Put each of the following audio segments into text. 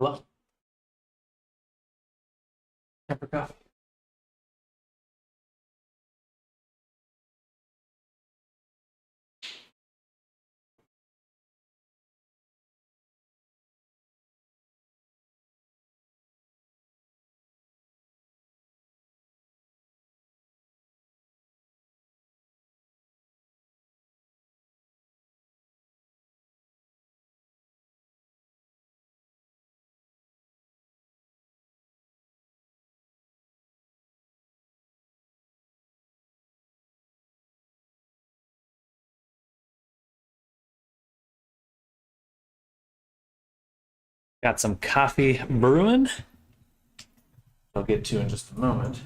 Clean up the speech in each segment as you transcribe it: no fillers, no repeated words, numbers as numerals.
Hello, cup of coffee. Got some coffee brewing. I'll get to in just a moment.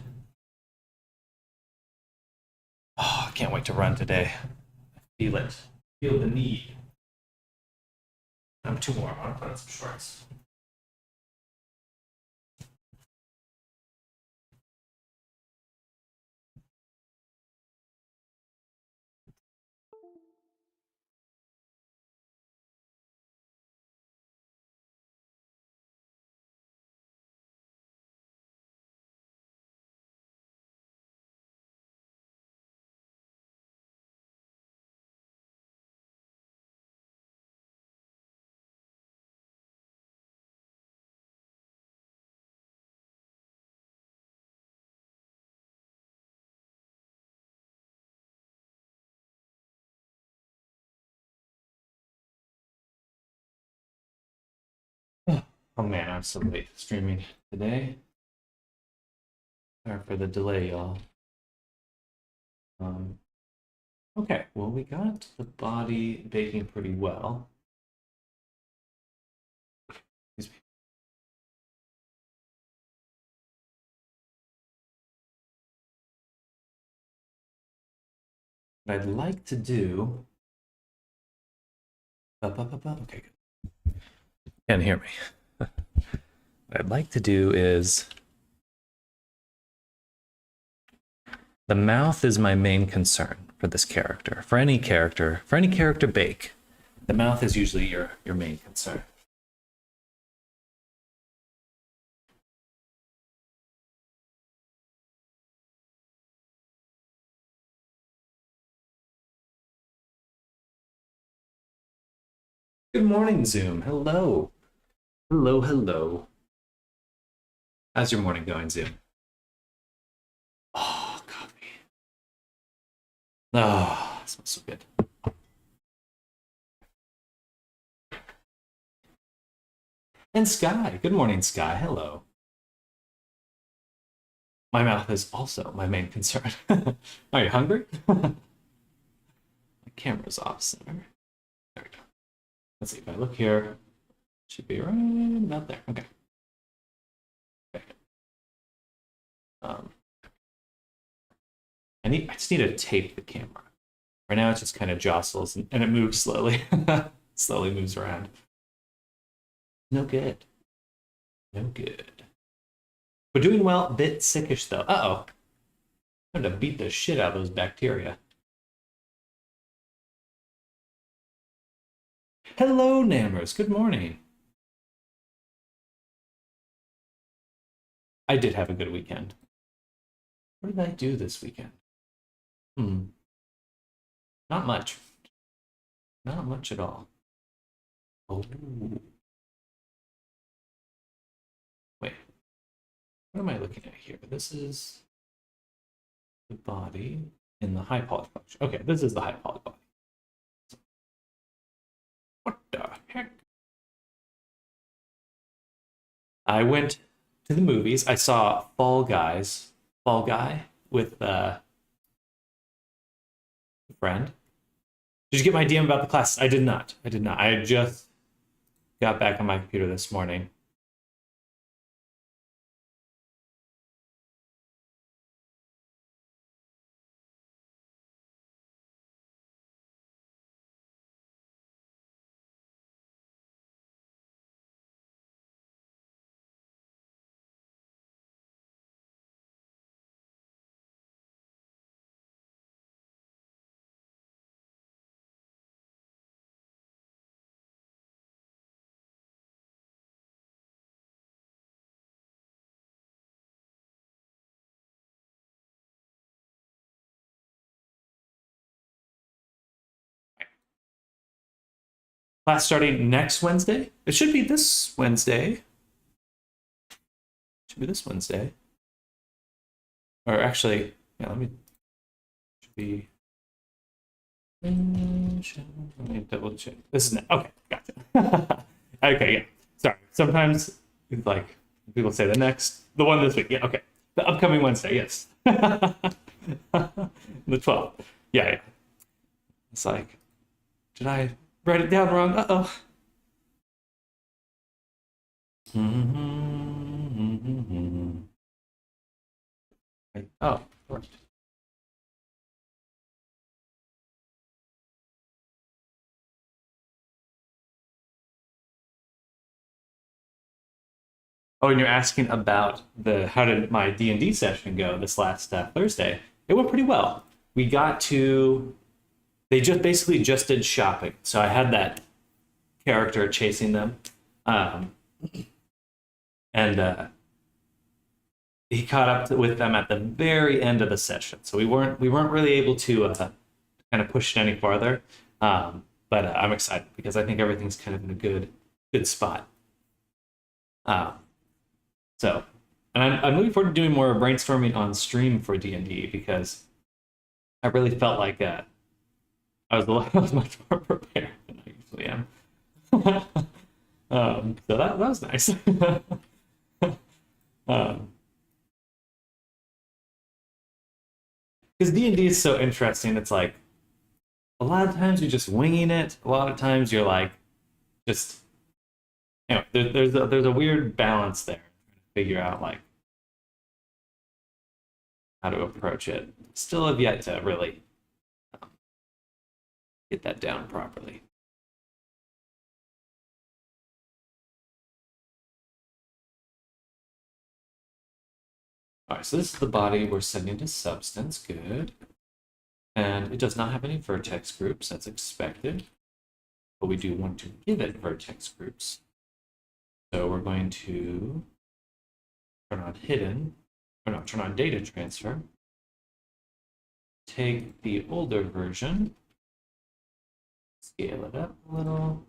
Oh, I can't wait to run today. Feel it. Feel the need. I'm too warm. I'm gonna put on some shorts. Oh man, I'm so late streaming today. Sorry for the delay, y'all. Um, okay, well, we got the body baking pretty well. Excuse me. What I'd like to do. Okay, good. Can't hear me. What I'd like to do is the mouth is my main concern for this character. For any character bake, the mouth is usually your main concern. Good morning, Zoom. Hello. Hello, hello. How's your morning going, Zoom? Oh, coffee. Oh, it smells so good. And Sky. Good morning, Sky. Hello. My mouth is also my main concern. Are you hungry? My camera's off center. There we go. Let's see if I look here. Should be right about there. Okay. Okay. Um, I just need to tape the camera. Right now it just kind of jostles and it moves slowly. Slowly moves around. No good. No good. We're doing well. Bit sickish though. Uh-oh. I'm gonna beat the shit out of those bacteria. Hello, Namers. Good morning. I did have a good weekend. What did I do this weekend? Hmm. Not much. Not much at all. Oh. Wait. What am I looking at here? This is the body in the high poly function. Okay, this is the high poly body. What the heck? I went to the movies. I saw Fall Guy with a friend. Did you get my DM about the class? I did not. I did not. I just got back on my computer this morning. Class starting next Wednesday. It should be this Wednesday. Should be this Wednesday. Or actually, yeah, let me. Let me double check. This is okay. Gotcha. Okay, yeah. Sorry. Sometimes it's like people say the one this week. Yeah, okay. The upcoming Wednesday. Yes. The 12th. Yeah, yeah. It's like, did I write it down wrong? Uh-oh. Oh, right. Oh, and you're asking about how did my D&D session go this last Thursday? It went pretty well. We got to they just basically just did shopping. So I had that character chasing them, um, and he caught up with them at the very end of the session. So we weren't really able to kind of push it any farther. But I'm excited because I think everything's kind of in a good spot. Um, so, and I'm looking forward to doing more brainstorming on stream for D&D because I really felt like I was much more prepared than I usually am. So that was nice. um, because D&D is so interesting. It's like a lot of times you're just winging it. A lot of times you're like just there's a weird balance there. Trying to figure out like how to approach it. Still have yet to really um, get that down properly. All right, so this is the body we're sending to substance. Good. And it does not have any vertex groups. That's expected. But we do want to give it vertex groups. So we're going to turn on hidden, or no, turn on data transfer. Take the older version, scale it up a little.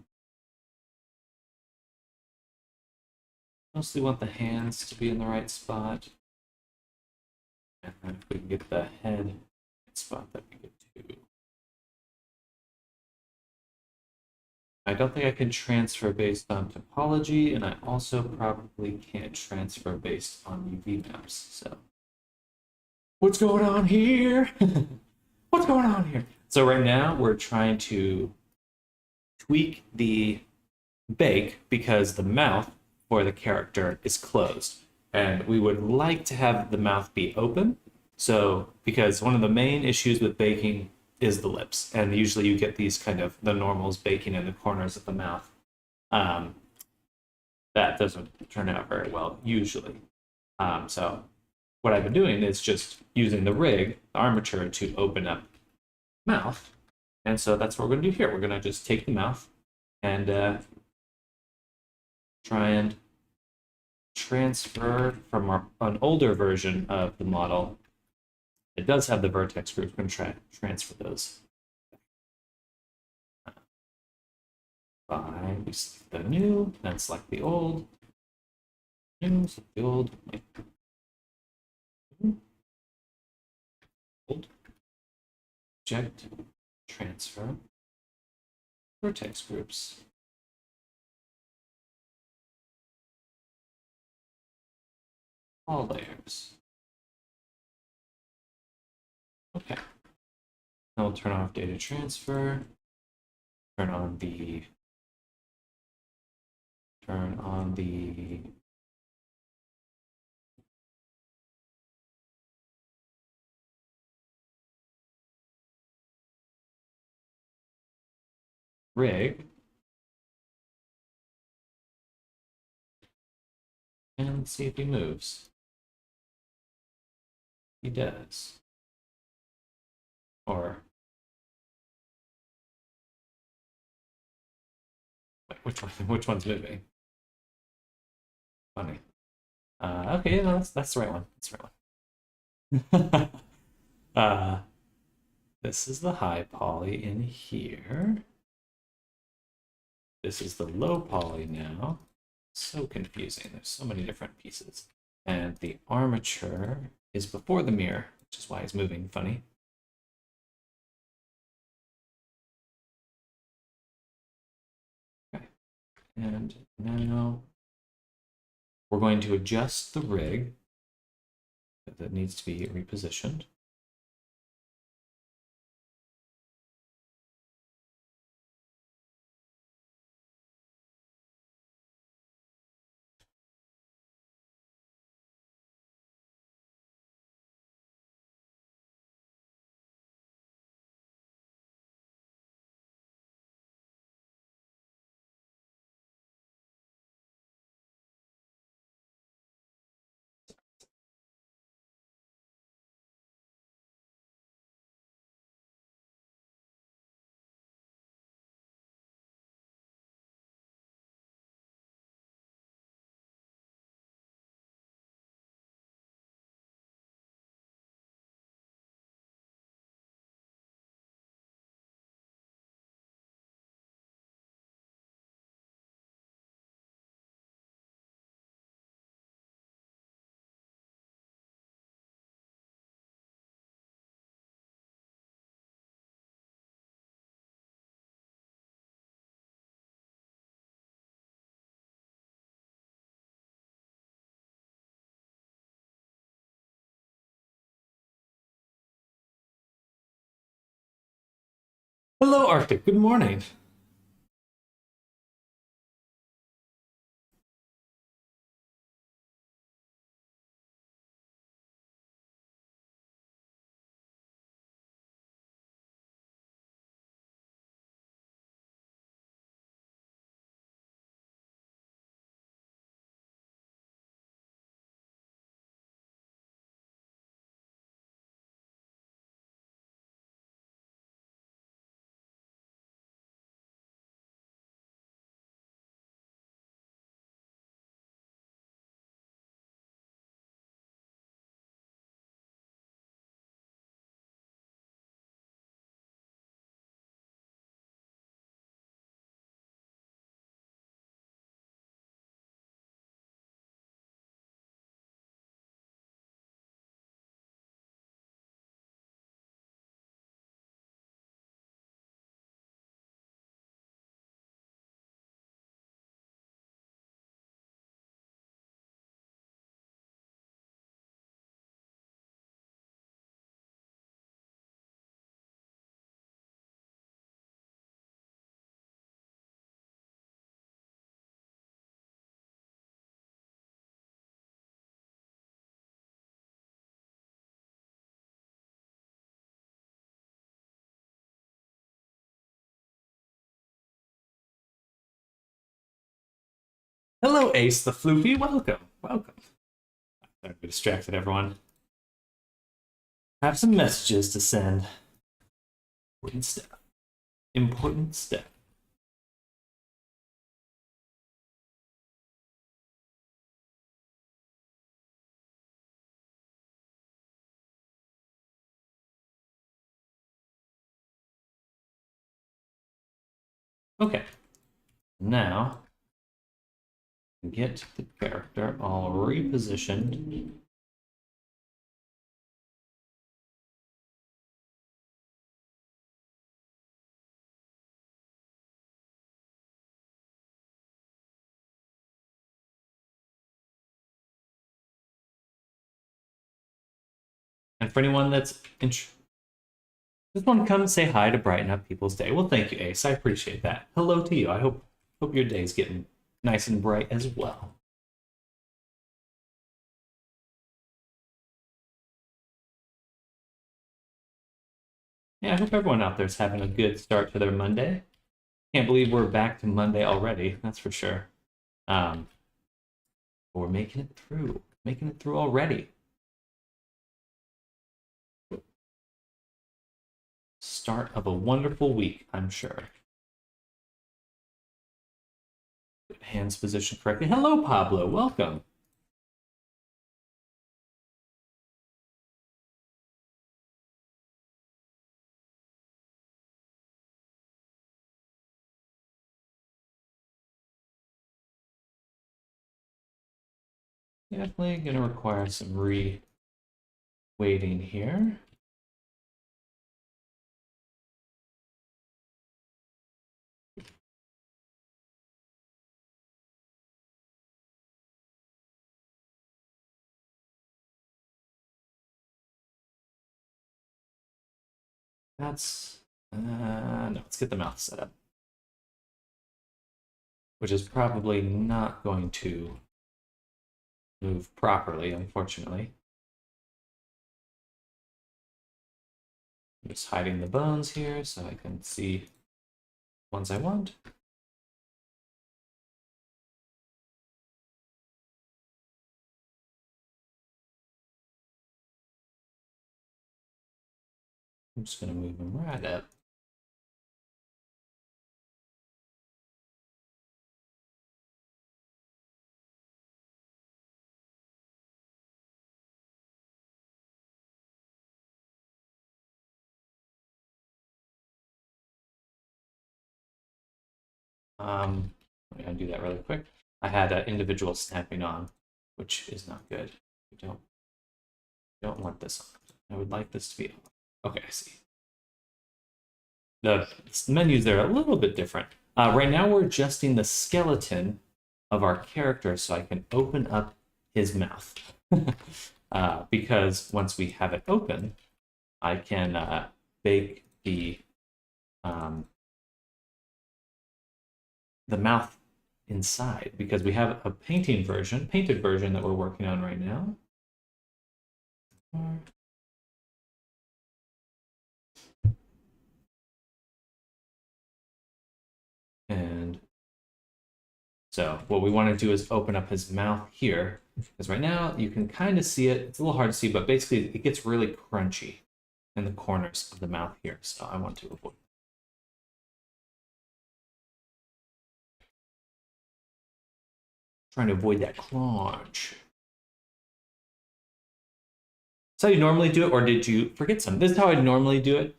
Mostly want the hands to be in the right spot. And then if we can get the head spot, that we get to. I don't think I can transfer based on topology, and I also probably can't transfer based on UV maps. So, what's going on here? What's going on here? So right now we're trying to tweak the bake because the mouth for the character is closed, and we would like to have the mouth be open. So, because one of the main issues with baking is the lips, and usually you get these kind of the normals baking in the corners of the mouth. Um, that doesn't turn out very well usually. So what I've been doing is just using the rig, the armature, to open up mouth, and so that's what we're going to do here. We're going to just take the mouth and try and transfer from an older version of the model. It does have the vertex groups. We're going to transfer those. By we select the new, then select the old. New, select the old. Old. Object. Transfer. Vertex groups. All layers. Okay. Now we'll turn off data transfer. Turn on the rig and see if he moves. He does. Or wait, which one's moving? Funny. Okay, no, that's the right one. That's the right one. This is the high poly in here. This is the low poly now. So confusing. There's so many different pieces. And the armature is before the mirror, which is why it's moving funny. Okay. And now we're going to adjust the rig that needs to be repositioned. Hello, Arctic. Good morning. Hello, Ace the Floofy. Welcome. Welcome. I've distracted everyone. I have some messages to send. Important step. Important step. Okay. Now, get the character all repositioned. And for anyone that's interested, just want to come and say hi to brighten up people's day. Well, thank you, Ace. I appreciate that. Hello to you. I hope your day's getting nice and bright as well. Yeah, I hope everyone out there's having a good start to their Monday. Can't believe we're back to Monday already. That's for sure. But we're making it through. Making it through already. Start of a wonderful week, I'm sure. Hands positioned correctly. Hello, Pablo. Welcome. Definitely going to require some re-weighting here. That's, no, let's get the mouth set up, which is probably not going to move properly, unfortunately. I'm just hiding the bones here so I can see ones I want. I'm just going to move them right up. I'm going to do that really quick. I had individual snapping on, which is not good. We don't want this on. I would like this to be on. Okay, I see. The menus there are a little bit different. Right now we're adjusting the skeleton of our character so I can open up his mouth. Because once we have it open, I can bake the mouth inside, because we have a painted version that we're working on right now. And so what we want to do is open up his mouth here, because right now you can kind of see it. It's a little hard to see, but basically it gets really crunchy in the corners of the mouth here. So I want to avoid. Trying to avoid that crunch. Is how you normally do it, or did you forget something? This is how I normally do it.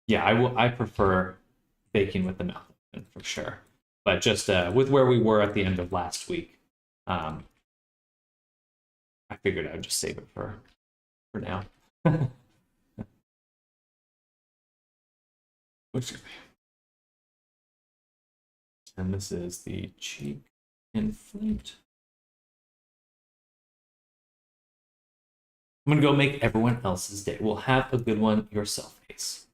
Yeah, I prefer baking with the mouth open for sure. But just with where we were at the end of last week, I figured I'd just save it for now. And this is the cheek inflate. I'm gonna go make everyone else's day. We'll have a good one yourself, Ace.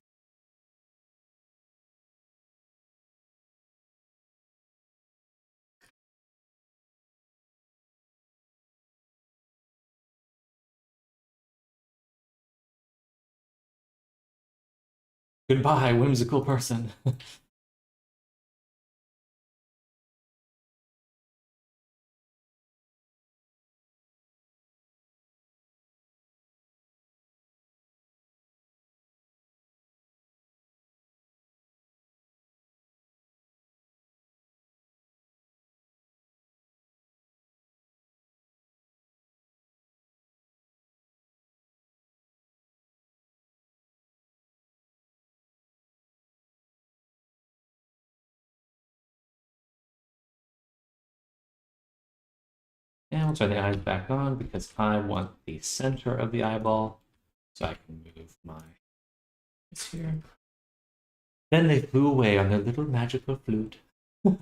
Goodbye, whimsical person. And we'll turn the eyes back on because I want the center of the eyeball. So I can move my eyes here. Then they flew away on their little magical flute. Why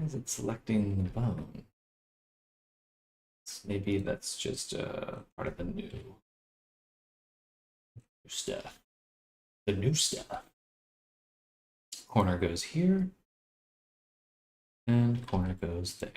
is it selecting the bone? Maybe that's just part of the new stuff. The new stuff. Corner goes here, and corner goes there.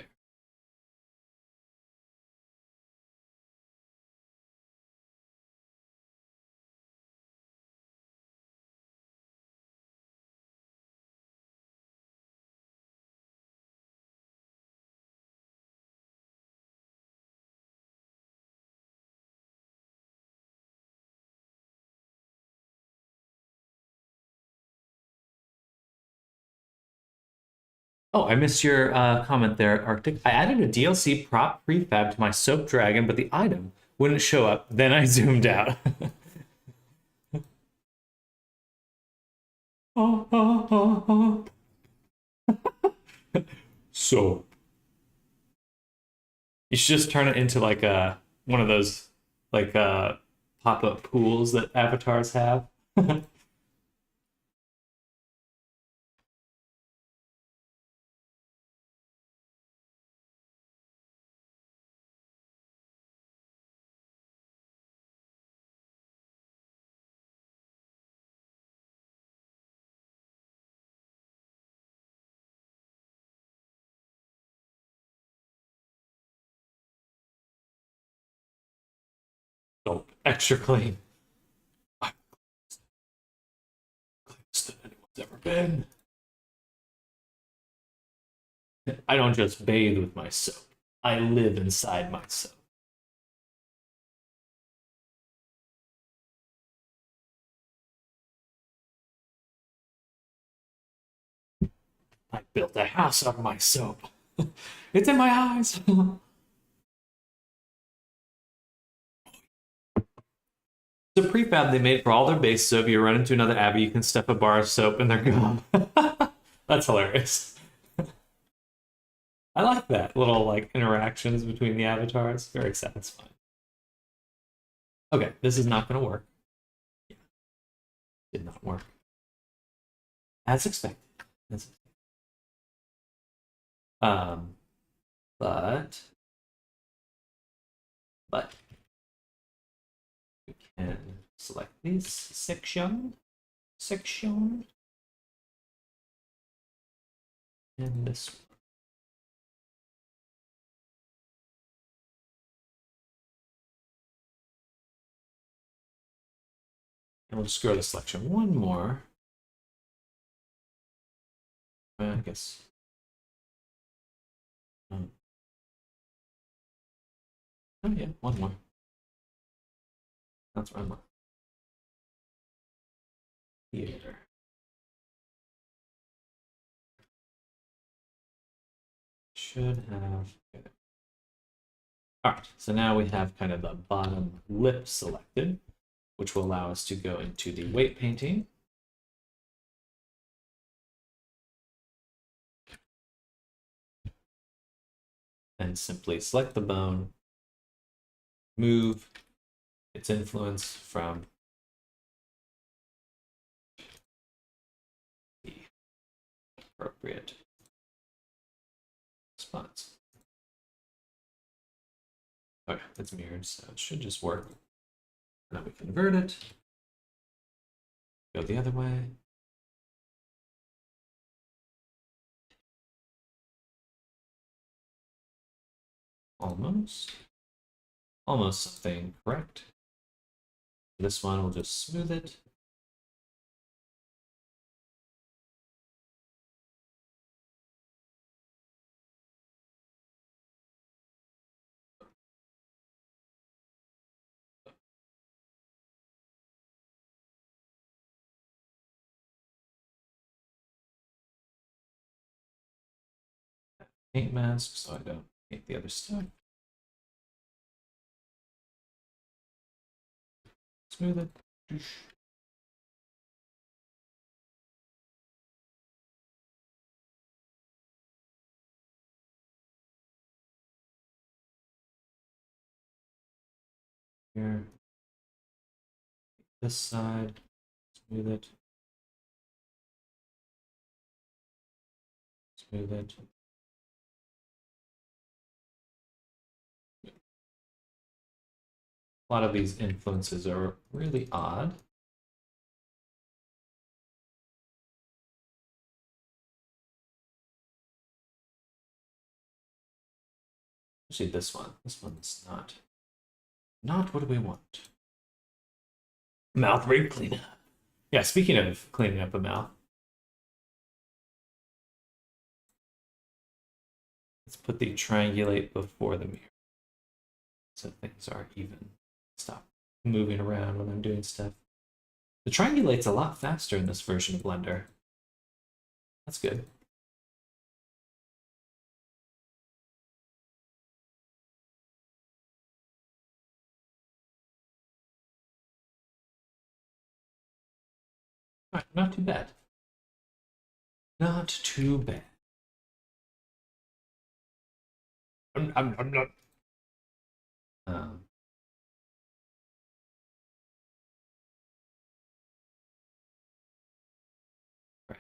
Oh, I missed your comment there, Arctic. I added a DLC prop prefab to my soap dragon, but the item wouldn't show up. Then I zoomed out. So you should just turn it into like a one of those like pop-up pools that avatars have. So extra clean. Cleanest that anyone's ever been. I don't just bathe with my soap. I live inside my soap. I built a house out of my soap. It's in my eyes. It's a prefab they made for all their base soap. You run into another abbey, you can step a bar of soap and they're gone. That's hilarious. I like that little like interactions between the avatars. Very satisfying. Okay, this is not going to work. Yeah, did not work as expected. As expected. Um, but we can select this section, and this one. And we'll just grow the selection one more. I guess. Oh yeah, one more. That's one more. Theater. Should have. Okay. All right, so now we have kind of the bottom lip selected, which will allow us to go into the weight painting. And simply select the bone, move its influence from the appropriate spots. Okay, it's mirrored, so it should just work. Now we convert it, go the other way. Almost something correct. This one will just smooth it. Paint mask so I don't paint the other stuff. Smooth it. Here. This side. Smooth it. Smooth it. A lot of these influences are really odd. Actually, this one. This one's not what we want. Mouth ring cleanup. Yeah, speaking of cleaning up a mouth, let's put the triangulate before the mirror so things are even. Stop moving around when I'm doing stuff. The triangulate's a lot faster in this version of Blender. That's good. All right, not too bad. Not too bad. I'm not. Um, right.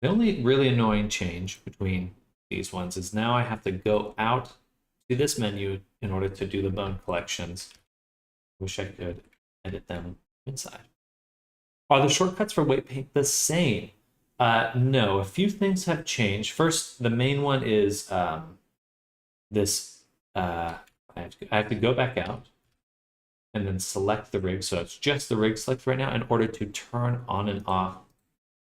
The only really annoying change between these ones is now I have to go out to this menu in order to do the bone collections. Wish I could edit them inside. Are the shortcuts for weight paint the same? No, a few things have changed. First, the main one is this. I have to go back out and then select the rig. So it's just the rig select right now in order to turn on and off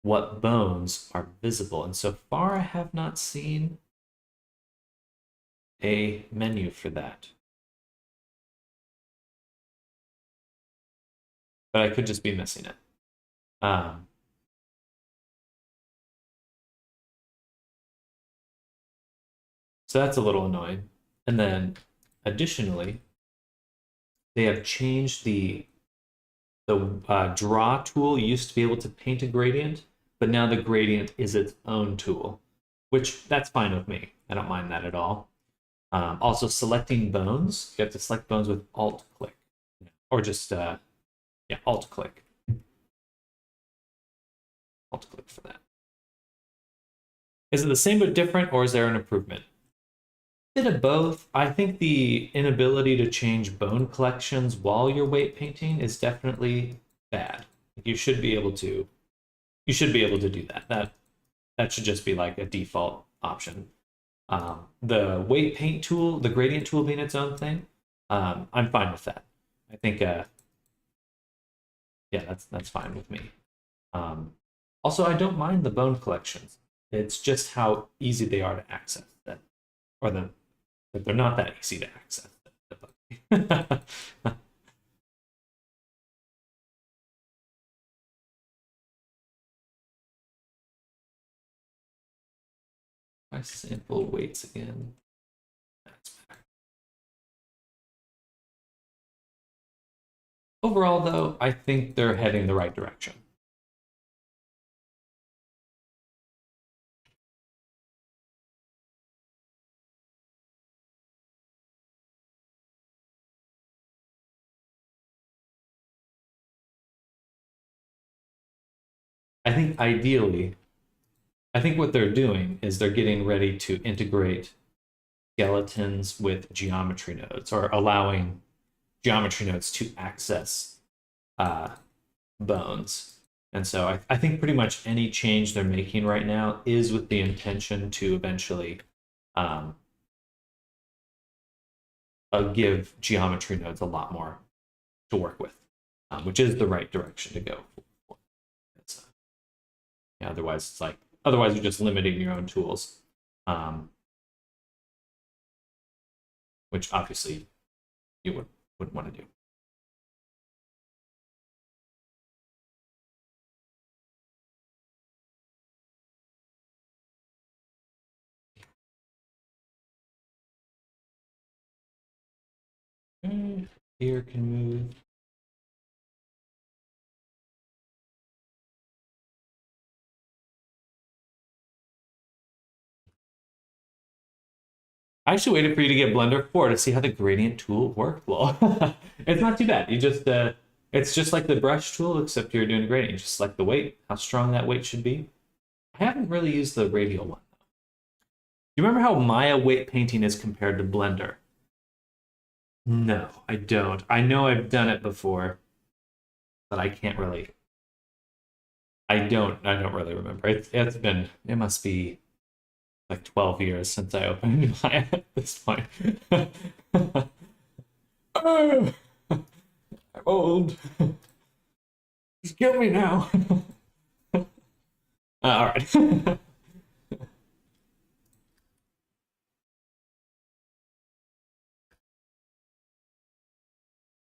what bones are visible. And so far, I have not seen a menu for that. But I could just be missing it. Um, so that's a little annoying. And then additionally, they have changed the draw tool used to be able to paint a gradient, but now the gradient is its own tool, which that's fine with me. I don't mind that at all. Also, selecting bones, you have to select bones with Alt click, or just yeah, Alt click. Alt click for that. Is it the same but different, or is there an improvement? Bit of both. I think the inability to change bone collections while you're weight painting is definitely bad. You should be able to. You should be able to do that. That should just be like a default option. The weight paint tool, the gradient tool being its own thing, I'm fine with that. I think, yeah, that's fine with me. Also, I don't mind the bone collections. It's just how easy they are to access that, or that they're not that easy to access. I sample weights again. That's better. Overall, though, I think they're heading the right direction. I think ideally, I think what they're doing is they're getting ready to integrate skeletons with geometry nodes, or allowing geometry nodes to access uh, bones. And so I think pretty much any change they're making right now is with the intention to eventually um, give geometry nodes a lot more to work with, which is the right direction to go. It's, yeah, otherwise you're just limiting your own tools, which obviously you wouldn't want to do. Here can move. I actually waited for you to get Blender 4 to see how the gradient tool worked. Well, it's not too bad. You just it's just like the brush tool, except you're doing a gradient. You just select the weight, how strong that weight should be. I haven't really used the radial one. Do you remember how Maya weight painting is compared to Blender? No, I don't. I know I've done it before, but I can't really. I don't really remember. It's been. It must be like 12 years since I opened Maya at this point. Oh, I'm old. Just kill me now. All right.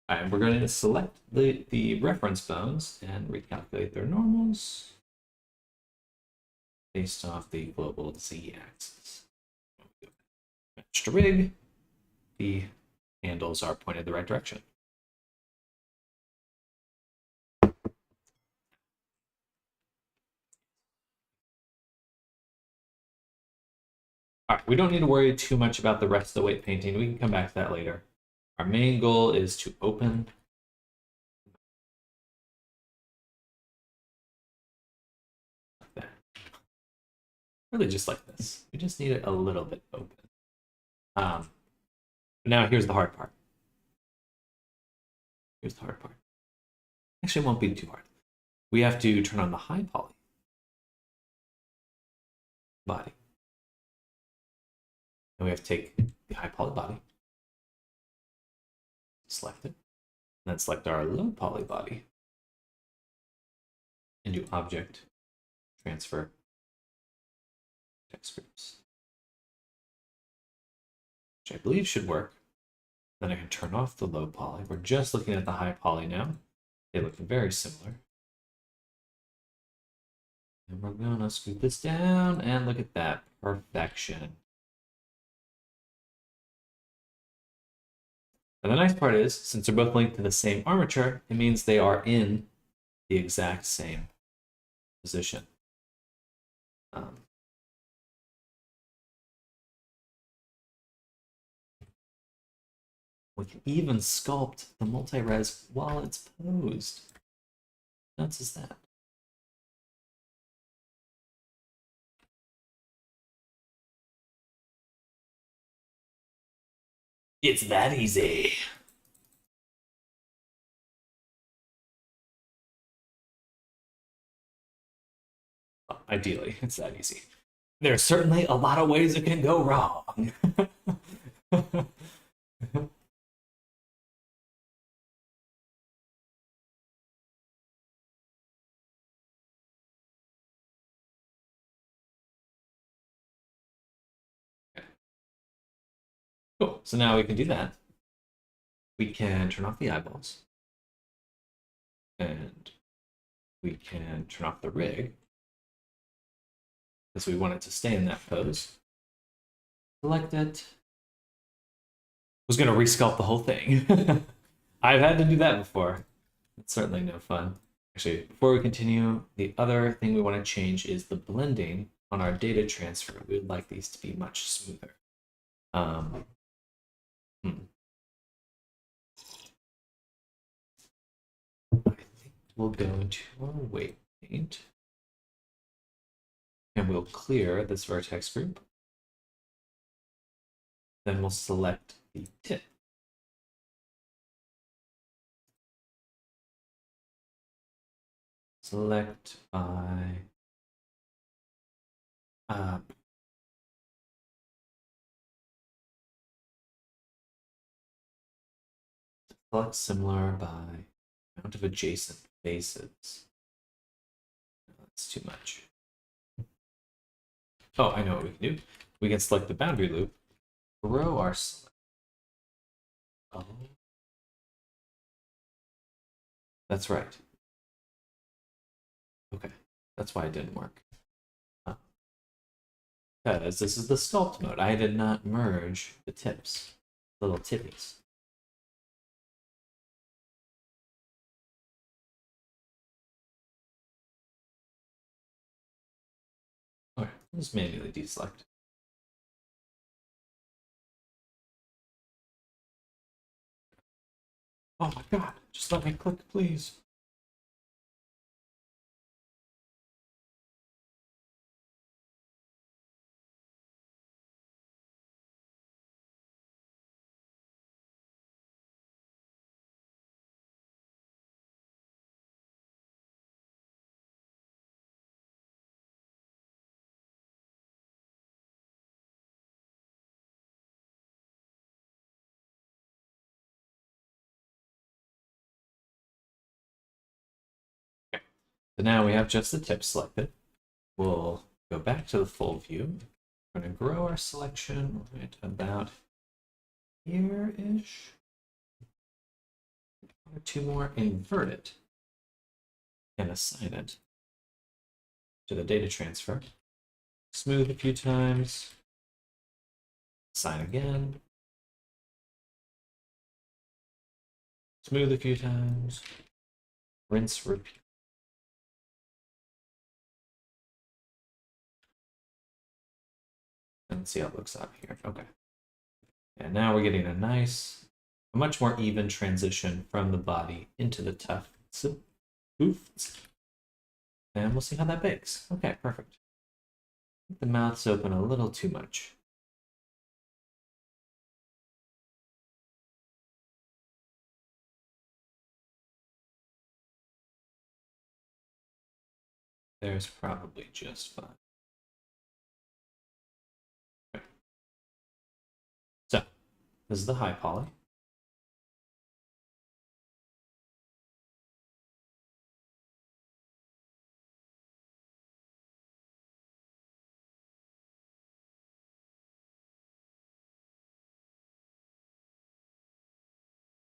All right, we're going to select the reference bones and recalculate their normals based off the global z-axis. Match to rig. The handles are pointed the right direction. All right, we don't need to worry too much about the rest of the weight painting. We can come back to that later. Our main goal is to open like that. Really just like this. We just need it a little bit open. Now here's the hard part. Here's the hard part. Actually, it won't be too hard. We have to turn on the high poly body. And we have to take the high poly body, select it, and then select our low poly body, and do object, transfer, text groups, which I believe should work. Then I can turn off the low poly. We're just looking at the high poly now. They look very similar. And we're gonna scoop this down and look at that perfection. And the nice part is, since they're both linked to the same armature, it means they are in the exact same position. We can even sculpt the multi-res while it's posed. How nuts is that? It's that easy. Well, ideally, it's that easy. There's certainly a lot of ways it can go wrong. Cool. So now we can do that. We can turn off the eyeballs. And we can turn off the rig, because we want it to stay in that pose. Select it. I was going to resculpt the whole thing. I've had to do that before. It's certainly no fun. Actually, before we continue, the other thing we want to change is the blending on our data transfer. We would like these to be much smoother. I think we'll go into our weight paint. And we'll clear this vertex group. Then we'll select the tip. Select by select similar by amount of adjacent faces. No, that's too much. Oh, I know what we can do. We can select the boundary loop, grow our select. Oh, that's right. Okay, that's why it didn't work. Because this is the sculpt mode. I did not merge the tips, little tippies. Okay, let's manually deselect. Oh my god, just let me click, please. Okay, so now we have just the tip selected. We'll go back to the full view. We're going to grow our selection right about here-ish. One or two more, invert it, and assign it to the data transfer. Smooth a few times, assign again, smooth a few times, rinse, repeat. And see how it looks out here. Okay. And now we're getting a much more even transition from the body into the tufts. Hoofs. And we'll see how that bakes. Okay, perfect. The mouth's open a little too much. There's probably just fine. Okay. So, this is the high poly.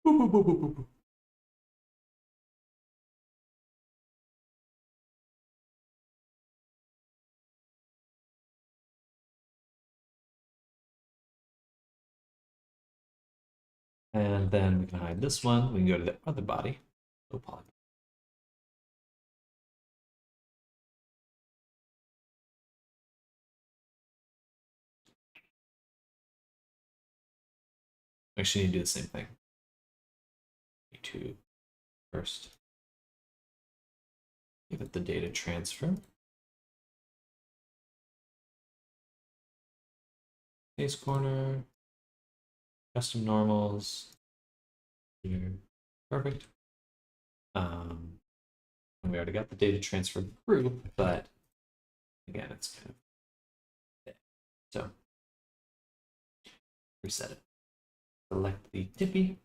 Boop, boop, boop, boop, boop, boop. And then we can hide this one. We can go to the other body. Low poly. Actually, need to do the same thing. Need to first give it the data transfer. Face corner, custom normals. Here. Perfect. And we already got the data transfer group, but again, it's kind of there. So reset it. Select the tippy.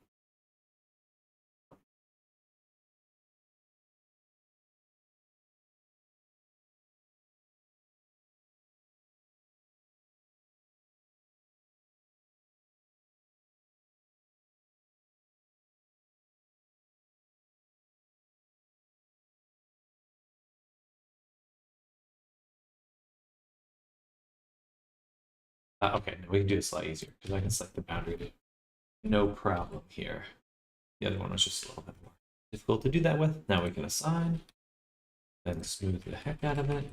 Okay, now we can do this a lot easier because I can select the boundary. No problem here. The other one was just a little bit more difficult to do that with. Now we can assign, then smooth the heck out of it,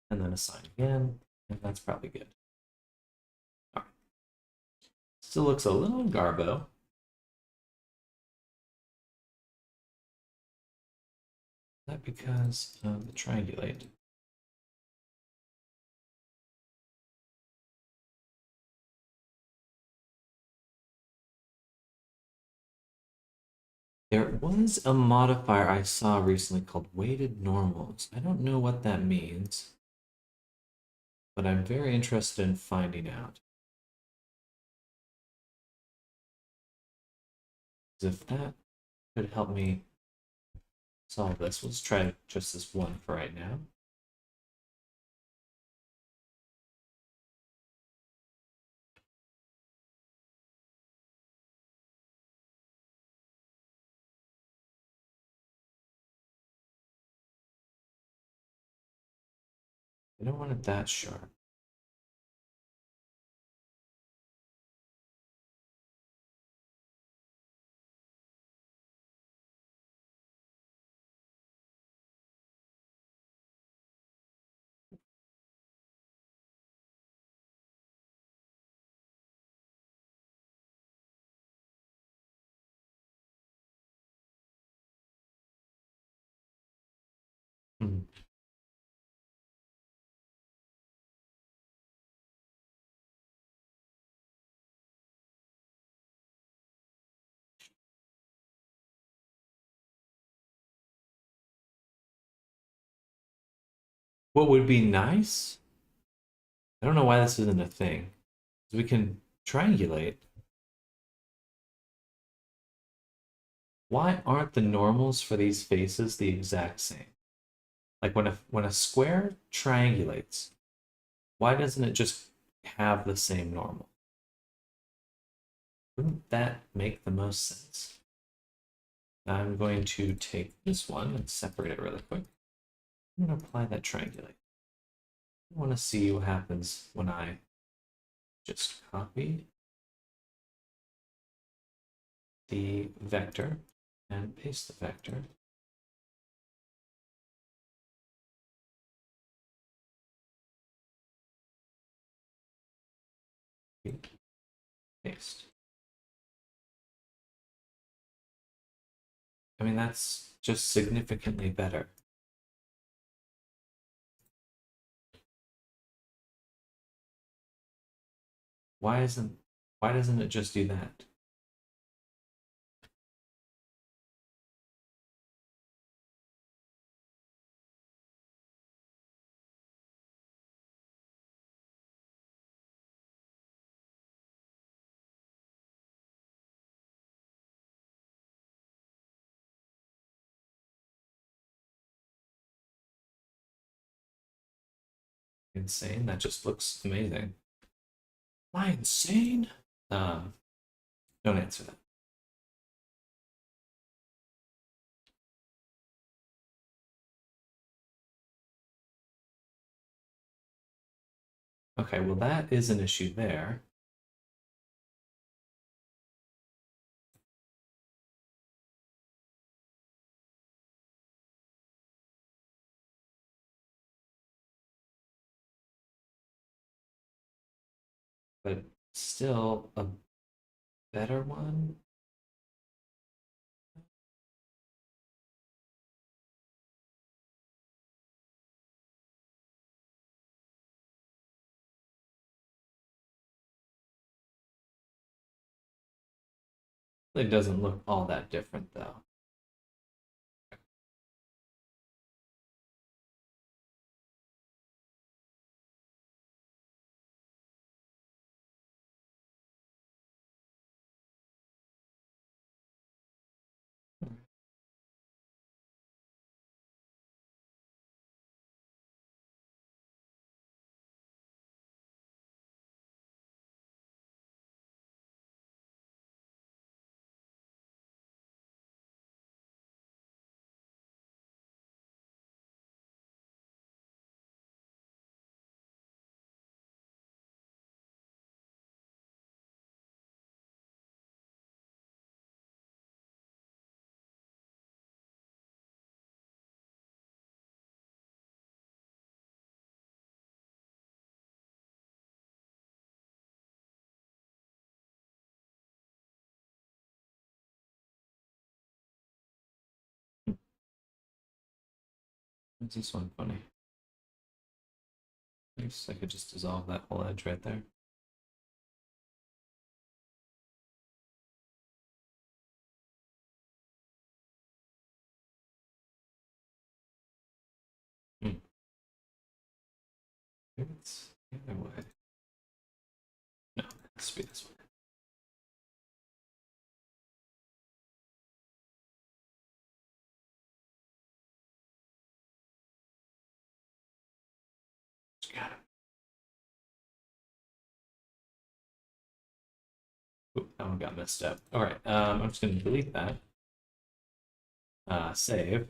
and then assign again, and that's probably good. All right. Still looks a little garbo. Is that because of the triangulate? There was a modifier I saw recently called weighted normals. I don't know what that means, but I'm very interested in finding out. If that could help me solve this, let's try just this one for right now. I don't want it that sharp. Hmm. What would be nice? I don't know why this isn't a thing. We can triangulate. Why aren't the normals for these faces the exact same? Like when a square triangulates, why doesn't it just have the same normal? Wouldn't that make the most sense? I'm going to take this one and separate it really quick. I'm going to apply that triangulate. I want to see what happens when I just copy the vector and paste the vector. Paste. I mean, that's just significantly better. Why doesn't it just do that? Insane. That just looks amazing. Am I insane? Don't answer that. Okay, well that is an issue there. But still a better one. It doesn't look all that different though. Is this one funny? I guess I could just dissolve that whole edge right there. Hmm. Maybe it's the other way. No, it has to be this way. Got it. Oop, that one got messed up. All right, I'm just going to delete that. Save.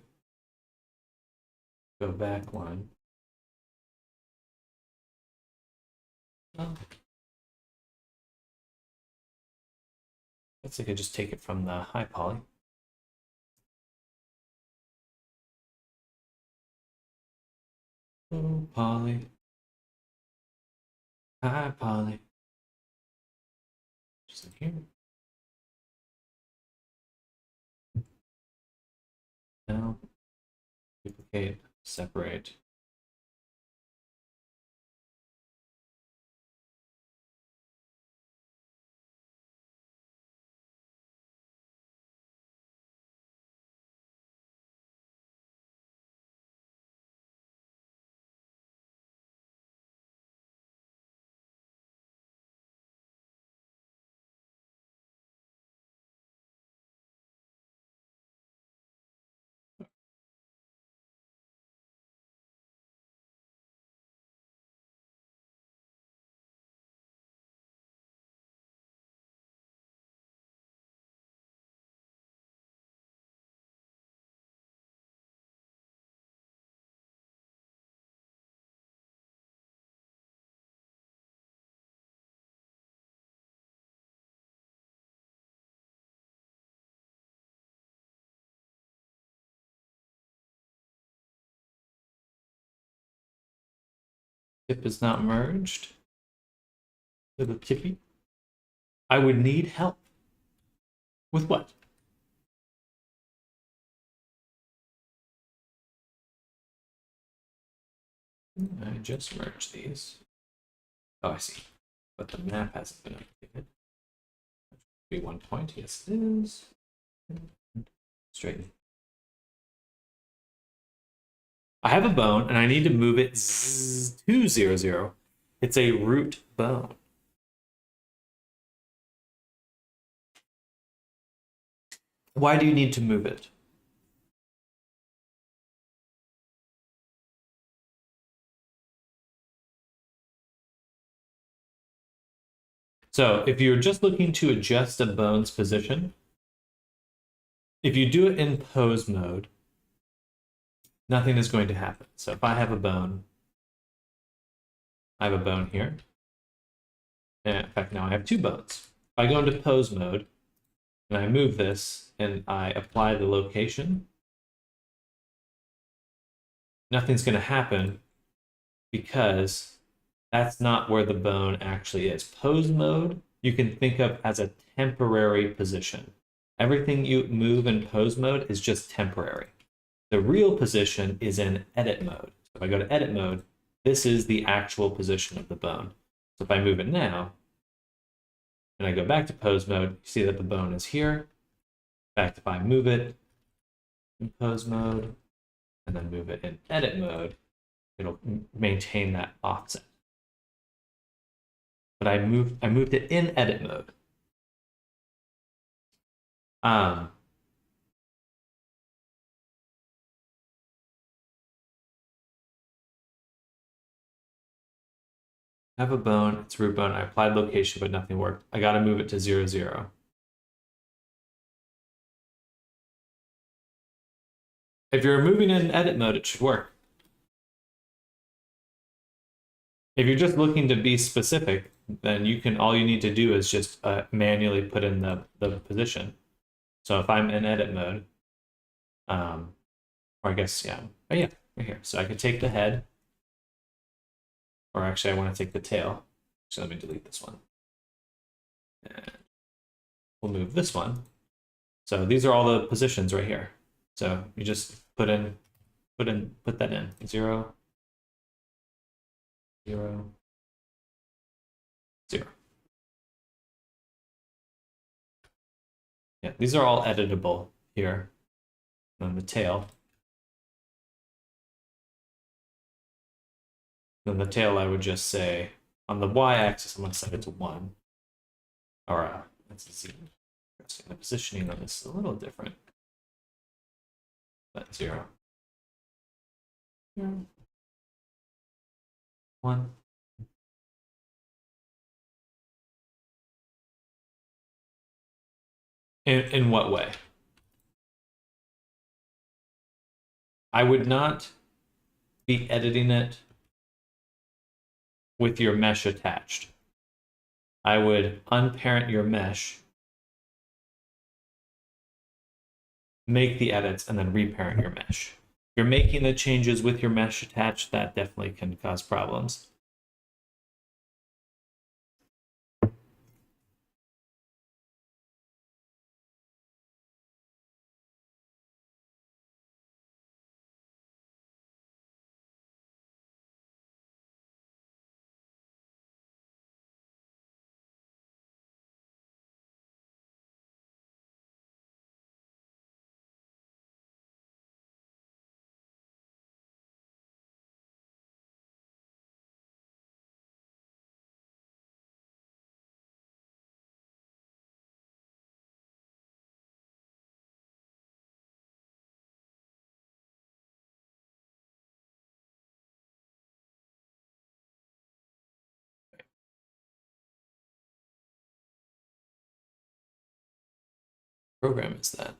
Go back one. Oh. Looks like I just take it from the high poly. Oh, poly. High poly. Just like here. Now, duplicate, separate. Tip is not merged. Little tippy. I would need help. With what? I just merged these. Oh, I see. But the map hasn't been updated. Be 1 point. Yes, it is. Straighten. I have a bone, and I need to move it to 0, 0. It's a root bone. Why do you need to move it? So if you're just looking to adjust a bone's position, if you do it in pose mode, nothing is going to happen. So if I have a bone, I have a bone here. And in fact, now I have 2 bones. If I go into pose mode and I move this and I apply the location, nothing's going to happen because that's not where the bone actually is. Pose mode, you can think of as a temporary position. Everything you move in pose mode is just temporary. The real position is in edit mode. So if I go to edit mode, this is the actual position of the bone. So if I move it now, and I go back to pose mode, you see that the bone is here. In fact, if I move it in pose mode, and then move it in edit mode, it'll maintain that offset. But I moved it in edit mode. I have a bone, it's root bone. I applied location, but nothing worked. I got to move it to 0, 0. If you're moving in edit mode, it should work. If you're just looking to be specific, then all you need to do is just manually put in the position. So if I'm in edit mode, or I guess, yeah, oh yeah, right here. So I could take the head, or actually I want to take the tail. So let me delete this one. And we'll move this one. So these are all the positions right here. So you just put that in 0, 0, 0. Yeah, these are all editable here. And the tail. Then the tail, I would just say, on the y-axis, I'm going to set it to 1. Or that's a z. The positioning on this is a little different. But 0. 1. In what way? I would not be editing it with your mesh attached. I would unparent your mesh, make the edits, and then reparent your mesh. If you're making the changes with your mesh attached, that definitely can cause problems. Program is that? Is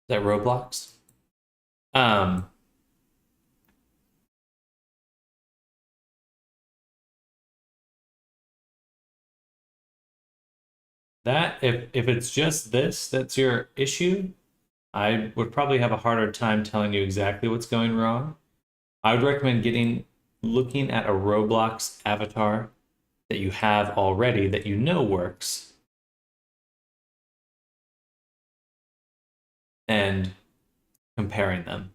that Roblox? That if it's just this that's your issue, I would probably have a harder time telling you exactly what's going wrong. I would recommend getting looking at a Roblox avatar that you have already that you know works and comparing them.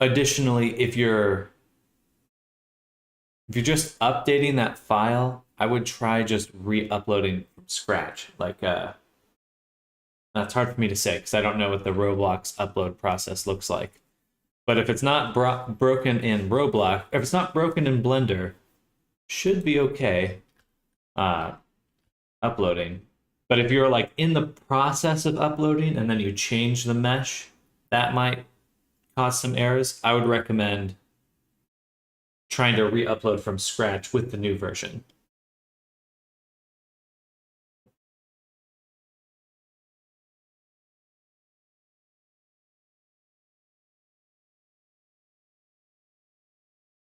Additionally, if you're just updating that file, I would try just re-uploading from scratch. Like that's hard for me to say because I don't know what the Roblox upload process looks like. But if it's not broken in Roblox, if it's not broken in Blender, should be okay uploading. But if you're like in the process of uploading and then you change the mesh, that might cause some errors. I would recommend trying to re-upload from scratch with the new version.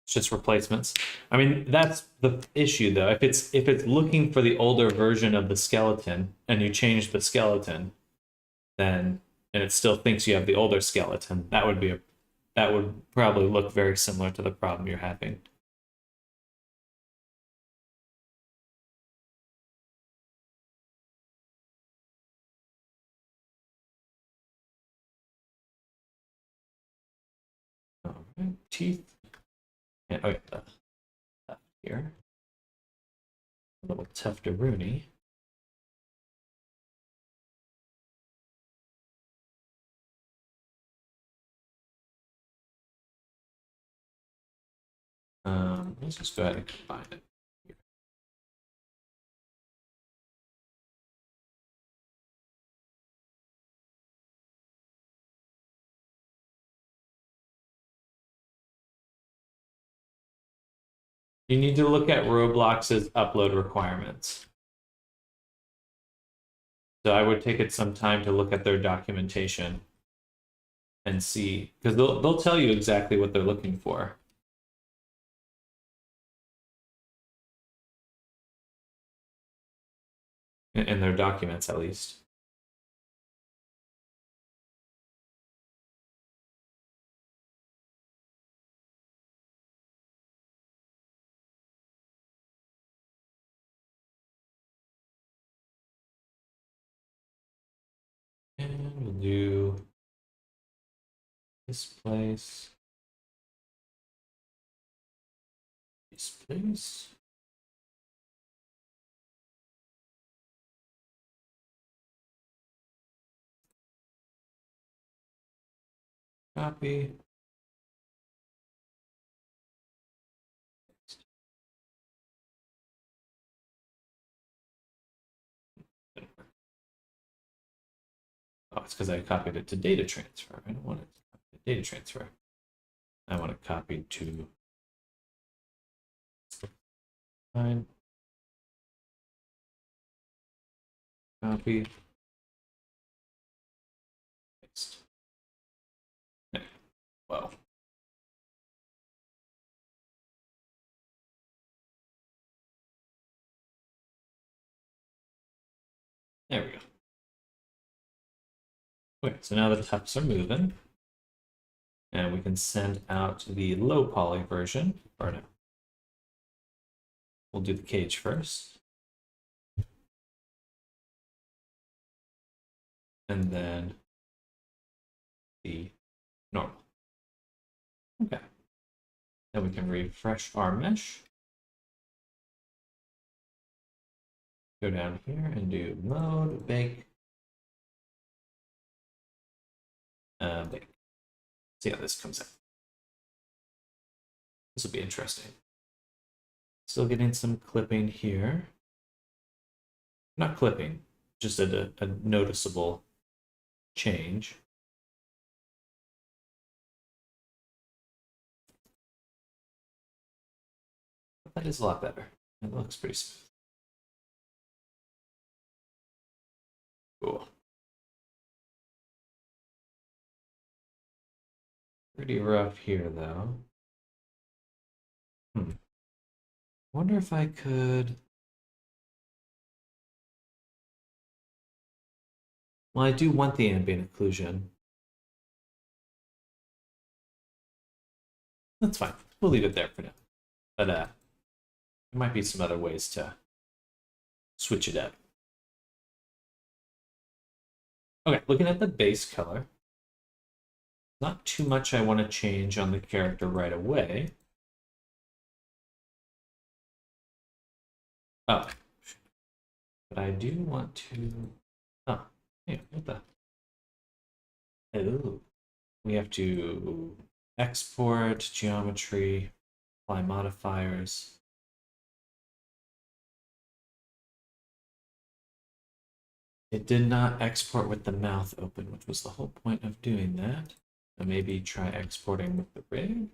It's just replacements. I mean, that's the issue though. If it's looking for the older version of the skeleton and you change the skeleton, then and it still thinks you have the older skeleton, that would probably look very similar to the problem you're having. All right, teeth. And, oh yeah, here. A little Tufta-Rooney. Let's just go ahead and combine it. You need to look at Roblox's upload requirements. So I would take it some time to look at their documentation and see, because they'll tell you exactly what they're looking for. In their documents, at least. And we'll do this place. This place. Copy. Oh, it's because I copied it to data transfer. I don't want it to copy to data transfer. I want to copy to fine. Copy. Paste. There. Well. There we go. Okay, so now the tufts are moving. And we can send out the low poly version, or no. We'll do the cage first. And then the normal. Okay. Then we can refresh our mesh. Go down here and do mode, bake. Bake. See how this comes out. This will be interesting. Still getting some clipping here. Not clipping, just a noticeable change. That is a lot better. It looks pretty smooth. Cool. Pretty rough here, though. Wonder if I could... Well, I do want the ambient occlusion. That's fine. We'll leave it there for now. But there might be some other ways to switch it up. Okay, looking at the base color. Not too much I want to change on the character right away. Oh. But I do want to... Oh, yeah, what the... Oh. We have to export geometry, apply modifiers. It did not export with the mouth open, which was the whole point of doing that. So maybe try exporting with the rig.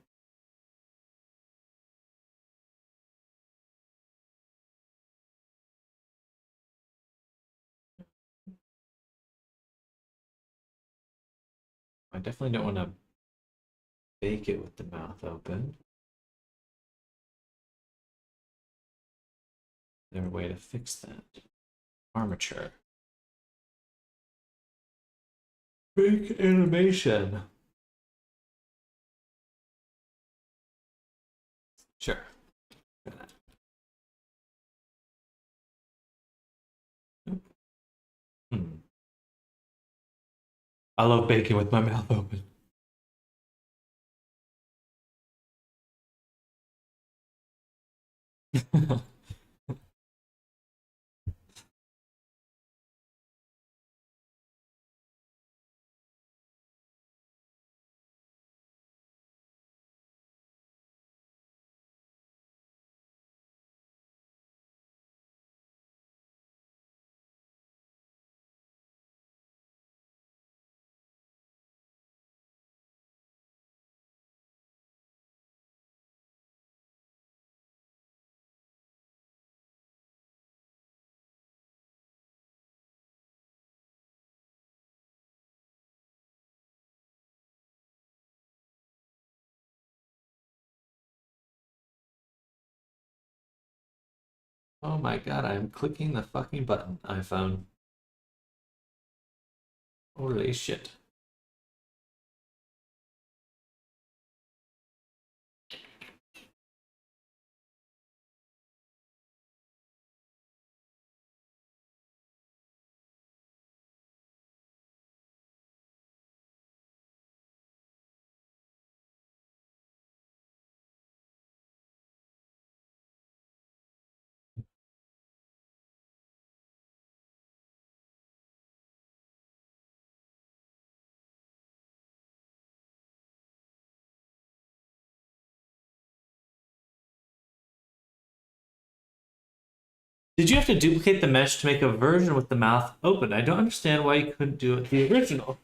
I definitely don't want to bake it with the mouth open. Is there a way to fix that? Armature. Bake animation. Sure. Hmm. I love baking with my mouth open. Oh my god, I'm clicking the fucking button, iPhone. Holy shit. Did you have to duplicate the mesh to make a version with the mouth open? I don't understand why you couldn't do it the original.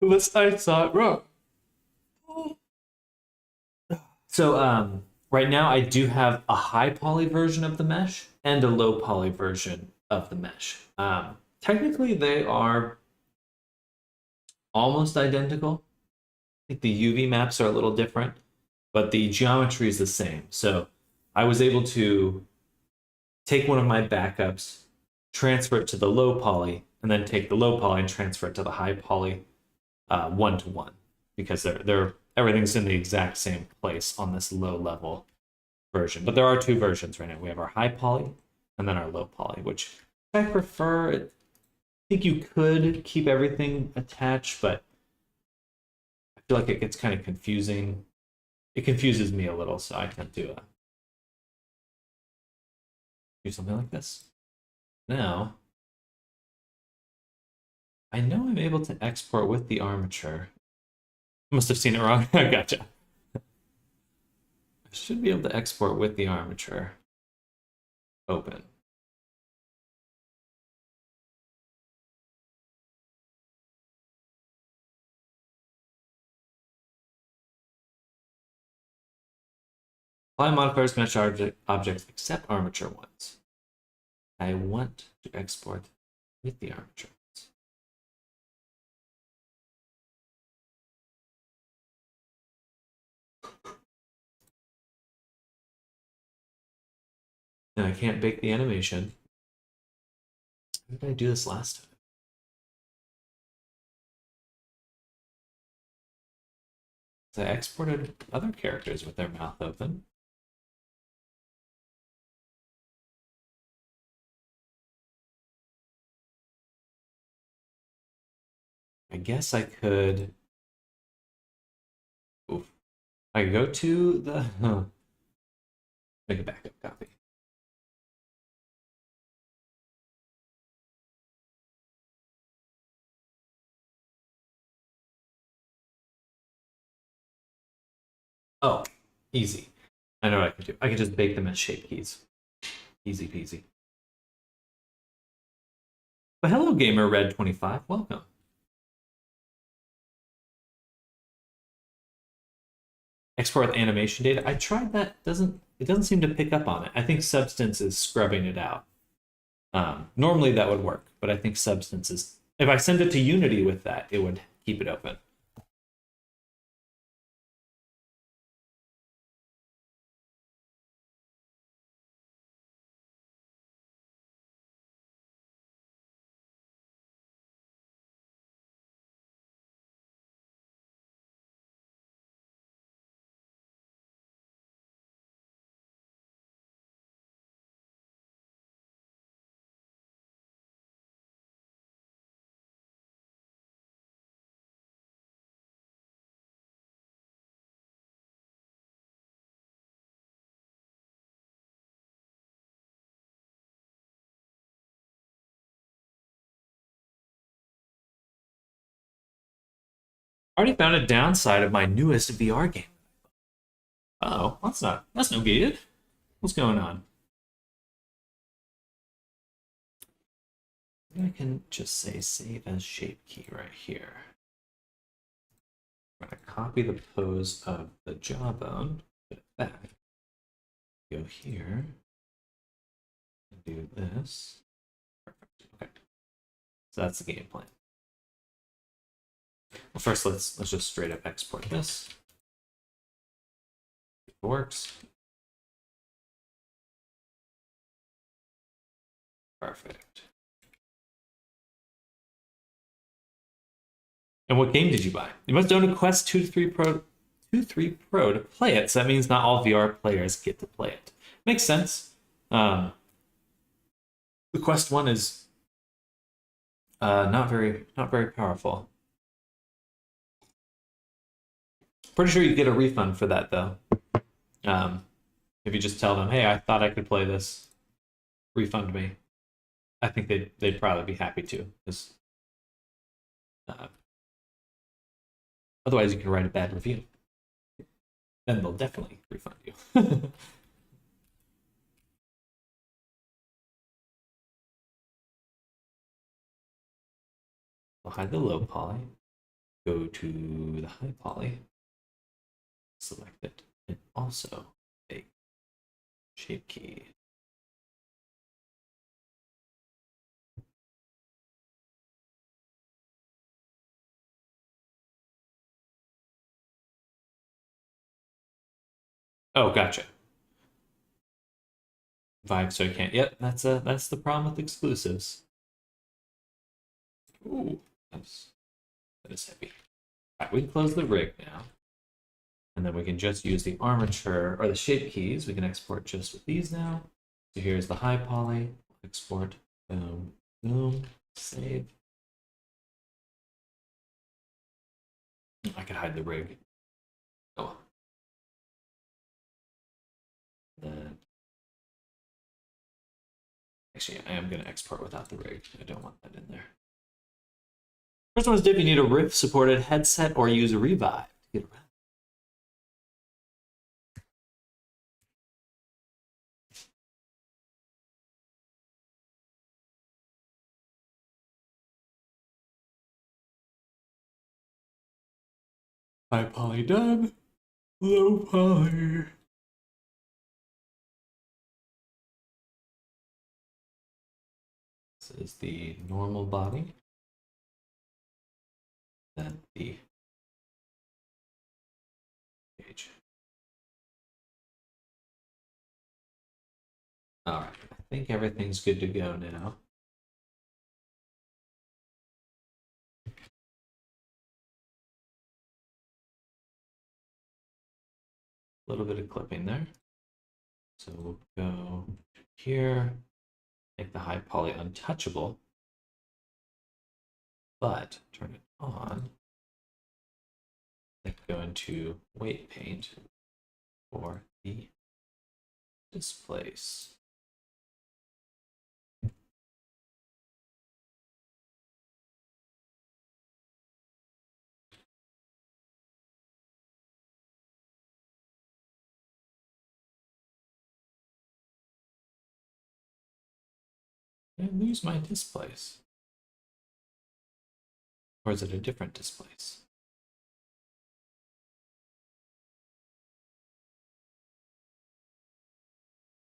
Unless I saw it wrong. So, right now I do have a high poly version of the mesh and a low poly version of the mesh. Technically, they are almost identical. I think the UV maps are a little different, but the geometry is the same. So I was able to take one of my backups, transfer it to the low poly, and then take the low poly and transfer it to the high poly one-to-one because they're everything's in the exact same place on this low level version. But there are two versions right now. We have our high poly and then our low poly, which I prefer. I think you could keep everything attached, but I feel like it gets kind of confusing. It confuses me a little, so I tend to do something like this. Now, I know I'm able to export with the armature. Must have seen it wrong. Gotcha. I should be able to export with the armature open. Apply modifiers mesh objects except armature ones. I want to export with the armature ones. And I can't bake the animation. How did I do this last time? I exported other characters with their mouth open. I guess I could. Oof. I could go to the. Make a backup copy. Oh, easy. I know what I could do. I could just bake them as shape keys. Easy peasy. But hello, gamer Red25. Welcome. Export with animation data. I tried that. It doesn't seem to pick up on it. I think Substance is scrubbing it out. Normally that would work, but I think Substance is. If I send it to Unity with that, it would keep it open. I already found a downside of my newest VR game. Oh, that's no good. What's going on? I can just say save as shape key right here. I'm going to copy the pose of the jawbone, put it back, go here, and do this. Perfect. Okay. So that's the game plan. Well, first let's just straight up export this. If it works. Perfect. And what game did you buy? You must own a Quest 2 to 3 Pro to play it. So that means not all VR players get to play it. Makes sense. The Quest 1 is not very powerful. Pretty sure you get a refund for that though. If you just tell them, "Hey, I thought I could play this. Refund me." I think they'd probably be happy to, because otherwise you can write a bad review. Then they'll definitely refund you. I'll hide the low poly. Go to the high poly. Select it, and also a shape key. Oh, gotcha. Vibe, so I can't. Yep, that's the problem with exclusives. Ooh, that is heavy. All right, we can close the rig now, and then we can just use the armature or the shape keys. We can export just with these now. So here's the high poly. Export. Boom. Boom. Save. I could hide the rig. Oh. Then actually, I am going to export without the rig. I don't want that in there. First one is if you need a Rift supported headset or use a Revive to get around. High poly done. Low poly. This is the normal body. Then the page. All right, I think everything's good to go now. little bit of clipping there. So we'll go here, make the high poly untouchable, but turn it on. Then go into weight paint for the displace. And lose my displace. Or is it a different displace?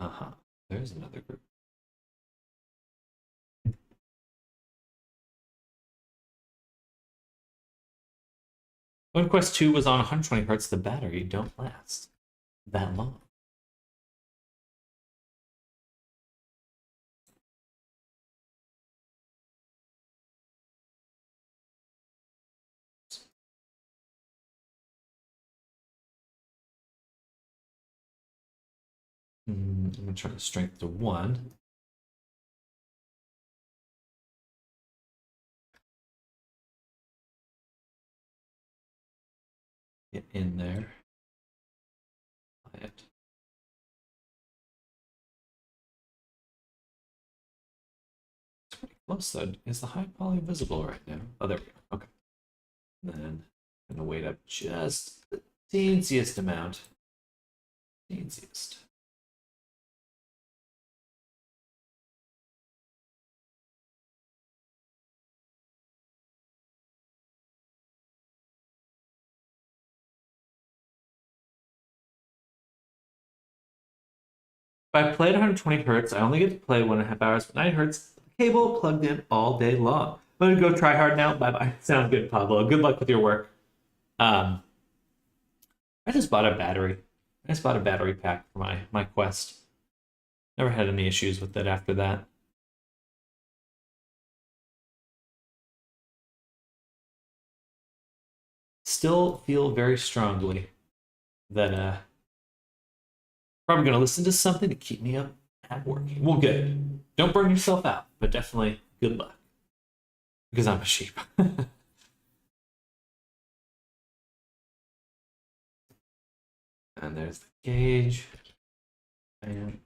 Uh-huh. There's another group. When Quest 2 was on 120 hertz, the battery don't last that long. I'm going to turn the strength to 1. Get in there. Apply it. It's pretty close though. Is the high poly visible right now? Oh, there we go. Okay. And then I'm going to weight up just the teensiest amount. Teensiest. If I played 120 hertz, I only get to play 1.5 hours, but 9 hertz cable plugged in all day long. I'm gonna go try hard now. Bye bye. Sounds good, Pablo. Good luck with your work. I just bought a battery. I just bought a battery pack for my Quest. Never had any issues with it after that. Still feel very strongly that probably gonna listen to something to keep me up at work. Well, good. Don't burn yourself out, but definitely good luck. Because I'm a sheep. And there's the gauge. And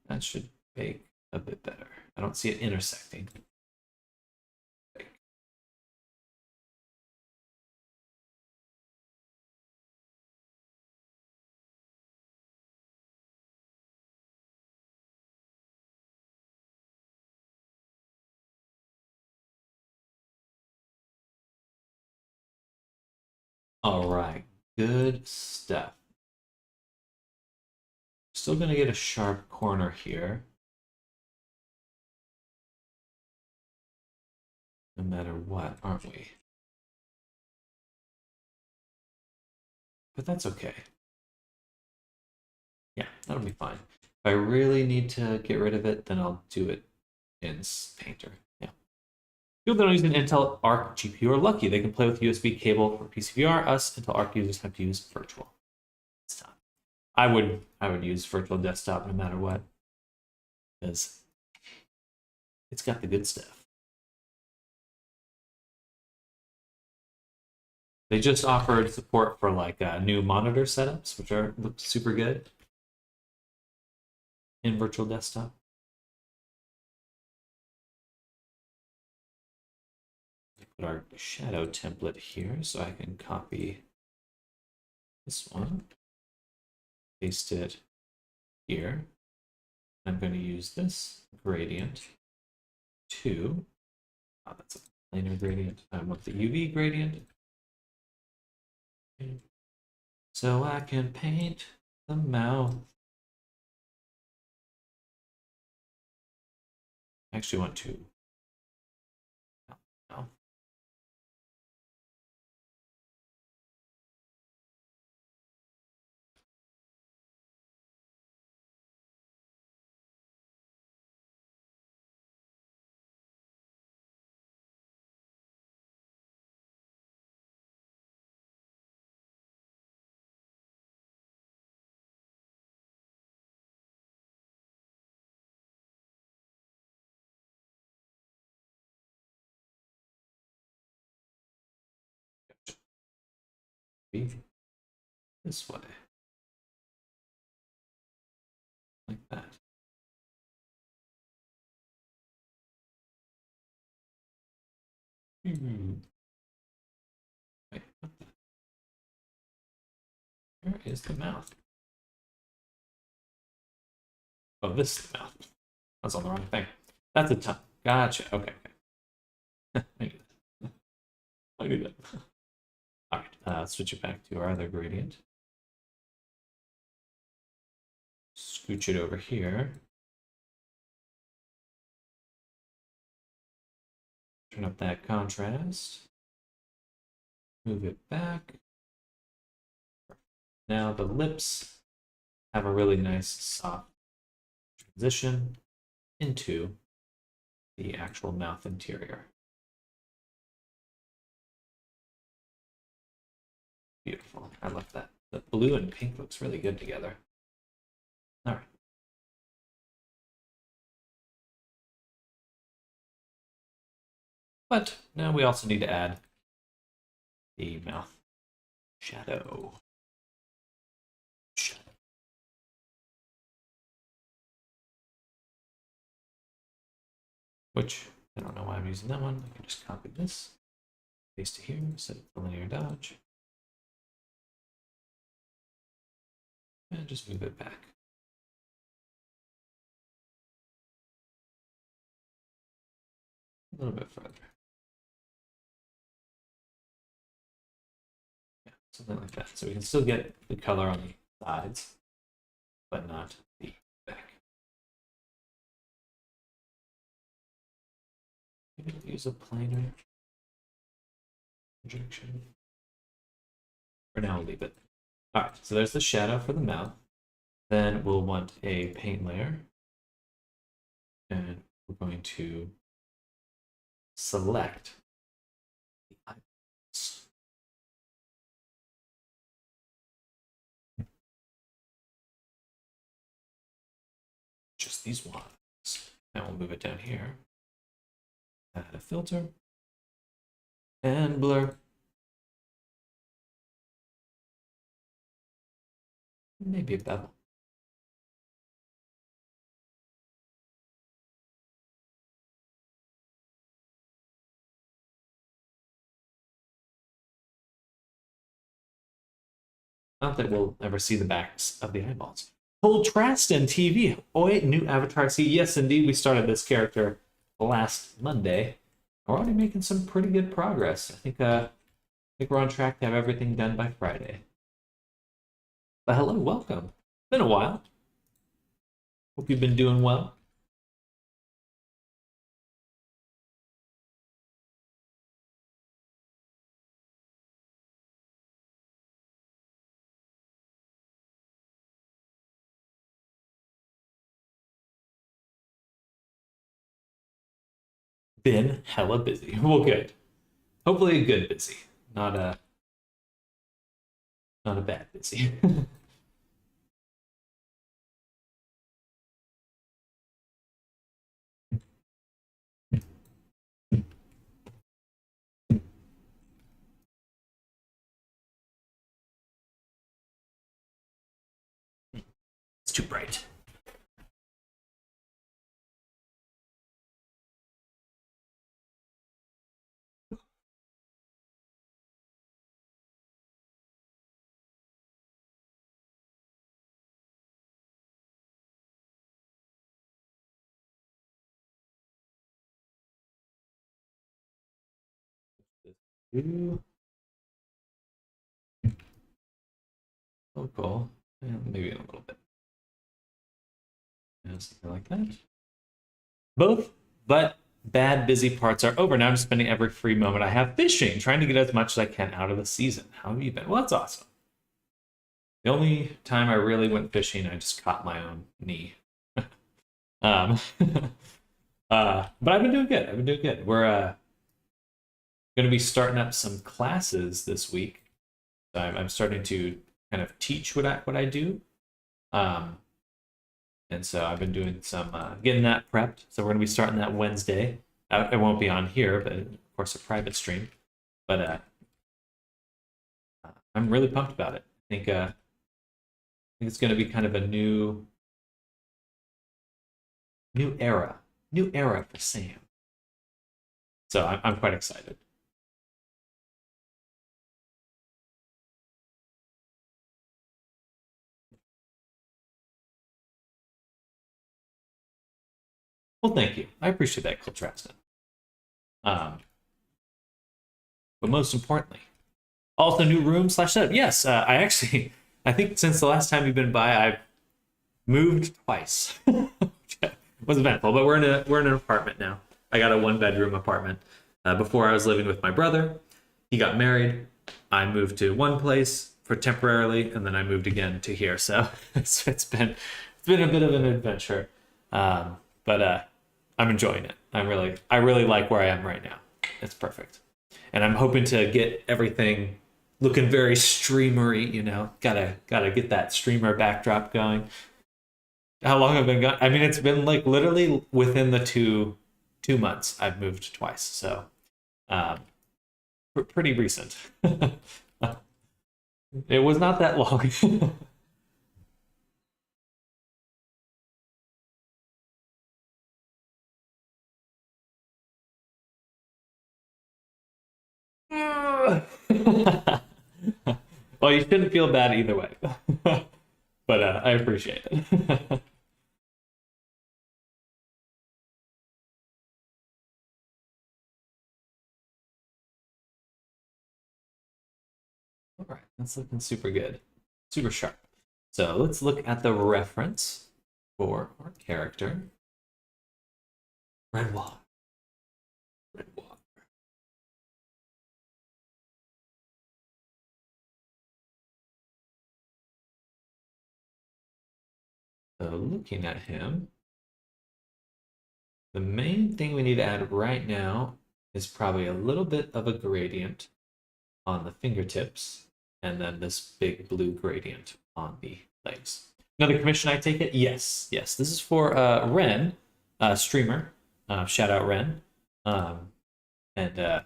that should bake a bit better. I don't see it intersecting. All right, good stuff. Still gonna get a sharp corner here. No matter what, aren't we? But that's okay. Yeah, that'll be fine. If I really need to get rid of it, then I'll do it in Painter. Yeah. People that don't use an Intel Arc GPU are lucky. They can play with USB cable for PCVR. Us Intel Arc users have to use virtual. It's tough. I would use virtual desktop no matter what, because it's got the good stuff. They just offered support for like new monitor setups, which look super good in virtual desktop. Put our shadow template here so I can copy this one, paste it here. I'm going to use this gradient to, oh, that's a planar gradient. I want the UV gradient. So I can paint the mouth. I actually want to. No. Be this way. Like that. Wait, what the? Where is the mouth? Oh, this is the mouth. That's on the wrong thing. That's the tongue. Gotcha. Okay. I knew that. I knew that. All right. Switch it back to our other gradient. Scooch it over here. Turn up that contrast. Move it back. Now the lips have a really nice soft transition into the actual mouth interior. Beautiful. I love that. The blue and pink looks really good together. All right. But now we also need to add the mouth shadow. Which, I don't know why I'm using that one. I can just copy this, paste it here, set it for linear dodge, and just move it back. A little bit further. Yeah, something like that. So we can still get the color on the sides, but not the back. Maybe we'll use a planar projection. For now, we'll leave it. All right, so there's the shadow for the mouth. Then we'll want a paint layer. And we're going to select the eyeballs. Just these ones. Now we'll move it down here. Add a filter. And blur. Maybe a bevel. Not that we'll ever see the backs of the eyeballs. Coltraston TV. Oh wait, new avatar. See, yes, indeed, we started this character last Monday. We're already making some pretty good progress. I think we're on track to have everything done by Friday. But hello, welcome. Been a while. Hope you've been doing well. Been hella busy. Well, good. Hopefully a good busy, not a bad busy. It's too bright. Oh, cool. Yeah, maybe a little bit. Yeah, something like that. Both, but bad busy parts are over. Now I'm spending every free moment I have fishing, trying to get as much as I can out of the season. How have you been? Well, that's awesome. The only time I really went fishing, I just caught my own knee. um, but I've been doing good. I've been doing good. We're going to be starting up some classes this week. So I'm starting to kind of teach what I do. And so I've been doing some getting that prepped. So we're going to be starting that Wednesday. It won't be on here, but of course a private stream. But I'm I'm really pumped about it. I think it's going to be kind of a new era for Sam. So I'm quite excited. Well, thank you. I appreciate that, Coltraston. Um, but most importantly, also new room slash setup. Yes, I actually, I think since the last time you've been by, I've moved twice. Which was eventful, but we're in an apartment now. I got a 1 bedroom apartment. Before I was living with my brother. He got married. I moved to one place for temporarily, and then I moved again to here. So it's been a bit of an adventure, but I'm enjoying it. I really like where I am right now. It's perfect, and I'm hoping to get everything looking very streamery. Gotta get that streamer backdrop going. How long have I been gone? I mean, it's been like literally within the 2 months. I've moved twice, so um, pretty recent. It was not that long. Well, you shouldn't feel bad either way, but I appreciate it. All right, that's looking super good, super sharp. So let's look at the reference for our character. Red water. Red water. So looking at him, the main thing we need to add right now is probably a little bit of a gradient on the fingertips, and then this big blue gradient on the legs. Another commission, I take it? Yes, yes. This is for Ren, streamer. Shout out Ren. Um, and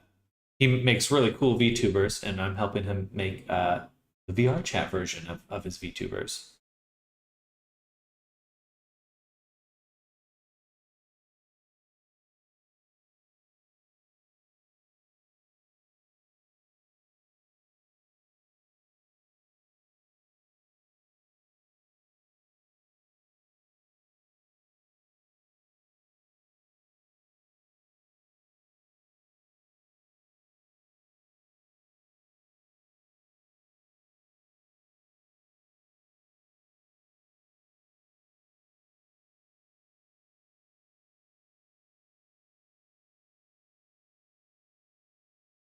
he makes really cool VTubers, and I'm helping him make the VR chat version of his VTubers.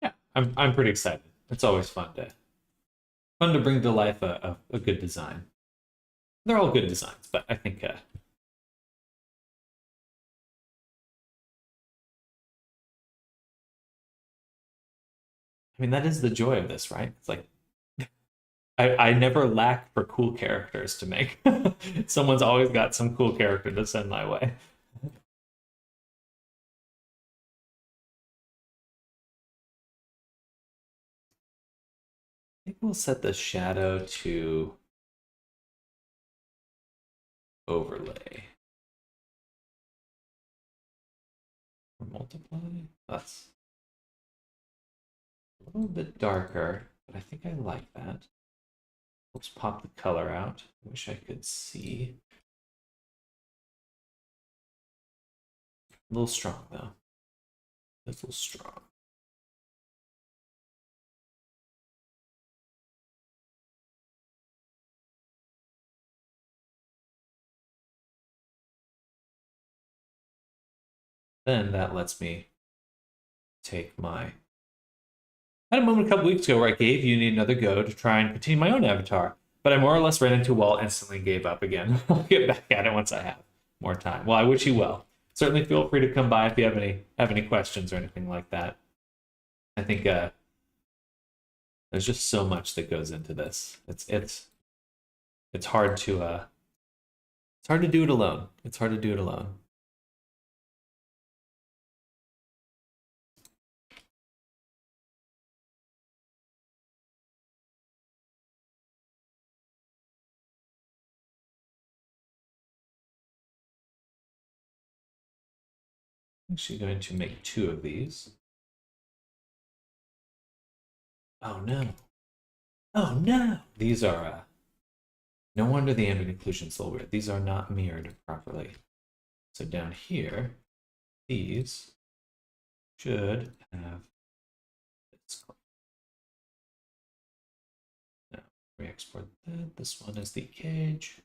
Yeah, I'm pretty excited. It's always fun to bring to life a good design. They're all good designs, but I think I mean that is the joy of this, right? It's like I never lack for cool characters to make. Someone's always got some cool character to send my way. I think we'll set the shadow to overlay or multiply. That's a little bit darker, but I think I like that. Let's pop the color out. I wish I could see. A little strong though. A little strong. Then that lets me take my. I had a moment a couple weeks ago where I gave Uni another go to try and continue my own avatar, but I more or less ran into a wall, instantly gave up again. I'll get back at it once I have more time. Well, I wish you well. Certainly feel free to come by if you have any questions or anything like that. I think there's just so much that goes into this. It's hard to do it alone. It's hard to do it alone. I'm actually going to make 2 of these. Oh no. Oh no! These are, no wonder the ambient occlusion is so weird. These are not mirrored properly. So down here, these should have this. Now, re-export that. This one is the cage.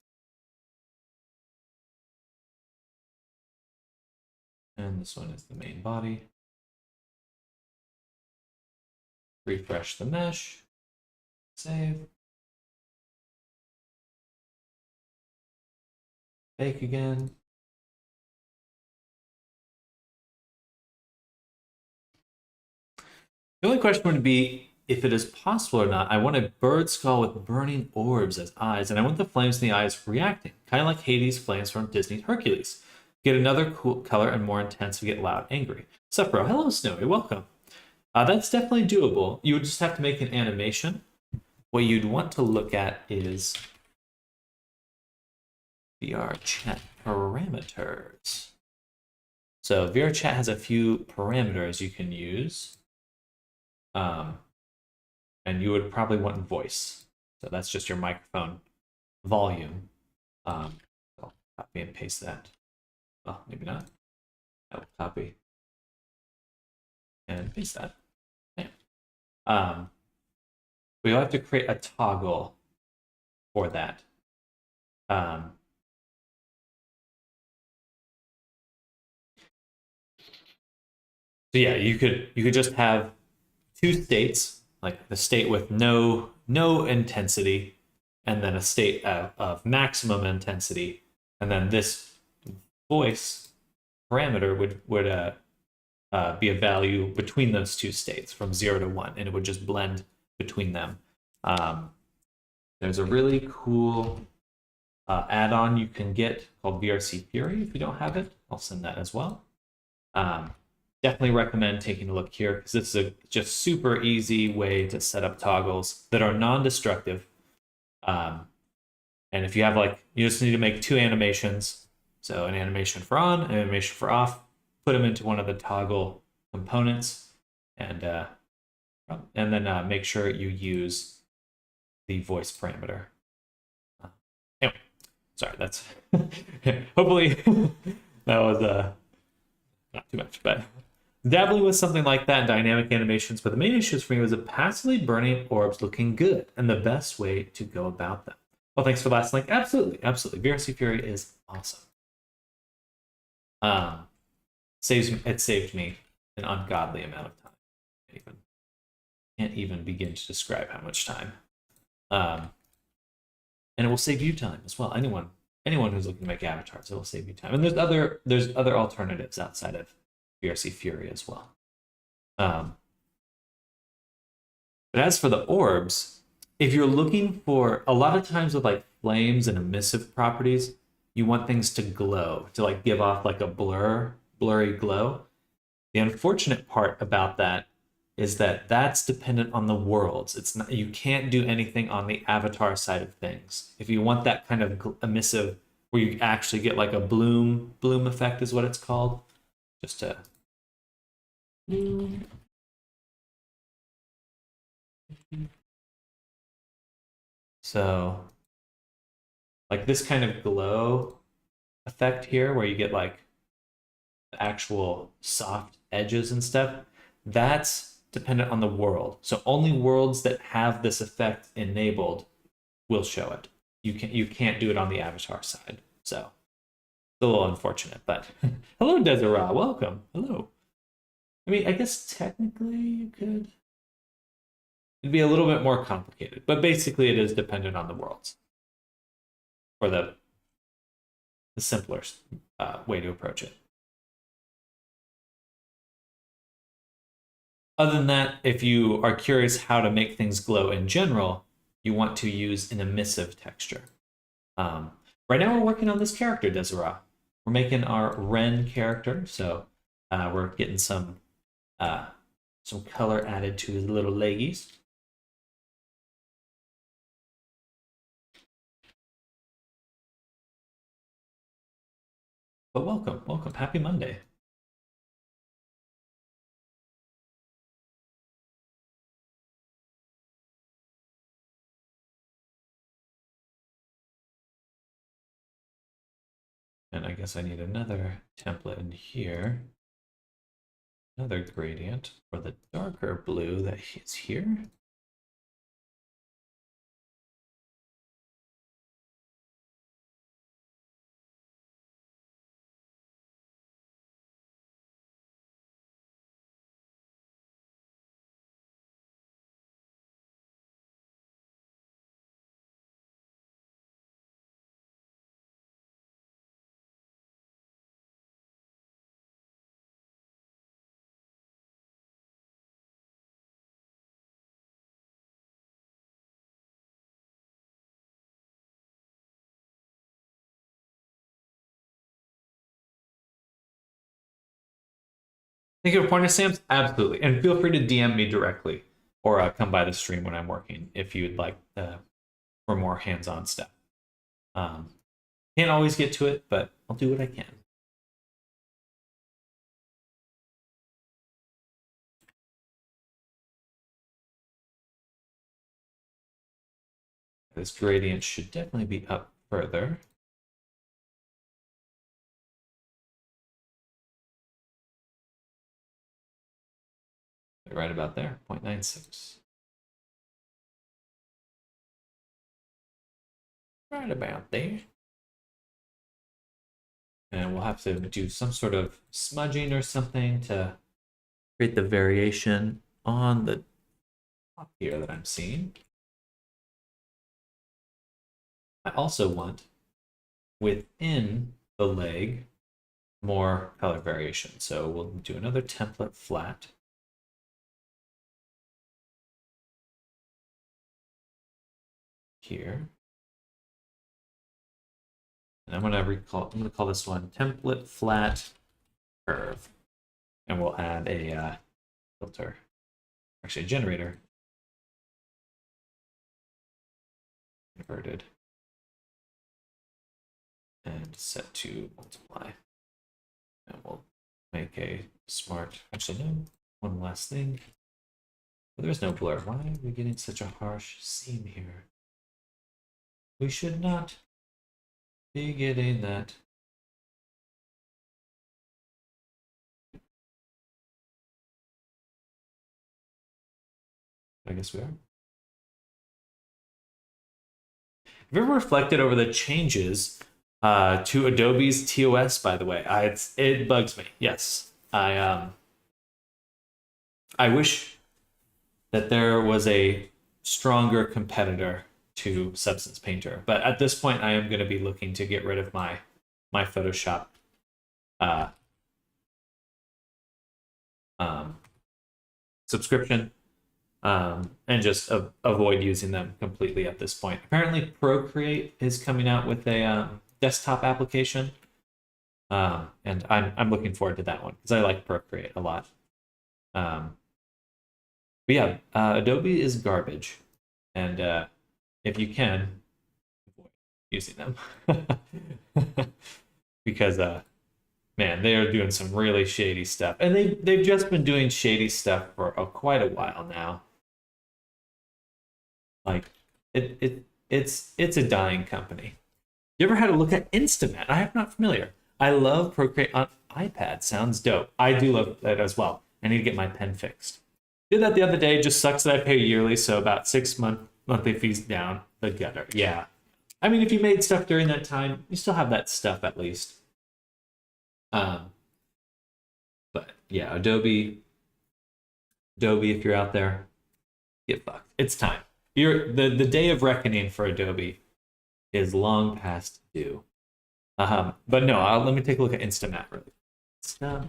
And this one is the main body. Refresh the mesh. Save. Bake again. The only question would be if it is possible or not. I want a bird skull with burning orbs as eyes, and I want the flames in the eyes reacting, kind of like Hades' flames from Disney's Hercules. Get another cool color and more intense to get loud, angry. Sup, bro? Hello, Snowy. Welcome. That's definitely doable. You would just have to make an animation. What you'd want to look at is VRChat parameters. So VRChat has a few parameters you can use. And you would probably want voice. So that's just your microphone volume. I'll copy and paste that. Well, maybe not. I will copy and paste that. Yeah. We'll have to create a toggle for that. So yeah, you could just have 2 states, like the state with no intensity, and then a state of maximum intensity, and then this voice parameter would be a value between those 2 states from 0 to 1, and it would just blend between them. There's a really cool add-on you can get called VRC Fury. If you don't have it, I'll send that as well. Definitely recommend taking a look here because this is a just super easy way to set up toggles that are non-destructive. And if you have you just need to make 2 animations. So an animation for on, an animation for off, put them into one of the toggle components, and then make sure you use the voice parameter. Anyway, sorry, that's hopefully that was not too much, but dabbling with something like that in dynamic animations, but the main issues for me was the passively burning orbs looking good and the best way to go about them. Well, thanks for the last link. Absolutely, absolutely. VRC Fury is awesome. It saved me an ungodly amount of time. Can't even begin to describe how much time. And it will save you time as well. Anyone who's looking to make avatars, it will save you time. And there's other alternatives outside of VRC Fury as well. But as for the orbs, if you're looking for a lot of times with flames and emissive properties, you want things to glow, to give off a blurry glow. The unfortunate part about that is that that's dependent on the worlds. It's not, you can't do anything on the avatar side of things. If you want that kind of emissive where you actually get a bloom effect is what it's called. Just to so this kind of glow effect here where you get the actual soft edges and stuff, that's dependent on the world. So only worlds that have this effect enabled will show it. You can't do it on the avatar side. So it's a little unfortunate, but hello Desiree, welcome. Hello. I mean, I guess technically you could. It'd be a little bit more complicated, but basically it is dependent on the worlds. For the simpler way to approach it. Other than that, if you are curious how to make things glow in general, you want to use an emissive texture. Right now we're working on this character, Desiree. We're making our Ren character, so we're getting some color added to his little leggies. But welcome. Happy Monday. And I guess I need another template in here. Another gradient for the darker blue that is here. Thank you for pointer stamps. Absolutely. And feel free to DM me directly or come by the stream when I'm working if you'd like for more hands-on stuff. Can't always get to it, but I'll do what I can. This gradient should definitely be up further. Right about there, 0.96. Right about there. And we'll have to do some sort of smudging or something to create the variation on the top here that I'm seeing. I also want within the leg more color variation. So we'll do another template flat. Here. And I'm gonna call this one template flat curve. And we'll add a filter, actually a generator. Inverted. And set to multiply. And we'll make a smart, actually no, one last thing. Well, there's no blur. Why are we getting such a harsh seam here? We should not be getting that. I guess we are. Have you ever reflected over the changes to Adobe's TOS, by the way? It bugs me. Yes. I wish that there was a stronger competitor to Substance Painter, but at this point, I am going to be looking to get rid of my Photoshop subscription and just avoid using them completely at this point. Apparently, Procreate is coming out with a desktop application, and I'm looking forward to that one because I like Procreate a lot. But yeah, Adobe is garbage, and if you can, avoid using them because man, they are doing some really shady stuff, and they've just been doing shady stuff for quite a while now. Like it's a dying company. You ever had a look at Instamat? I am not familiar. I love Procreate on iPad. Sounds dope. I do love that as well. I need to get my pen fixed. Did that the other day. Just sucks that I pay yearly, so about 6 monthly fees down the gutter. Yeah. I mean, if you made stuff during that time, you still have that stuff at least. But yeah, Adobe, if you're out there, get fucked. It's time. The day of reckoning for Adobe is long past due. But no, let me take a look at Instamat really quick. Instamat.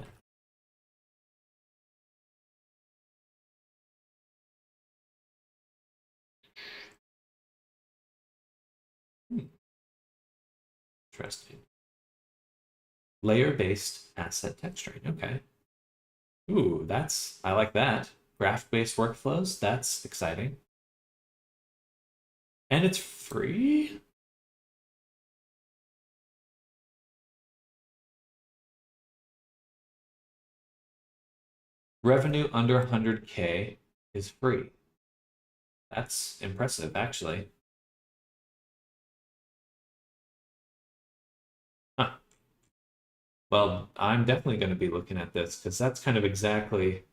Interesting. Layer-based asset texturing. Okay. Ooh, I like that. Graph-based workflows. That's exciting. And it's free? Revenue under 100K is free. That's impressive, actually. Huh. Well, I'm definitely going to be looking at this because that's kind of exactly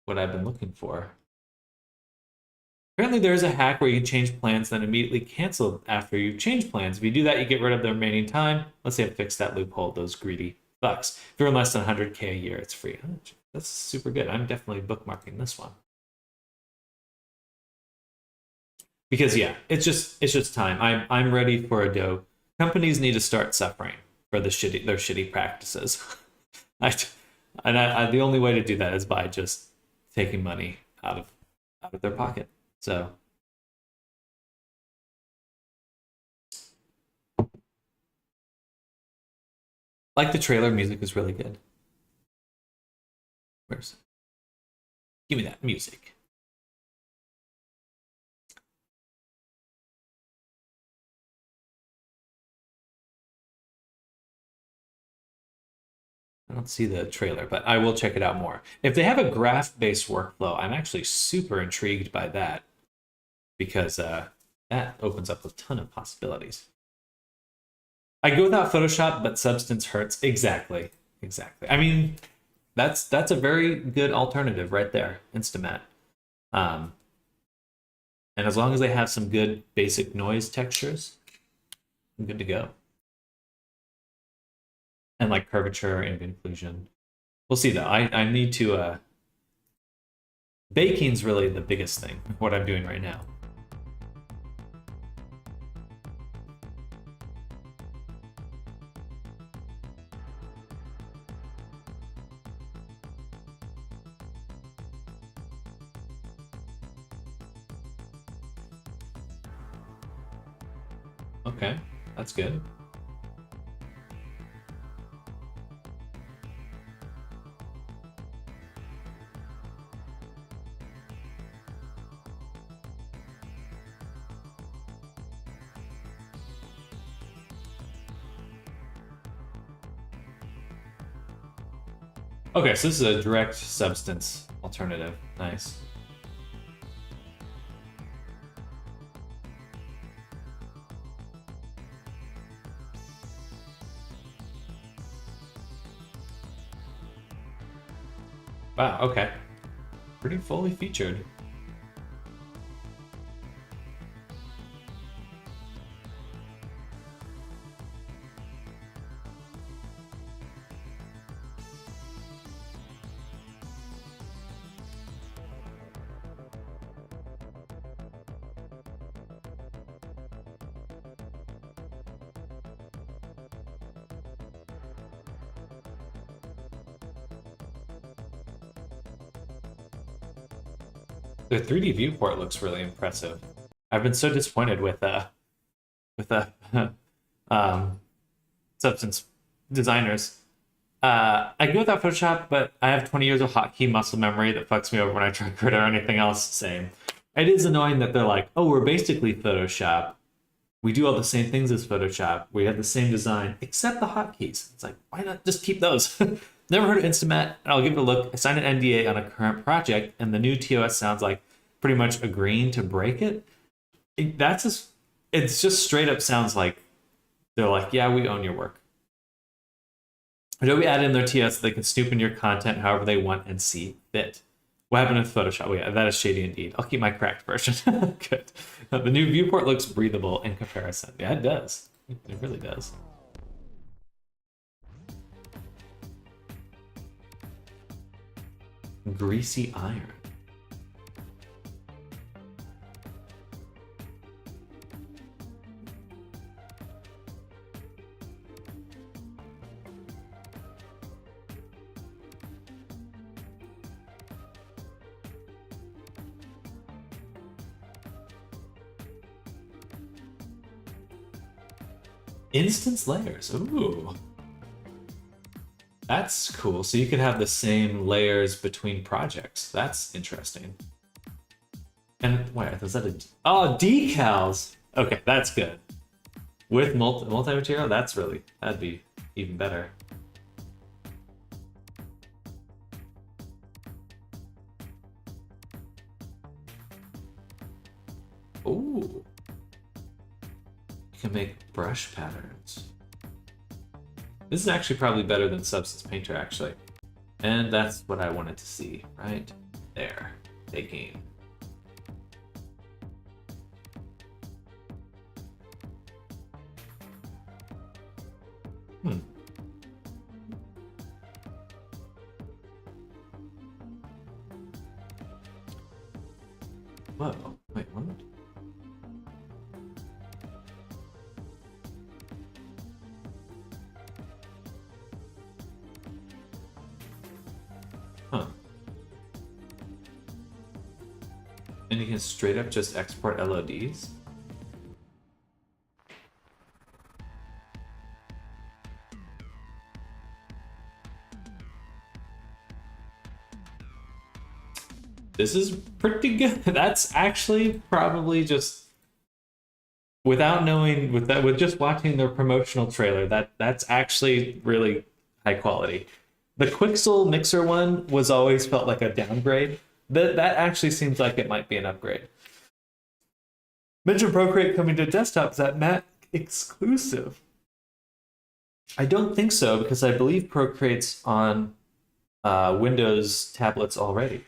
what I've been looking for. Apparently, there is a hack where you can change plans, then immediately cancel after you've changed plans. If you do that, you get rid of the remaining time. Let's say I fix that loophole, those greedy bucks. If you're in less than 100K a year, it's free. That's super good. I'm definitely bookmarking this one. Because yeah, it's just time. I'm ready for a dough. Companies need to start suffering for their shitty practices. The only way to do that is by just taking money out of their pocket. So like the trailer music is really good. Where's Give me that music. I don't see the trailer, but I will check it out more. If they have a graph-based workflow, I'm actually super intrigued by that because that opens up a ton of possibilities. I go without Photoshop, but Substance hurts. Exactly. Exactly. I mean, that's a very good alternative right there, Instamat. Um, and as long as they have some good basic noise textures, I'm good to go. And like curvature and inclusion. We'll see though. I need to baking's really the biggest thing, what I'm doing right now. Okay, that's good. Okay, so this is a direct substance alternative. Nice. Wow, okay. Pretty fully featured. The 3D viewport looks really impressive. I've been so disappointed with um, substance designers. I go without Photoshop, but I have 20 years of hotkey muscle memory that fucks me over when I try Grid or anything else. Same. It is annoying that they're like, oh, we're basically Photoshop. We do all the same things as Photoshop. We have the same design, except the hotkeys. It's like, why not just keep those? Never heard of Instamat, and I'll give it a look. I signed an NDA on a current project, and the new TOS sounds like pretty much agreeing to break it. It's just straight up sounds like they're like, yeah, we own your work. Adobe added in their TOS so they can snoop in your content however they want and see fit. What happened with Photoshop? Oh, yeah, that is shady indeed. I'll keep my cracked version. Good. The new viewport looks breathable in comparison. Yeah, it does. It really does. Greasy iron. Instance layers. Ooh. That's cool. So you can have the same layers between projects. That's interesting. And wait, is that oh, decals? Okay, that's good. With multi-material, that'd be even better. Ooh. You can make brush patterns. This is actually probably better than Substance Painter, actually. And that's what I wanted to see, right there. Taking. Whoa, wait, what? Huh. And you can straight up just export LODs? This is pretty good. That's actually probably just without knowing with just watching their promotional trailer, that's actually really high quality. The Quixel Mixer one was always felt like a downgrade. That actually seems like it might be an upgrade. Mention Procreate coming to desktop. Is that Mac exclusive? I don't think so because I believe Procreate's on Windows tablets already.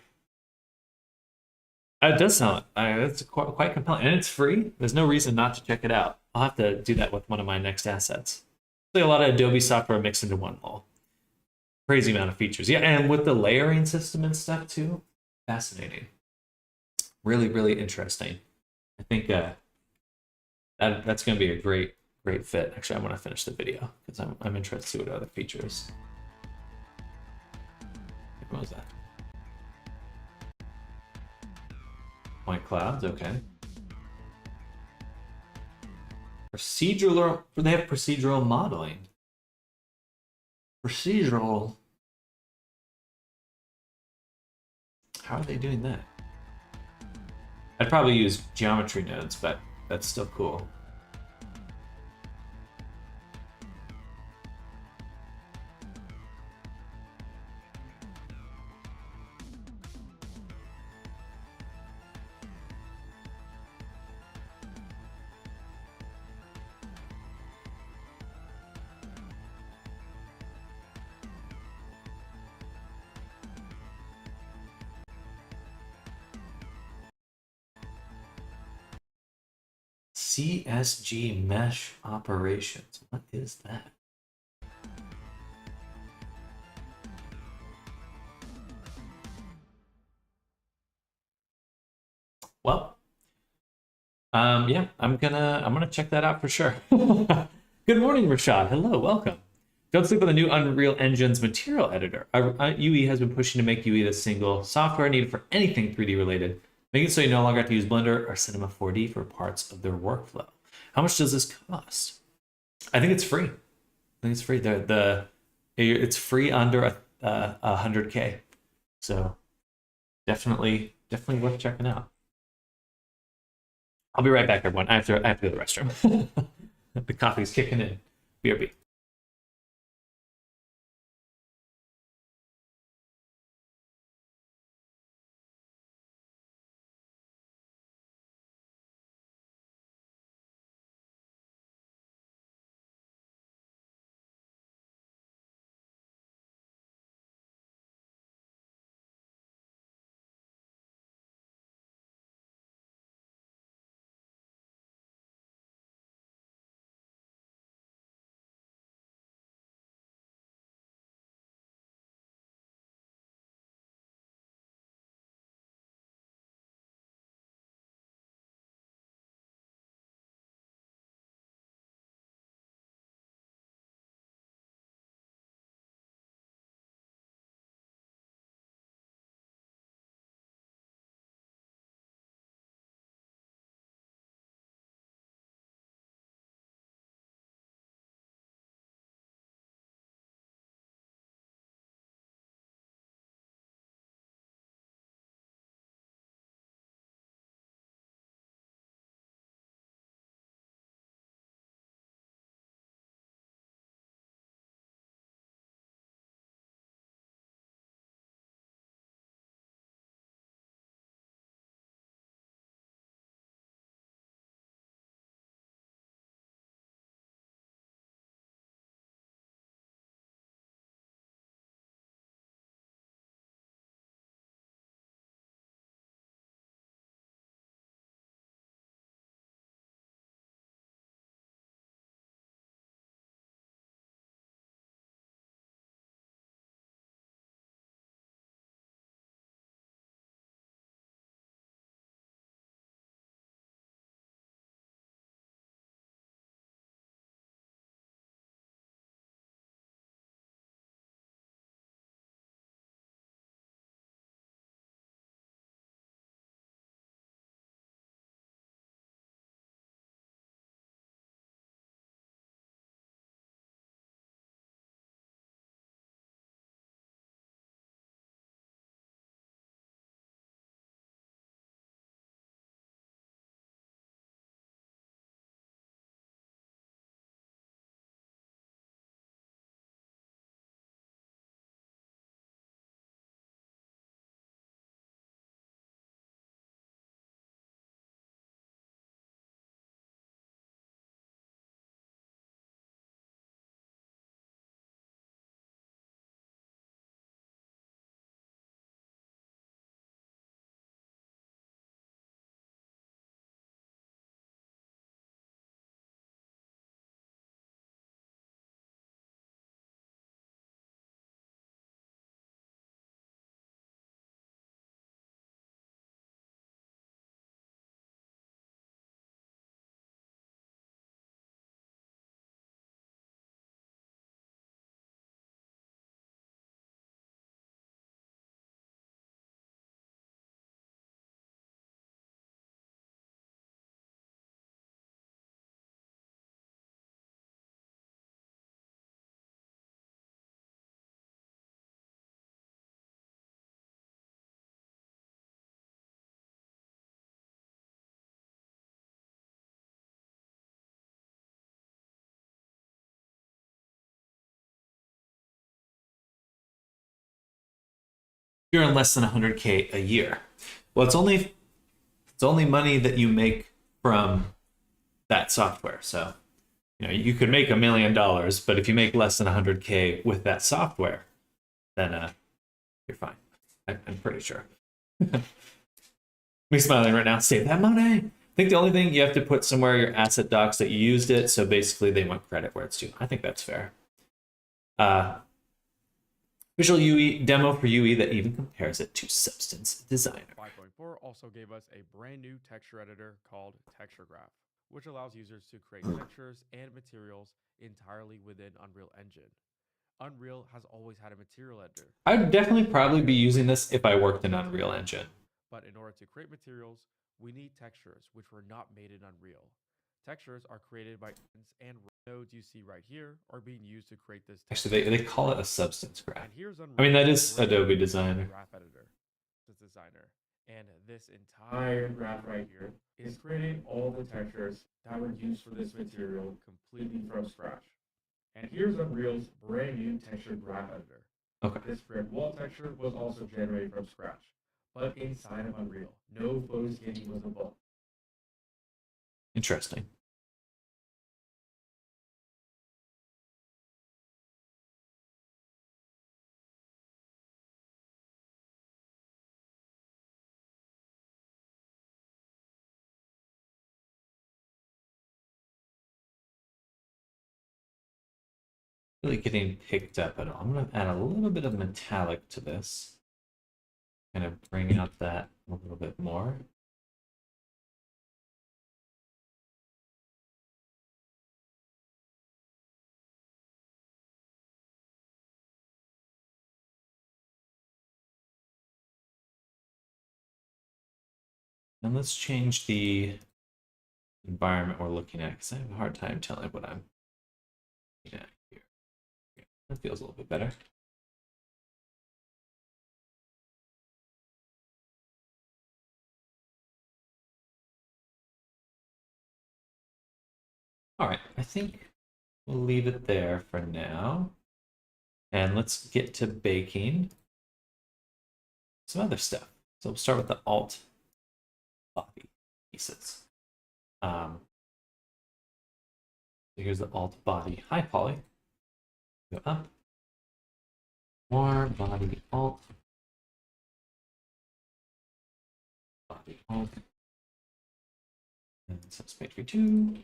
It does sound it's quite compelling, and it's free. There's no reason not to check it out. I'll have to do that with one of my next assets. Like a lot of Adobe software mixed into one hole. Crazy amount of features. Yeah, and with the layering system and stuff too. Fascinating. Really, really interesting. I think that's going to be a great fit. Actually, I want to finish the video because I'm interested to see what other features. What was that? Point clouds, okay. Procedural, they have procedural modeling. Procedural. How are they doing that? I'd probably use geometry nodes, but that's still cool. CSG mesh operations. What is that? Well, yeah, I'm gonna check that out for sure. Good morning, Rashad. Hello, welcome. Don't sleep on the new Unreal Engine's material editor. UE has been pushing to make UE the single software needed for anything 3D related, making it so you no longer have to use Blender or Cinema 4D for parts of their workflow. How much does this cost? I think it's free. I think it's free. It's free under 100K. So definitely worth checking out. I'll be right back, everyone. I have to go to the restroom. The coffee's kicking in. BRB. you're in less than 100K a year. Well, it's only money that you make from that software. So, you could make $1 million, but if you make less than 100K with that software, then you're fine. I'm pretty sure. Me smiling right now. Save that money. I think the only thing you have to put somewhere your asset docs that you used it. So basically, they want credit where it's due. I think that's fair. Visual UE demo for UE that even compares it to Substance Designer. 5.4 also gave us a brand new texture editor called Texture Graph, which allows users to create textures and materials entirely within Unreal Engine. Unreal has always had a material editor. I would definitely probably be using this if I worked in Unreal Engine. But in order to create materials, we need textures, which were not made in Unreal. Textures are created by and nodes you see right here are being used to create this texture. Actually, they call it a Substance Graph. And here's Unreal, I mean, that is Adobe Designer. Graph editor. Designer. And this entire graph right here is creating all the textures that were used for this material completely from scratch. And here's Unreal's brand new texture graph editor. Okay. This grid wall texture was also generated from scratch, but inside of Unreal. No photo scanning was involved. Interesting. Really getting picked up at all. I'm going to add a little bit of metallic to this. Kind of bring out that a little bit more. And let's change the environment we're looking at because I have a hard time telling what I'm looking at here. Okay, that feels a little bit better. All right, I think we'll leave it there for now. And let's get to baking some other stuff. So we'll start with the alt body pieces. So here's the alt body. Hi, Polly. Go up. More body alt. Body alt. And so space for 2.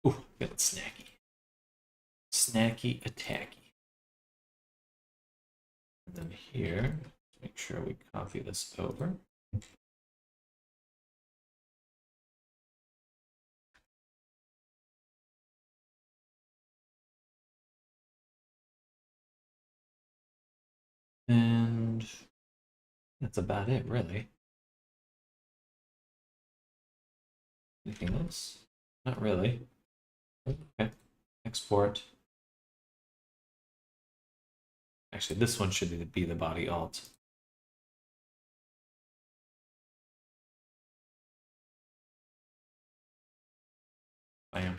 Ooh, got it snacky. Snacky attacky. And then here, make sure we copy this over. And that's about it, really. Anything else? Not really. Okay. Export. Actually, this one should be the body alt. Bam.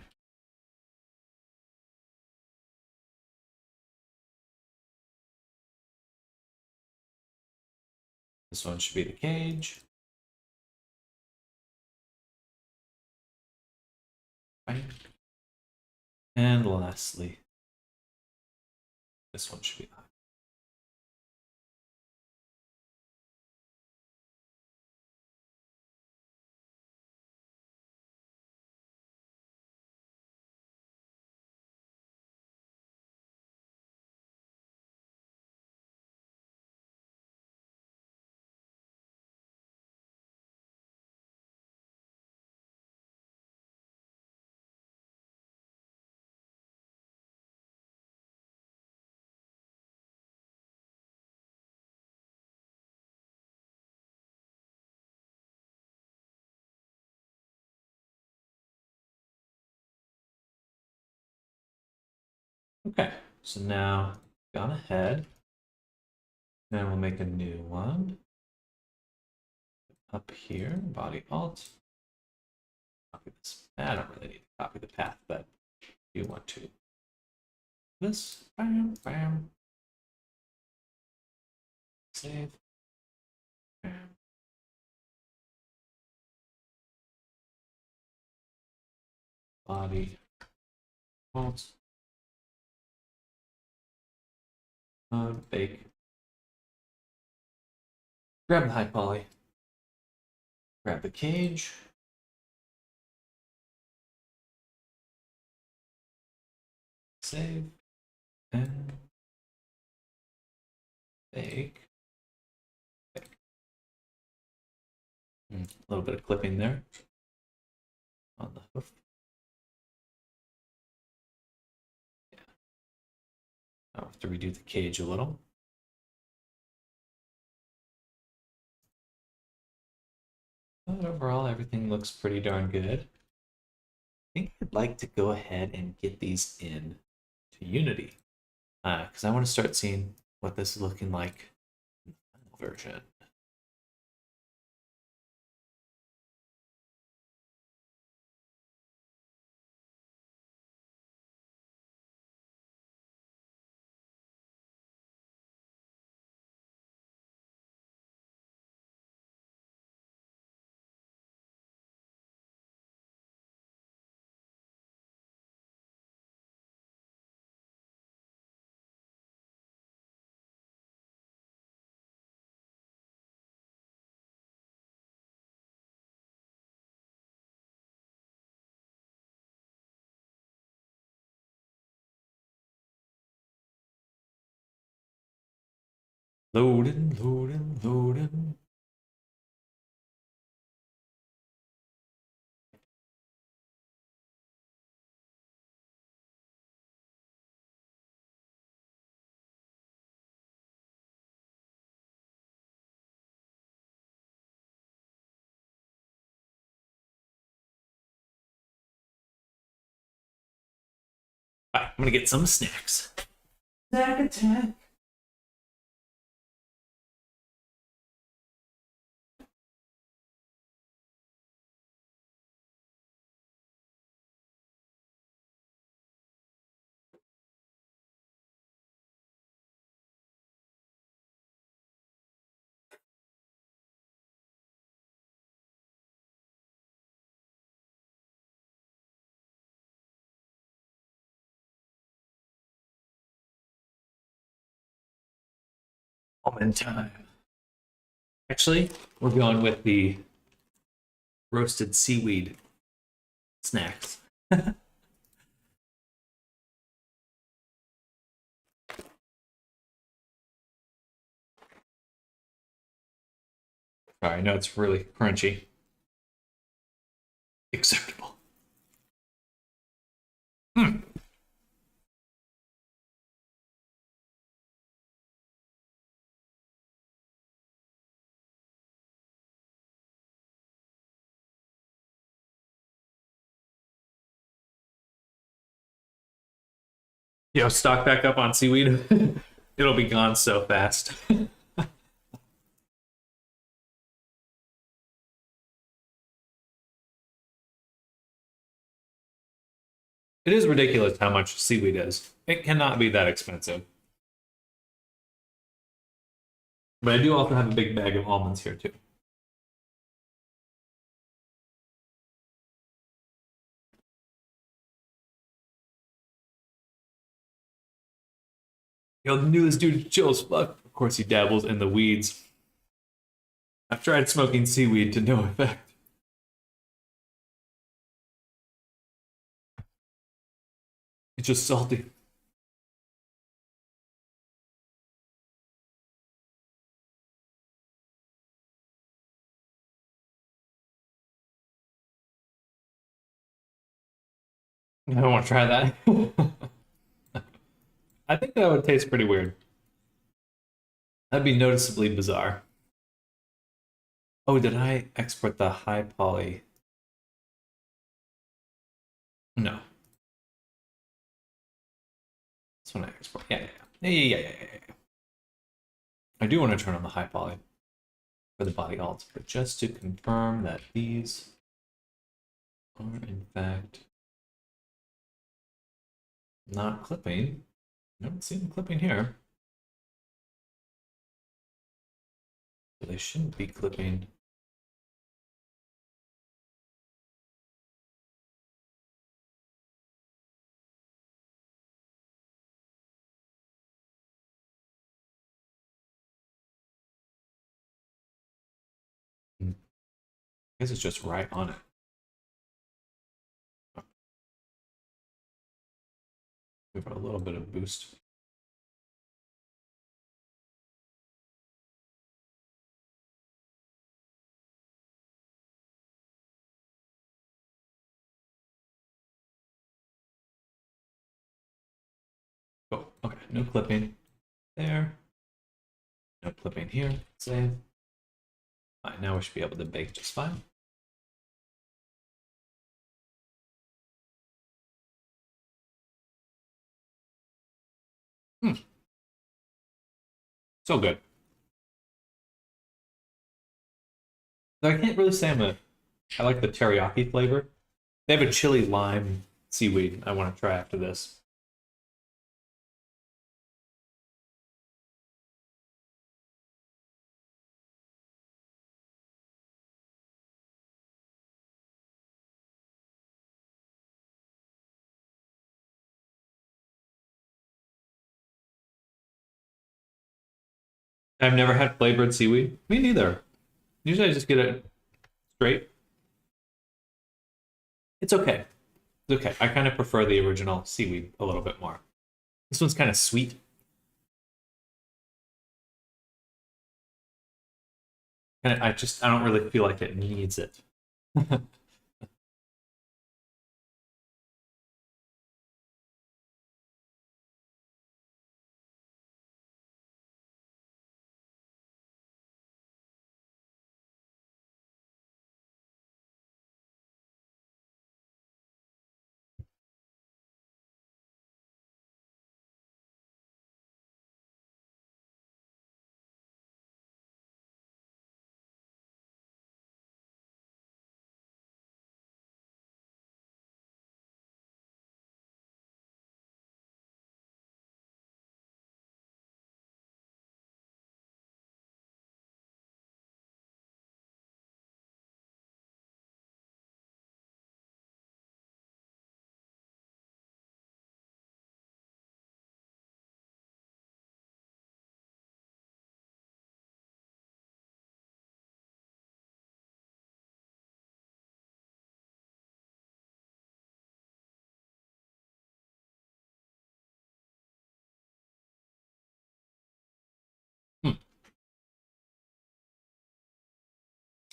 This one should be the cage. Bam. And lastly, this one should be the Okay, so now gone ahead. Then we'll make a new one. Up here, body alt. Copy this. I don't really need to copy the path, but you want to. this. Bam, bam. Save. Bam. Body. Alt. Bake. Grab the high poly. Grab the cage. Save. And bake. A little bit of clipping there on the hoof. Yeah. I'll have to redo the cage a little. But overall, everything looks pretty darn good. I think I'd like to go ahead and get these in to Unity, because I want to start seeing what this is looking like in the final version. Loading, loading, loading. All right, I'm gonna get some snacks. Snack attack. Almond time. Actually, we're going with the roasted seaweed snacks. Sorry, I know it's really crunchy. Acceptable. Hmm. Yo, stock back up on seaweed. It'll be gone so fast. It is ridiculous how much seaweed is. It cannot be that expensive. But I do also have a big bag of almonds here too. Yo, knew this dude chill as fuck. Of course, he dabbles in the weeds. I've tried smoking seaweed to no effect. It's just salty. I don't want to try that. I think that would taste pretty weird. That'd be noticeably bizarre. Oh, did I export the high poly? No. That's when I export. Yeah. I do want to turn on the high poly for the body alt, but just to confirm that these are in fact not clipping. I don't see them clipping here. So they shouldn't be clipping. I guess it's just right on it. Give it a little bit of boost. Oh, okay, no clipping there. No clipping here. Save. All right, now we should be able to bake just fine. So good. Though I can't really say I like the teriyaki flavor. They have a chili lime seaweed I want to try after this. I've never had flavored seaweed. Me neither. Usually I just get it straight. It's okay. It's okay. I kind of prefer the original seaweed a little bit more. This one's kind of sweet. And I don't really feel like it needs it. Hmm.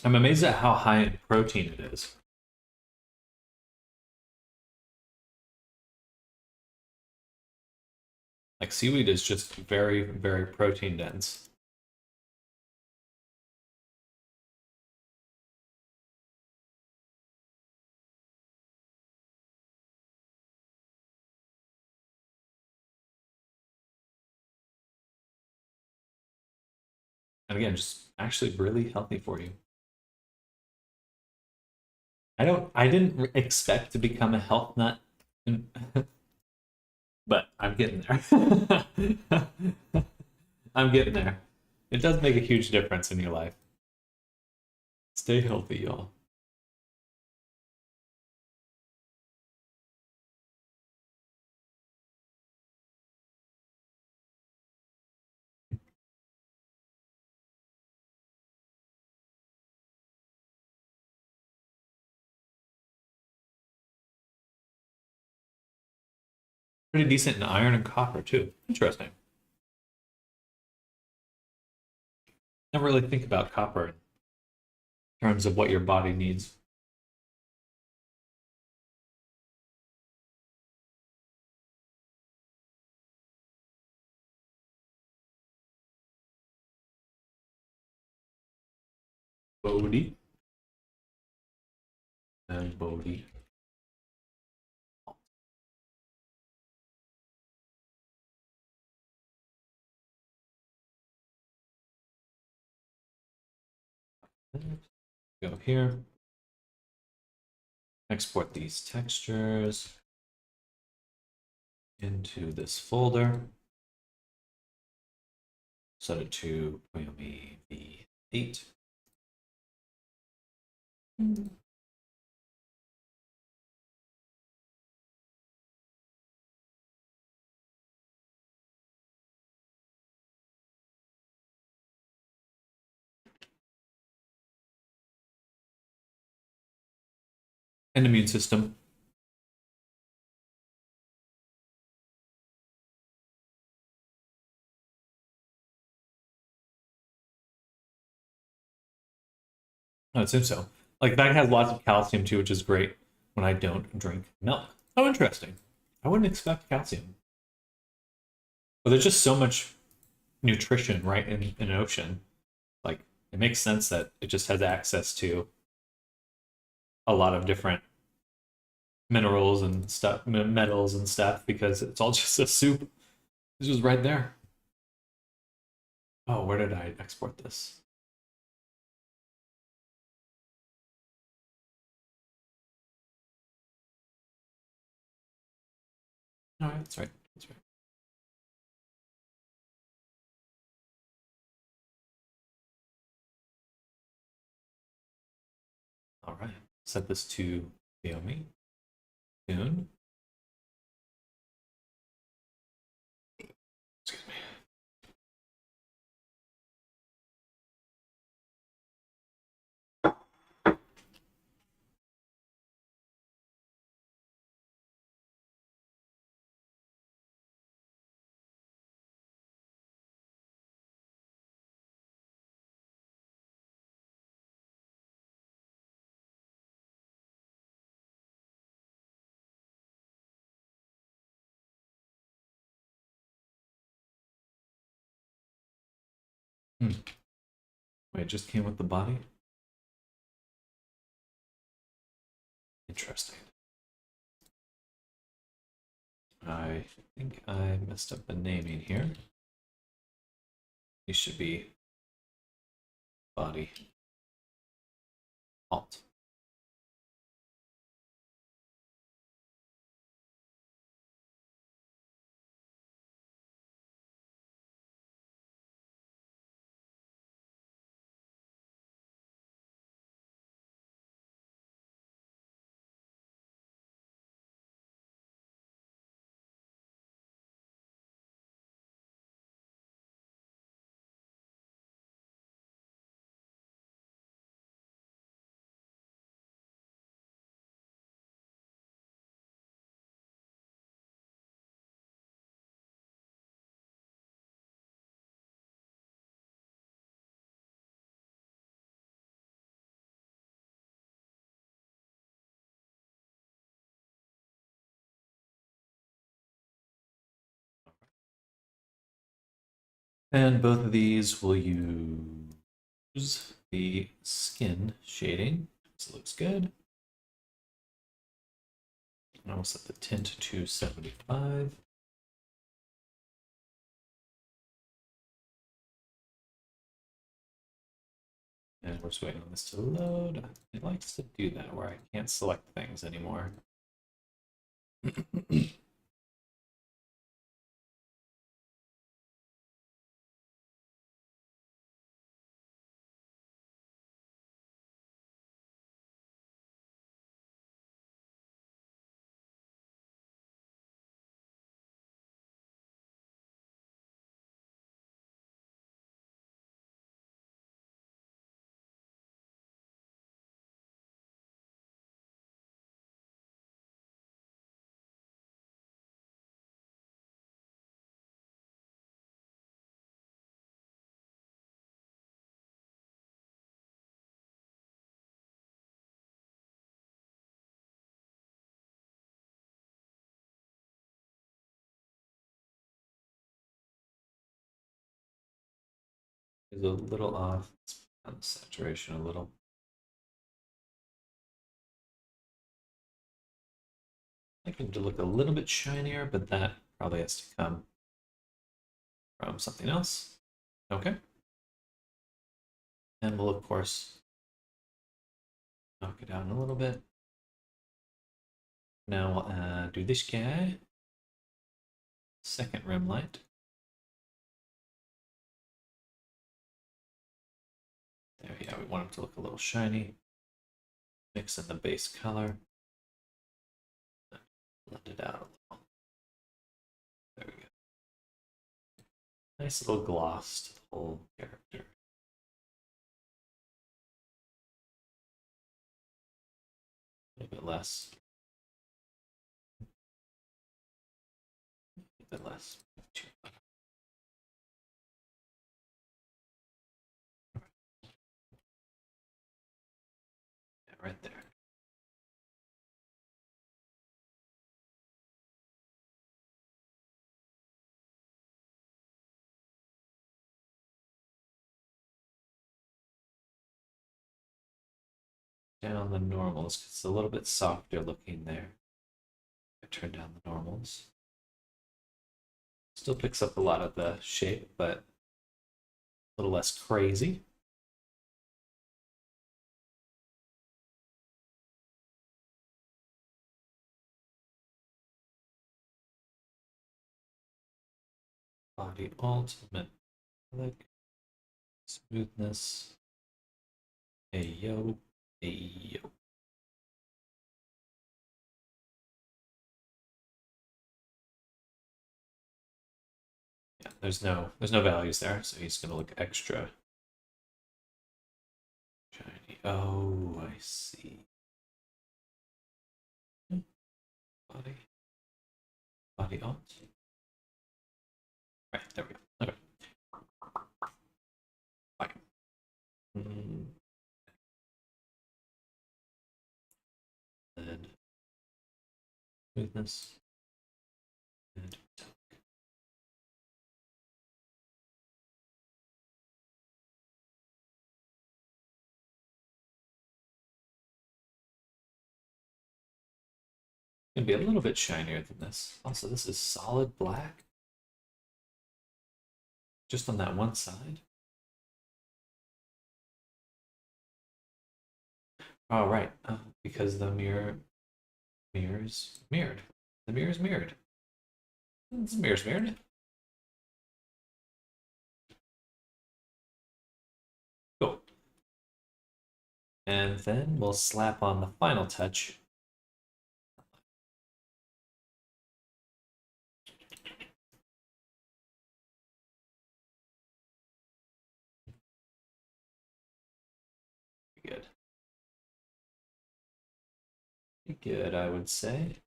I'm amazed at how high in protein it is. Like seaweed is just very, very protein dense. And again, just actually really healthy for you. I didn't expect to become a health nut, but I'm getting there. I'm getting there. It does make a huge difference in your life. Stay healthy, y'all. Pretty decent in iron and copper too. Interesting. Never really think about copper in terms of what your body needs. Bodhi and Bodhi. Go here. Export these textures. into this folder. Set it to Koyomi V8. And immune system. I assume so. Like that has lots of calcium too, which is great when I don't drink milk. Oh, interesting. I wouldn't expect calcium. But there's just so much nutrition right in an ocean. Like it makes sense that it just has access to a lot of different minerals and stuff, metals and stuff, because it's all just a soup. It's just right there. Oh, where did I export this? All right, that's right. That's right. All right. Set this to Xiaomi. Tune. Excuse me. Wait, it just came with the body? Interesting. I think I messed up the naming here. It should be body alt. And both of these will use the skin shading. This looks good. And I'll set the tint to 75. And we're just waiting on this to load. It likes to do that where I can't select things anymore. Is a little off. Let's put down the saturation a little. I like it to look a little bit shinier, but that probably has to come from something else. Okay. And we'll, of course, knock it down a little bit. Now we'll do this guy. second rim light. There, yeah, we want them to look a little shiny. Mix in the base color. Blend it out a little. There we go. Nice little gloss to the whole character. A little bit less. A bit less. Yeah, right there. Down the normals, 'cause it's a little bit softer looking there. I turn down the normals. Still picks up a lot of the shape, but a little less crazy. Body ultimate. Like smoothness. Ayo. Ayo. Yeah, there's no values there, so he's gonna look extra shiny. Oh, I see. Body. Body alt. Right, there we go. Okay. Fine. And smoothness. And gonna be a little bit shinier than this. Also, this is solid black. Just on that one side. Oh, right. Because the mirror's mirrored. The mirror's mirrored. This mirror's mirrored. Cool. And then we'll slap on the final touch. Good. Good, I would say.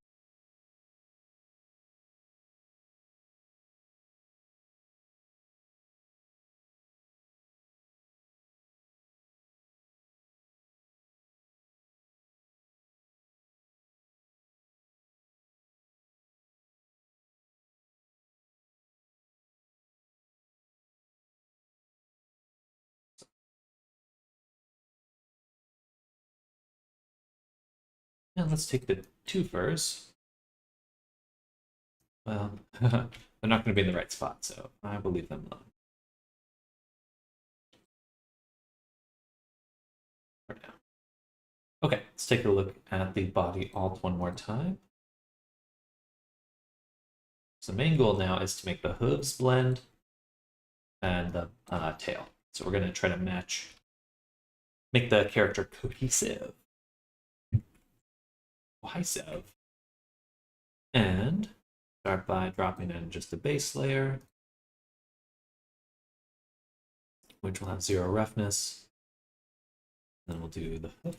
And let's take the two furs. Well, they're not going to be in the right spot, so I will leave them alone. For now. Okay, let's take a look at the body alt one more time. So the main goal now is to make the hooves blend and the tail. So we're going to try to make the character cohesive. Cohesive. And start by dropping in just a base layer, which will have 0 roughness. Then we'll do the hoof.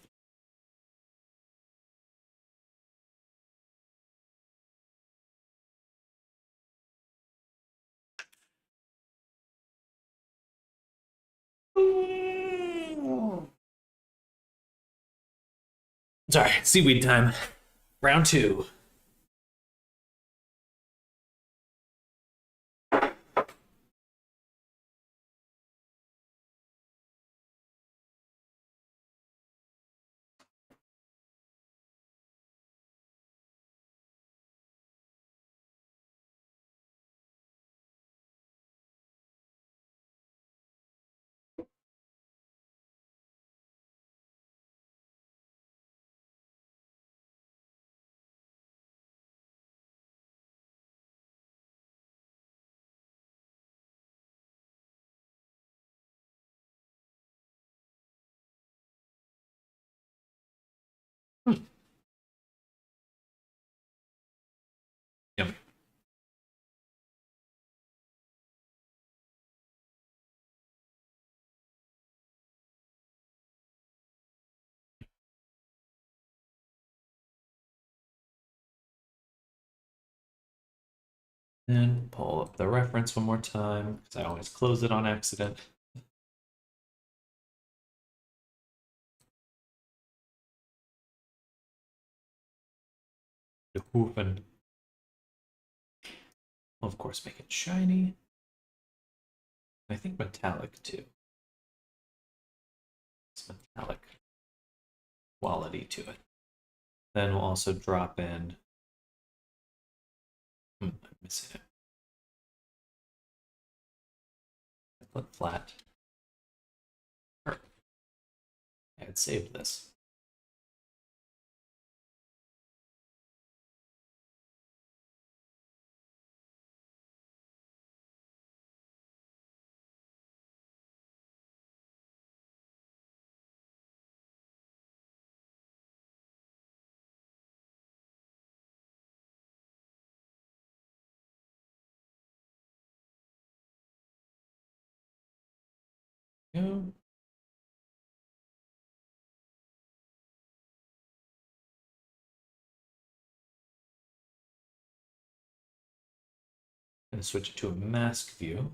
Sorry, seaweed time. Round 2. Yummy. And pull up the reference one more time, because I always close it on accident. The Hoofen. Of course, make it shiny. I think metallic too. It's metallic quality to it. Then we'll also drop in. I'm missing it. Put flat. Perfect. I had saved this. Go. Going to switch it to a mask view.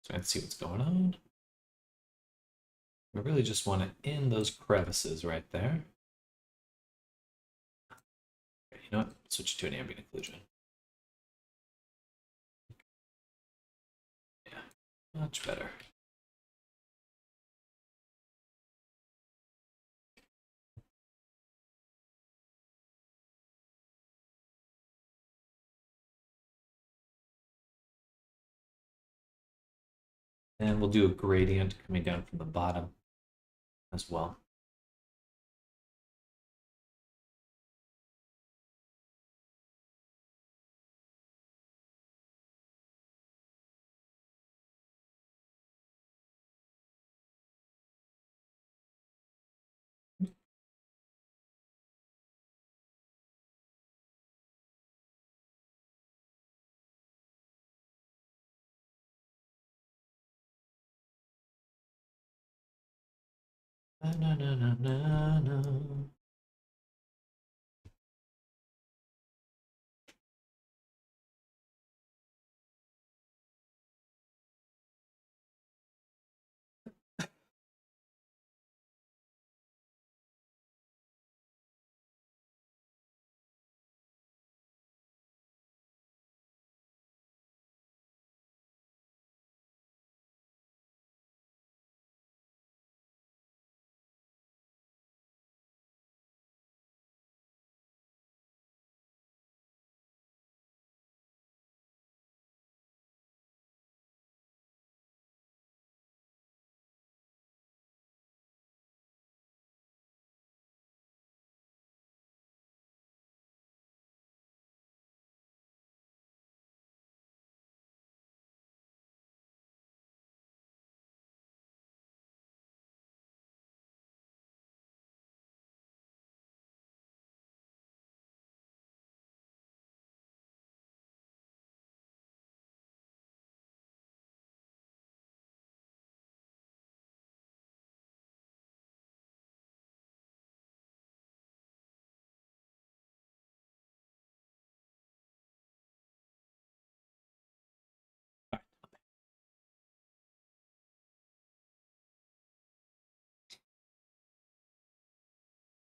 So I can see what's going on. We really just want to in those crevices right there. You know what? Switch to an ambient occlusion. Yeah, much better. And we'll do a gradient coming down from the bottom as well. Na, na, na, na, na, na.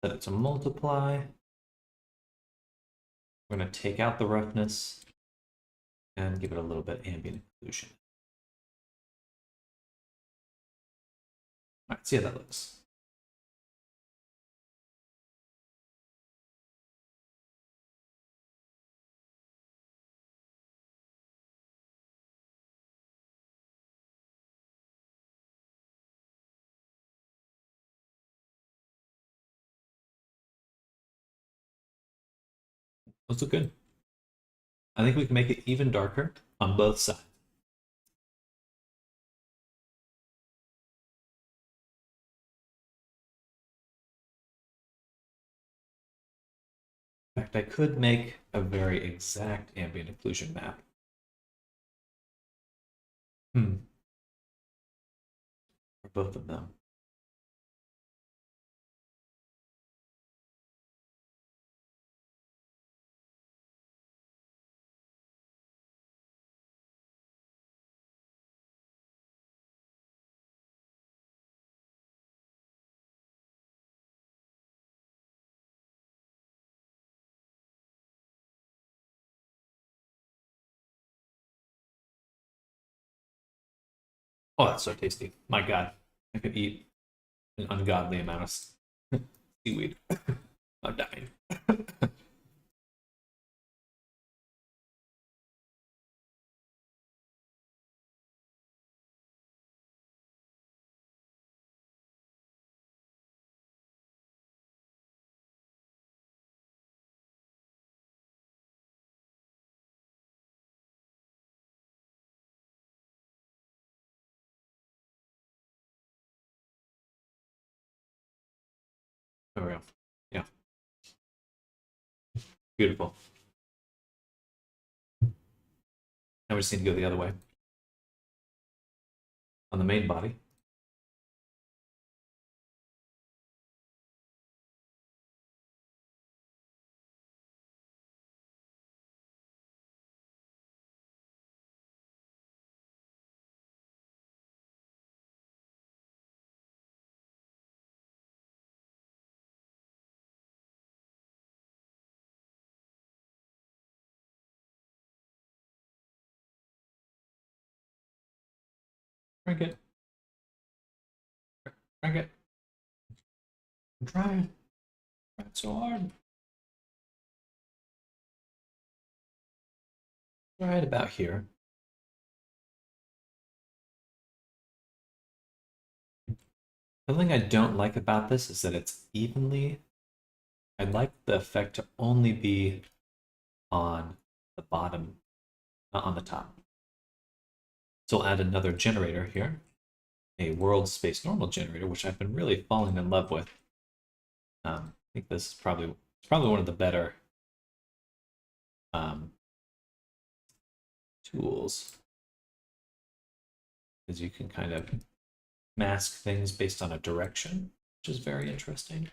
Set it to multiply. We're going to take out the roughness and give it a little bit ambient occlusion. All right, see how that looks. Those look good. I think we can make it even darker on both sides. In fact, I could make a very exact ambient occlusion map. For both of them. Oh, that's so tasty. My God. I could eat an ungodly amount of seaweed. I'm dying. There we go. Yeah. Beautiful. Now we just need to go the other way. On the main body. Drink it. Drink it. I'm trying. Trying so hard. Right about here. The thing I don't like about this is that it's evenly. I'd like the effect to only be on the bottom, not on the top. So I'll add another generator here, a world space normal generator, which I've been really falling in love with. I think this is probably one of the better tools, because you can kind of mask things based on a direction, which is very interesting.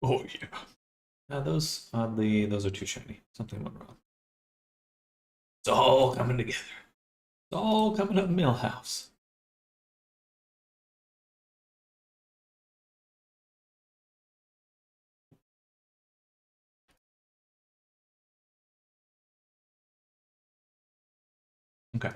Oh yeah. Now those those are too shiny. Something went wrong. It's all coming together. It's all coming up Millhouse. Okay.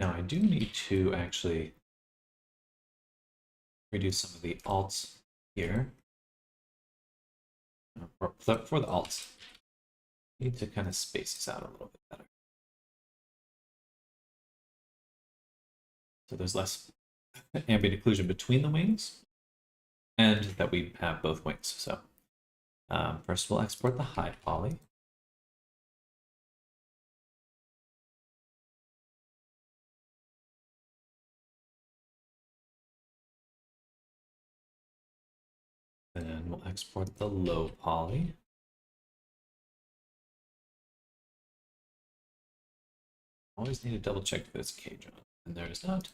Now I do need to actually redo some of the alts here. For the alts, need to kind of space these out a little bit better. So there's less ambient occlusion between the wings, and that we have both wings. So first we'll export the hide poly. Then we'll export the low poly. Always need to double check if there's a cage on, and there is not.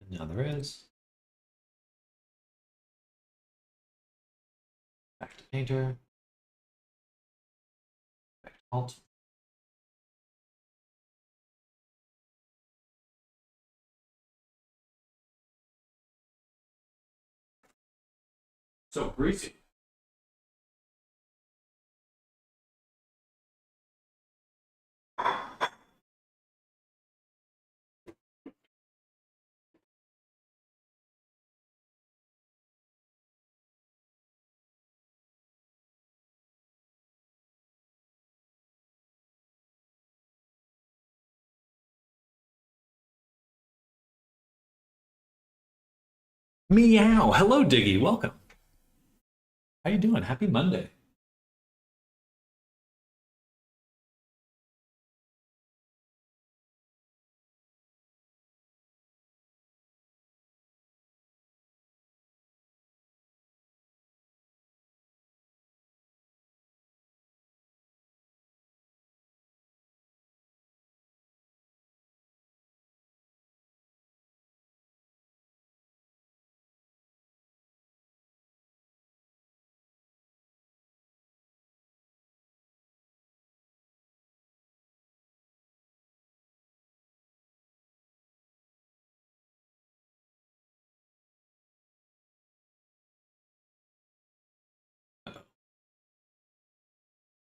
And now there is. Back to painter. Back to alt. So greasy. Meow. Hello, Diggy. Welcome. How you doing? Happy Monday.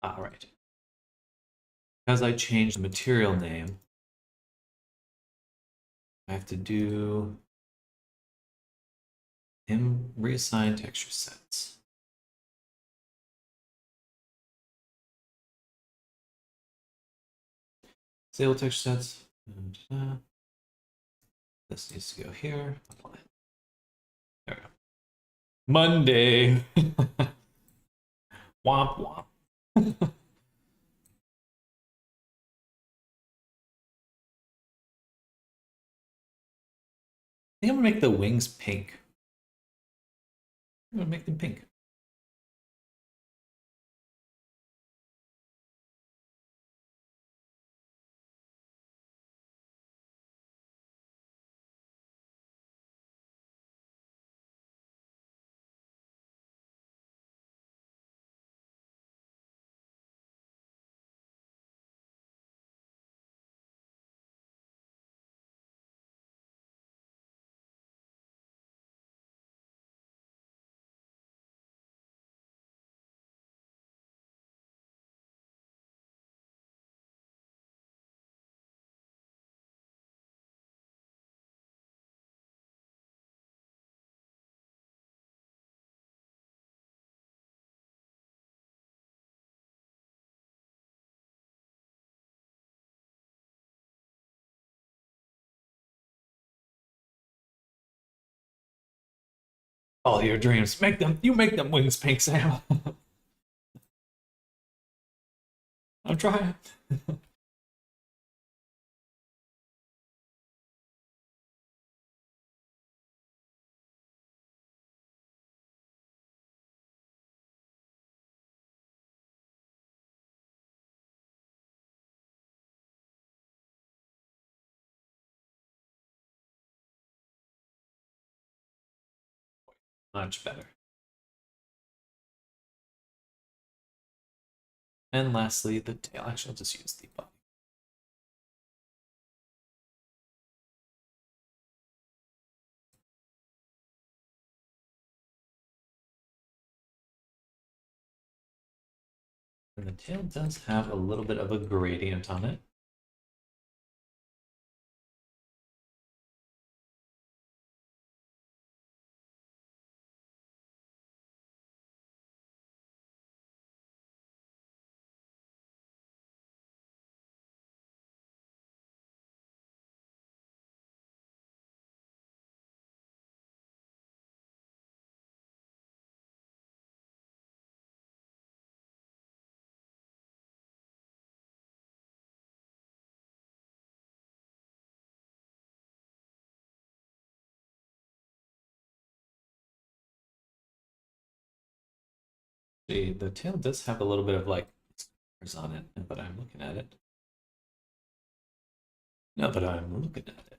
All right. Because I changed the material name, I have to do reassign texture sets. Disable texture sets. And, this needs to go here. Apply. There we go. Monday. Womp womp. I think I'm gonna make the wings pink. I'm gonna make them pink. All your dreams. You make them wings pink, Sam. I'm trying. Much better. And lastly, the tail. Actually, I'll just use the body. And the tail does have a little bit of a gradient on it. The tail does have a little bit of like stars on it now that I'm looking at it. Now that I'm looking at it.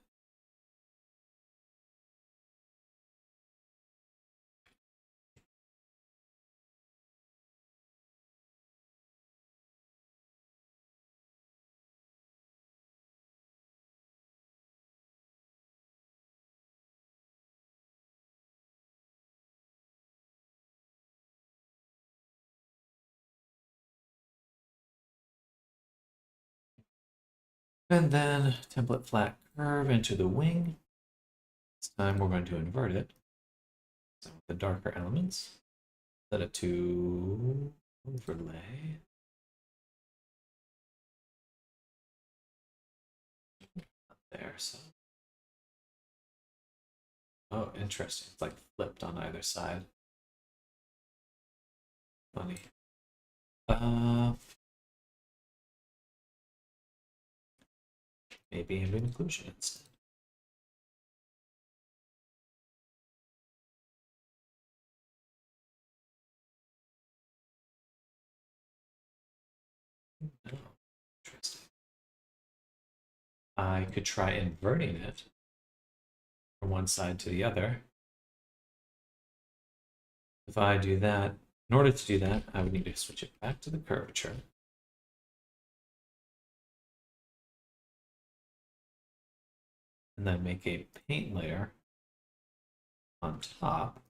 And then template flat curve into the wing. This time we're going to invert it. So with the darker elements, set it to overlay. There, so. Oh, interesting. It's like flipped on either side. Funny. Maybe have inclusion instead. Oh, interesting. I could try inverting it from one side to the other. If I do that, in order to do that, I would need to switch it back to the curvature. And then make a paint layer on top.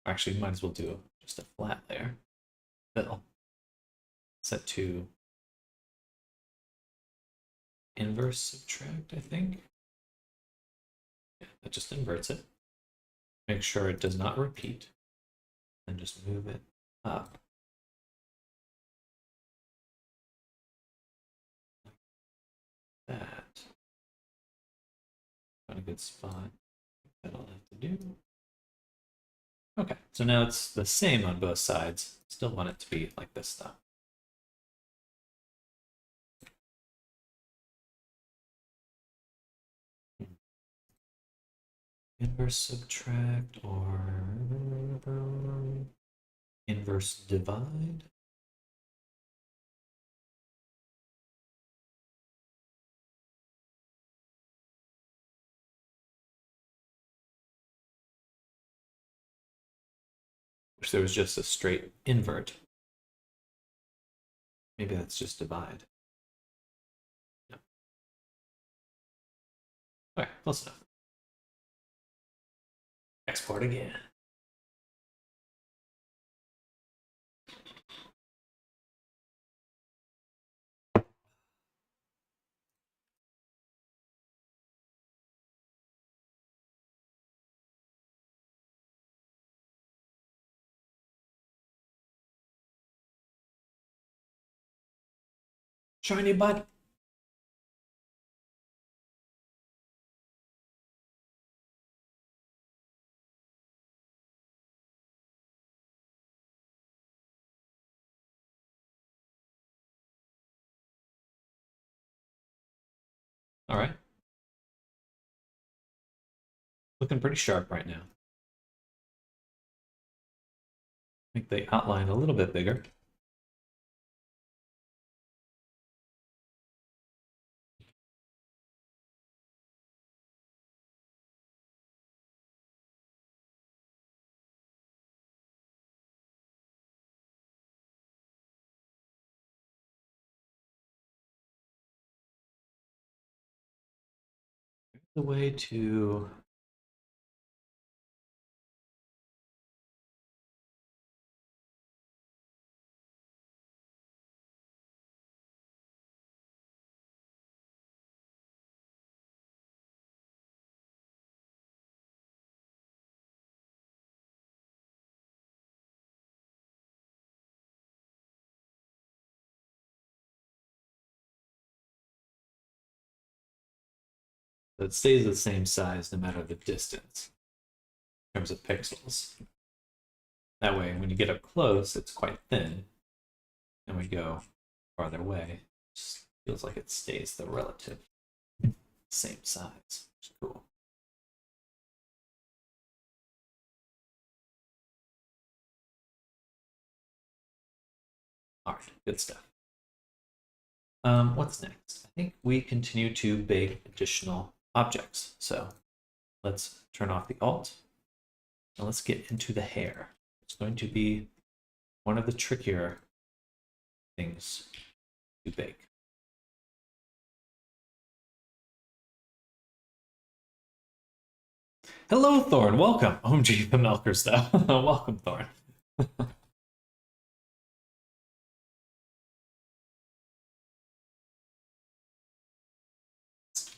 Actually, might as well do just a flat layer. Fill. Set to inverse subtract, I think. Yeah, that just inverts it. Make sure it does not repeat. And just move it up. Like that. Got a good spot. That'll have to do. Okay, so now it's the same on both sides. Still want it to be like this though. Inverse subtract or inverse divide. Wish there was just a straight invert. Maybe that's just divide. No. Okay, close enough. Export again. Shiny butt. All right. Looking pretty sharp right now. Make the outline a little bit bigger. The way to so it stays the same size no matter the distance in terms of pixels. That way, when you get up close, it's quite thin. And we go farther away, it just feels like it stays the relative same size, which is cool. All right, good stuff. What's next? I think we continue to bake additional objects. So let's turn off the alt and let's get into the hair. It's going to be one of the trickier things to bake. Hello, Thorn. Welcome. OMG, the Milkers, though. Welcome, Thorn.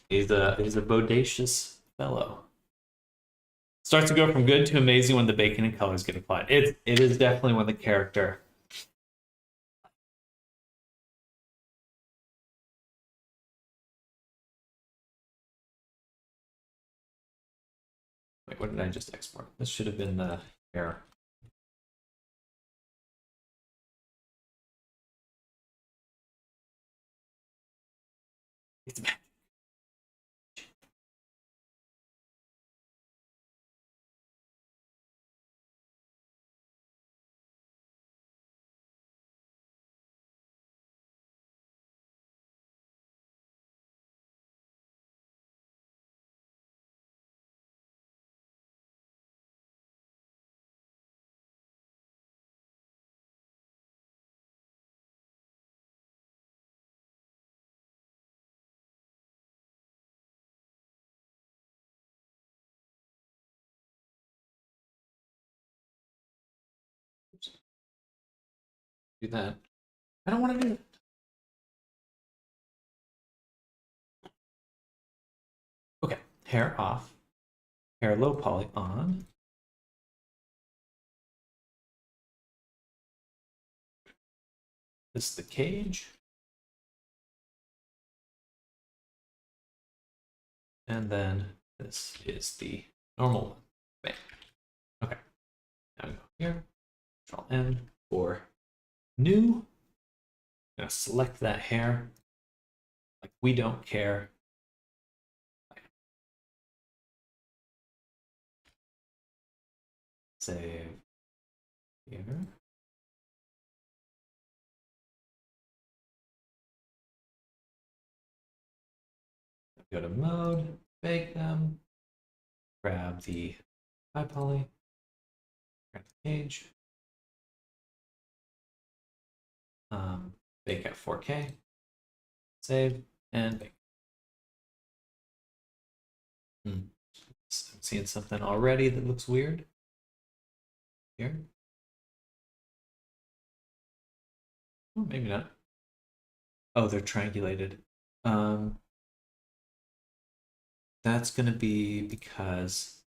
He's a bodacious fellow. Starts to go from good to amazing when the bacon and colors get applied. It is definitely when the character. Wait, what did I just export? This should have been the hair. It's back. Do that. I don't want to do it. Okay, hair off. Hair low poly on. This is the cage. And then this is the normal one. Bam. Okay. Now we go here. Control N for new. I'm gonna select that hair. Like we don't care. Save here. Go to mode, bake them, grab the high poly, grab the cage, bake at 4K, save, and bake. I'm seeing something already that looks weird. Here. Oh, maybe not. Oh, they're triangulated. That's going to be because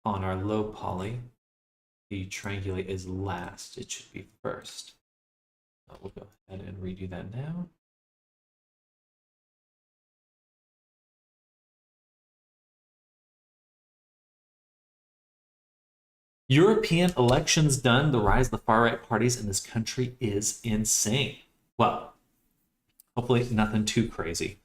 on our low poly, the triangulate is last. It should be first. We'll go ahead and redo that now. European elections done. The rise of the far-right parties in this country is insane. Well, hopefully nothing too crazy.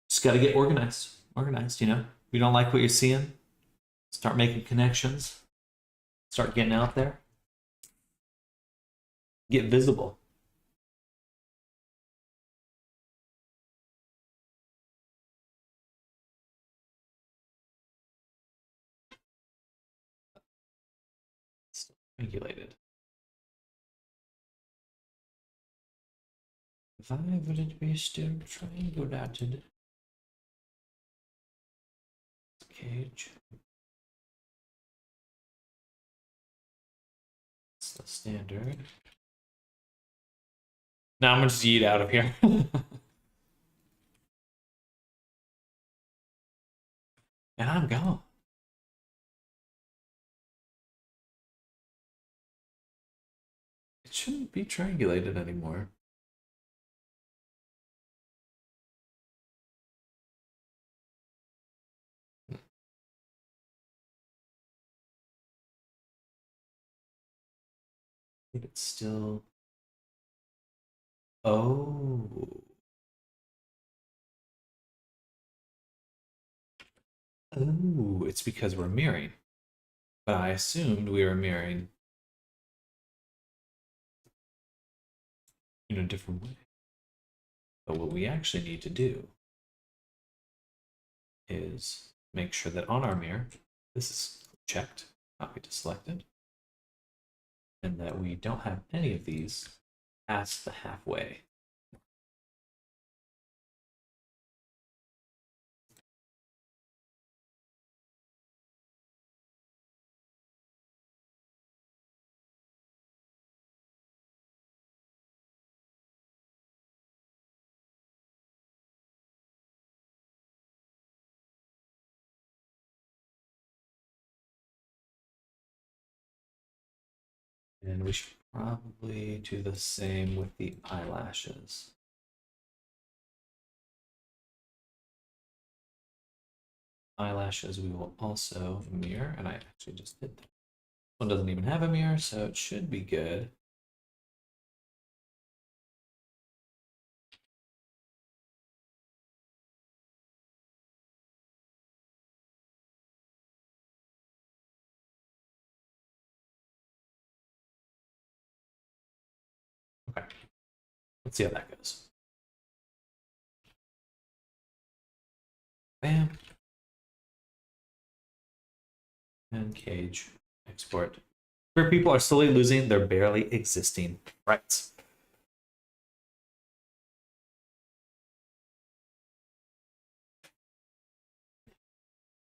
Just got to get organized. Organized, you know. If you don't like what you're seeing, start making connections. Start getting out there. Get visible. Still regulated. Why would it be still triangulated? Cage. It's the standard. Now I'm gonna just yeet out of here. And I'm gone. It shouldn't be triangulated anymore. But it's still. Oh. Oh, it's because we're mirroring. But I assumed we were mirroring in a different way. But what we actually need to do is make sure that on our mirror, this is checked, copy to selected, and that we don't have any of these past the halfway. And we should probably do the same with the eyelashes. Eyelashes we will also mirror, and I actually just did that. This one doesn't even have a mirror, so it should be good. Okay, let's see how that goes. Bam. And cage, export. Where people are slowly losing their barely existing rights.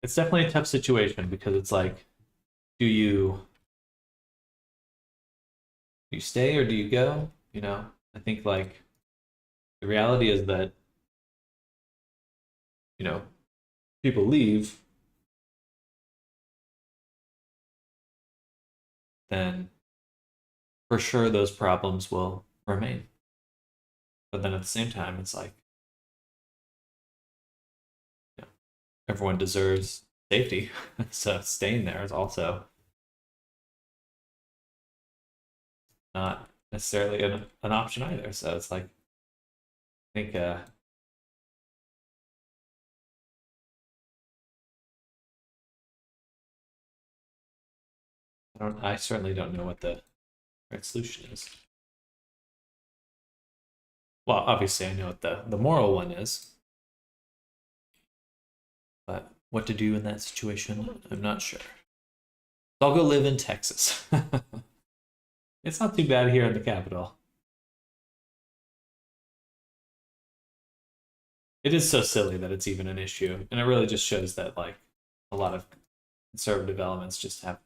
It's definitely a tough situation because it's like, do you stay or do you go? You know, I think like the reality is that, you know, people leave, then for sure those problems will remain. But then at the same time, it's like, you know, everyone deserves safety. So staying there is also not necessarily an option either. So it's like, I think I certainly don't know what the right solution is. Well, obviously I know what the moral one is, but what to do in that situation, I'm not sure. I'll go live in Texas. It's not too bad here in the capital. It is so silly that it's even an issue, and it really just shows that like a lot of conservative elements just have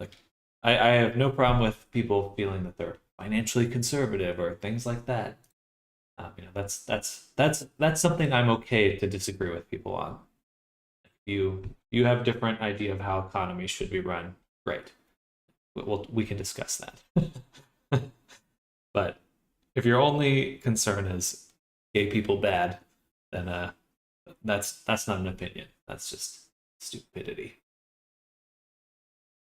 like I have no problem with people feeling that they're financially conservative or things like that. You know, that's something I'm okay to disagree with people on. You have different idea of how economies should be run. Great, we can discuss that. But if your only concern is gay people bad, then that's not an opinion. That's just stupidity.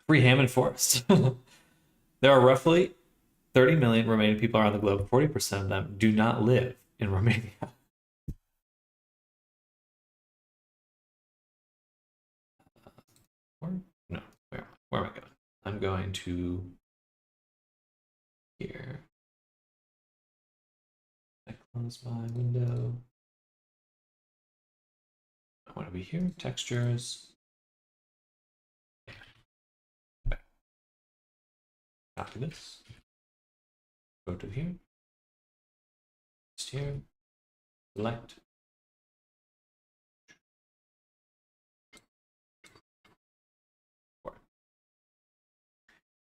Free Hammond Forest. There are roughly 30 million Romanian people around the globe. 40% of them do not live in Romania. Or, no, where am I going? I'm going to here. I close my window. I want to be here. Textures. Copy this. Go to here. Just here. Select.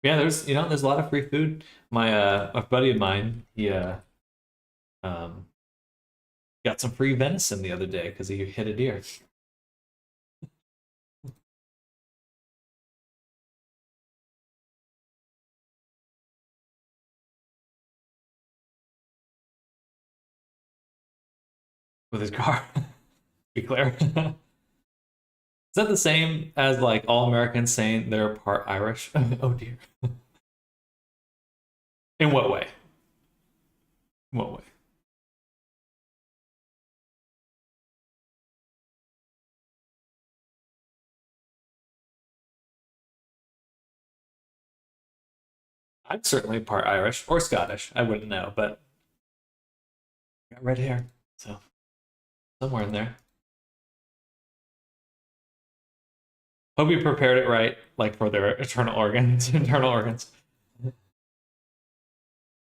Yeah, there's a lot of free food. My a buddy of mine, he um got some free venison the other day because he hit a deer. With his car. Be clear. Is that the same as like all Americans saying they're part Irish? Oh dear. In what way? In what way? I'm certainly part Irish or Scottish. I wouldn't know, but got red hair, so somewhere in there. Hope you prepared it right, like for their eternal organs. Internal organs.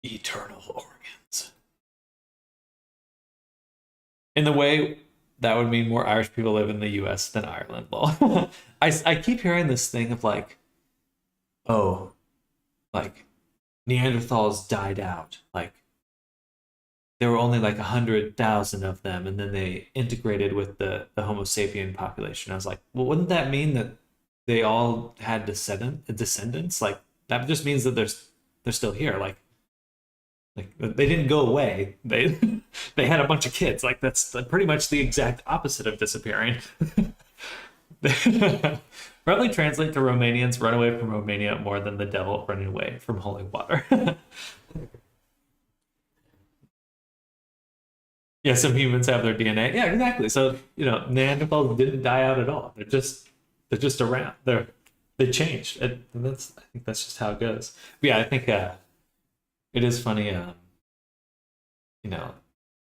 Eternal organs. In the way that would mean more Irish people live in the U.S. than Ireland. Well, I keep hearing this thing of like, oh, like Neanderthals died out. Like there were only like 100,000 of them, and then they integrated with the Homo sapien population. I was like, well, wouldn't that mean that they all had descendants? Like that just means that they're still here. Like they didn't go away. They they had a bunch of kids. Like that's pretty much the exact opposite of disappearing. Probably translate to Romanians run away from Romania more than the devil running away from holy water. Yeah, some humans have their DNA. Yeah, exactly. So, Neanderthals didn't die out at all. They're just around. They changed. And I think that's just how it goes. But yeah, I think it is funny you know,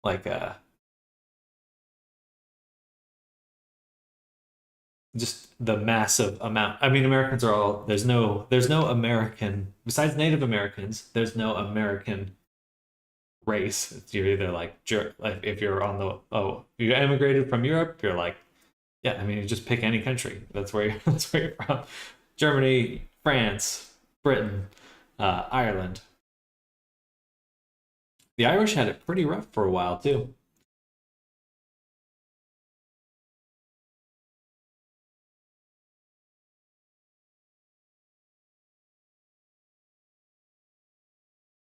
like just the massive amount. I mean, Americans are all there's no American besides Native Americans, there's no American race. You're either like if you're on the you emigrated from Europe, you're like, yeah, I mean, you just pick any country. That's where that's where you're from. Germany, France, Britain, Ireland. The Irish had it pretty rough for a while too.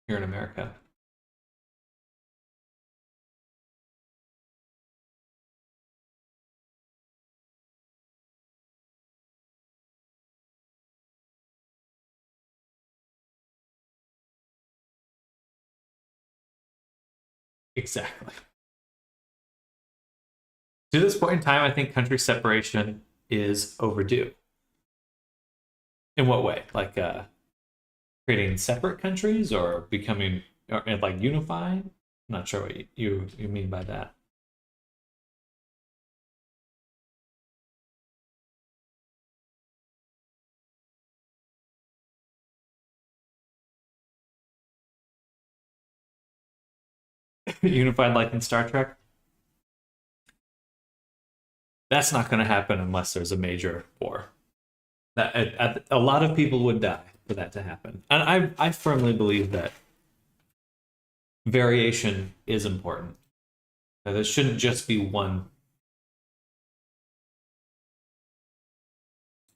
Here in America. Exactly. To this point in time, I think country separation is overdue. In what way? Like creating separate countries or becoming or like unifying? I'm not sure what you mean by that. Unified like in Star Trek? That's not going to happen unless there's a major war. A lot of people would die for that to happen, and I firmly believe that variation is important. That there shouldn't just be one.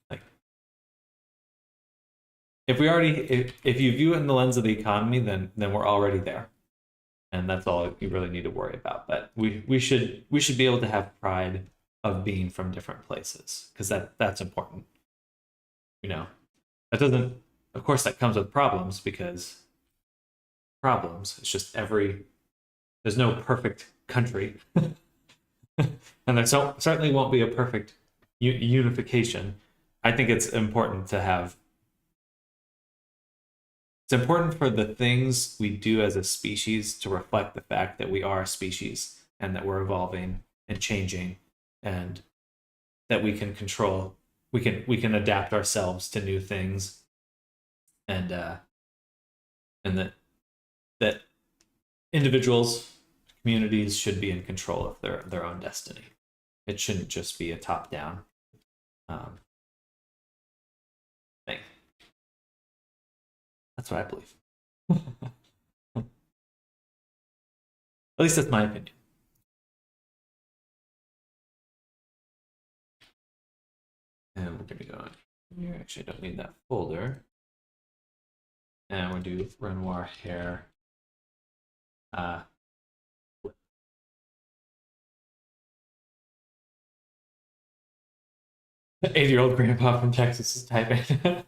Like if you view it in the lens of the economy, then we're already there, and that's all you really need to worry about. But we should be able to have pride of being from different places because that's important. You know, that doesn't. Of course, that comes with problems because problems. It's just there's no perfect country, and there certainly won't be a perfect unification. I think it's important for the things we do as a species to reflect the fact that we are a species and that we're evolving and changing and that we can adapt ourselves to new things and and that individuals, communities should be in control of their own destiny. It shouldn't just be a top down um, thing. That's what I believe. At least that's my opinion. And we're gonna go in here. Actually, I don't need that folder. And we'll do Renoir hair. Uh, 80-year-old grandpa from Texas is typing.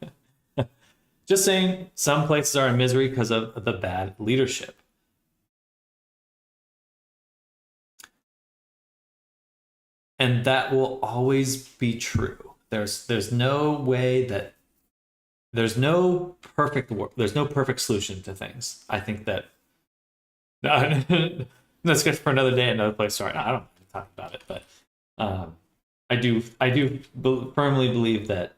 Just saying, some places are in misery because of the bad leadership. And that will always be true. There's no way that there's no perfect solution to things. I think that that's good for another day, another place. Sorry, I don't want to talk about it, but I do firmly believe that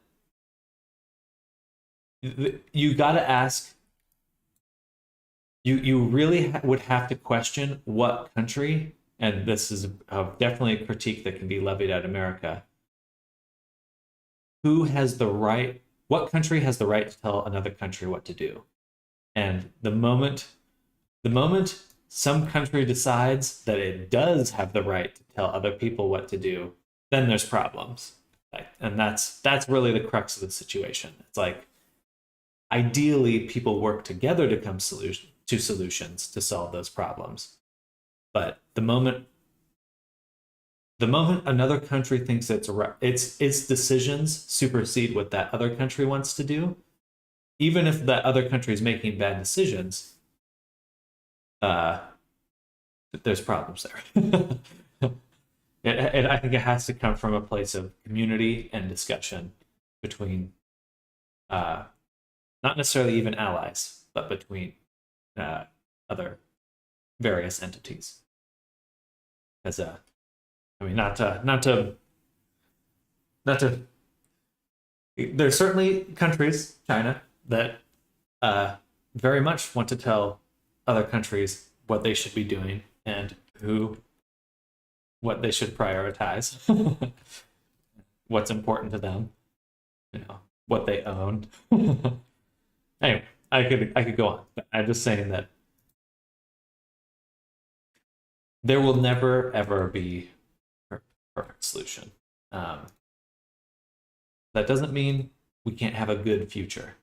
you got to ask. You really would have to question what country, and this is definitely a critique that can be levied at America. Who has the right? What country has the right to tell another country what to do? And the moment some country decides that it does have the right to tell other people what to do, then there's problems. And that's really the crux of the situation. It's like ideally people work together to come to solutions to solve those problems. But the moment another country thinks its decisions supersede what that other country wants to do, even if that other country is making bad decisions, uh, there's problems there. I think it has to come from a place of community and discussion between, uh, not necessarily even allies, but between other various entities. As I mean, not to. There's certainly countries, China, that very much want to tell other countries what they should be doing and what they should prioritize, what's important to them, what they own. Anyway, I could go on, but I'm just saying that there will never ever be a perfect solution. That doesn't mean we can't have a good future.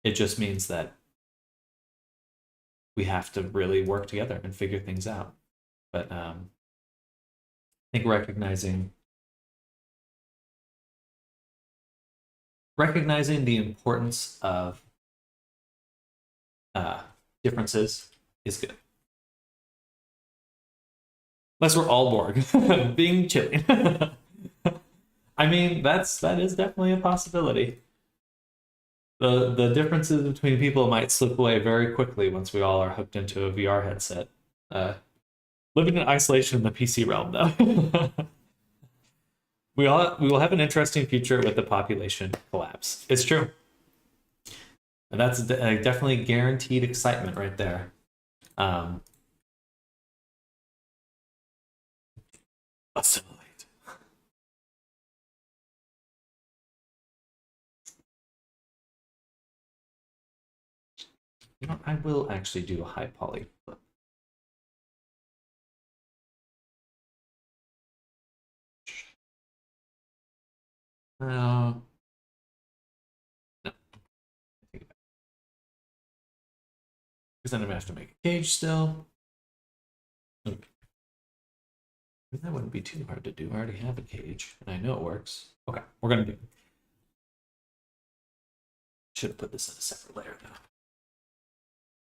It just means that we have to really work together and figure things out. But I think recognizing the importance of differences is good. Unless we're all Borg, being chilling. I mean, that is definitely a possibility. The differences between people might slip away very quickly once we all are hooked into a VR headset. Living in isolation in the PC realm, though. We will have an interesting future with the population collapse. It's true. And that's definitely guaranteed excitement right there. Assimilate. I will actually do a high poly flip. No. Because then I'm gonna have to make a cage still. That wouldn't be too hard to do. I already have a cage, and I know it works. Okay, we're gonna do it. Should have put this in a separate layer now.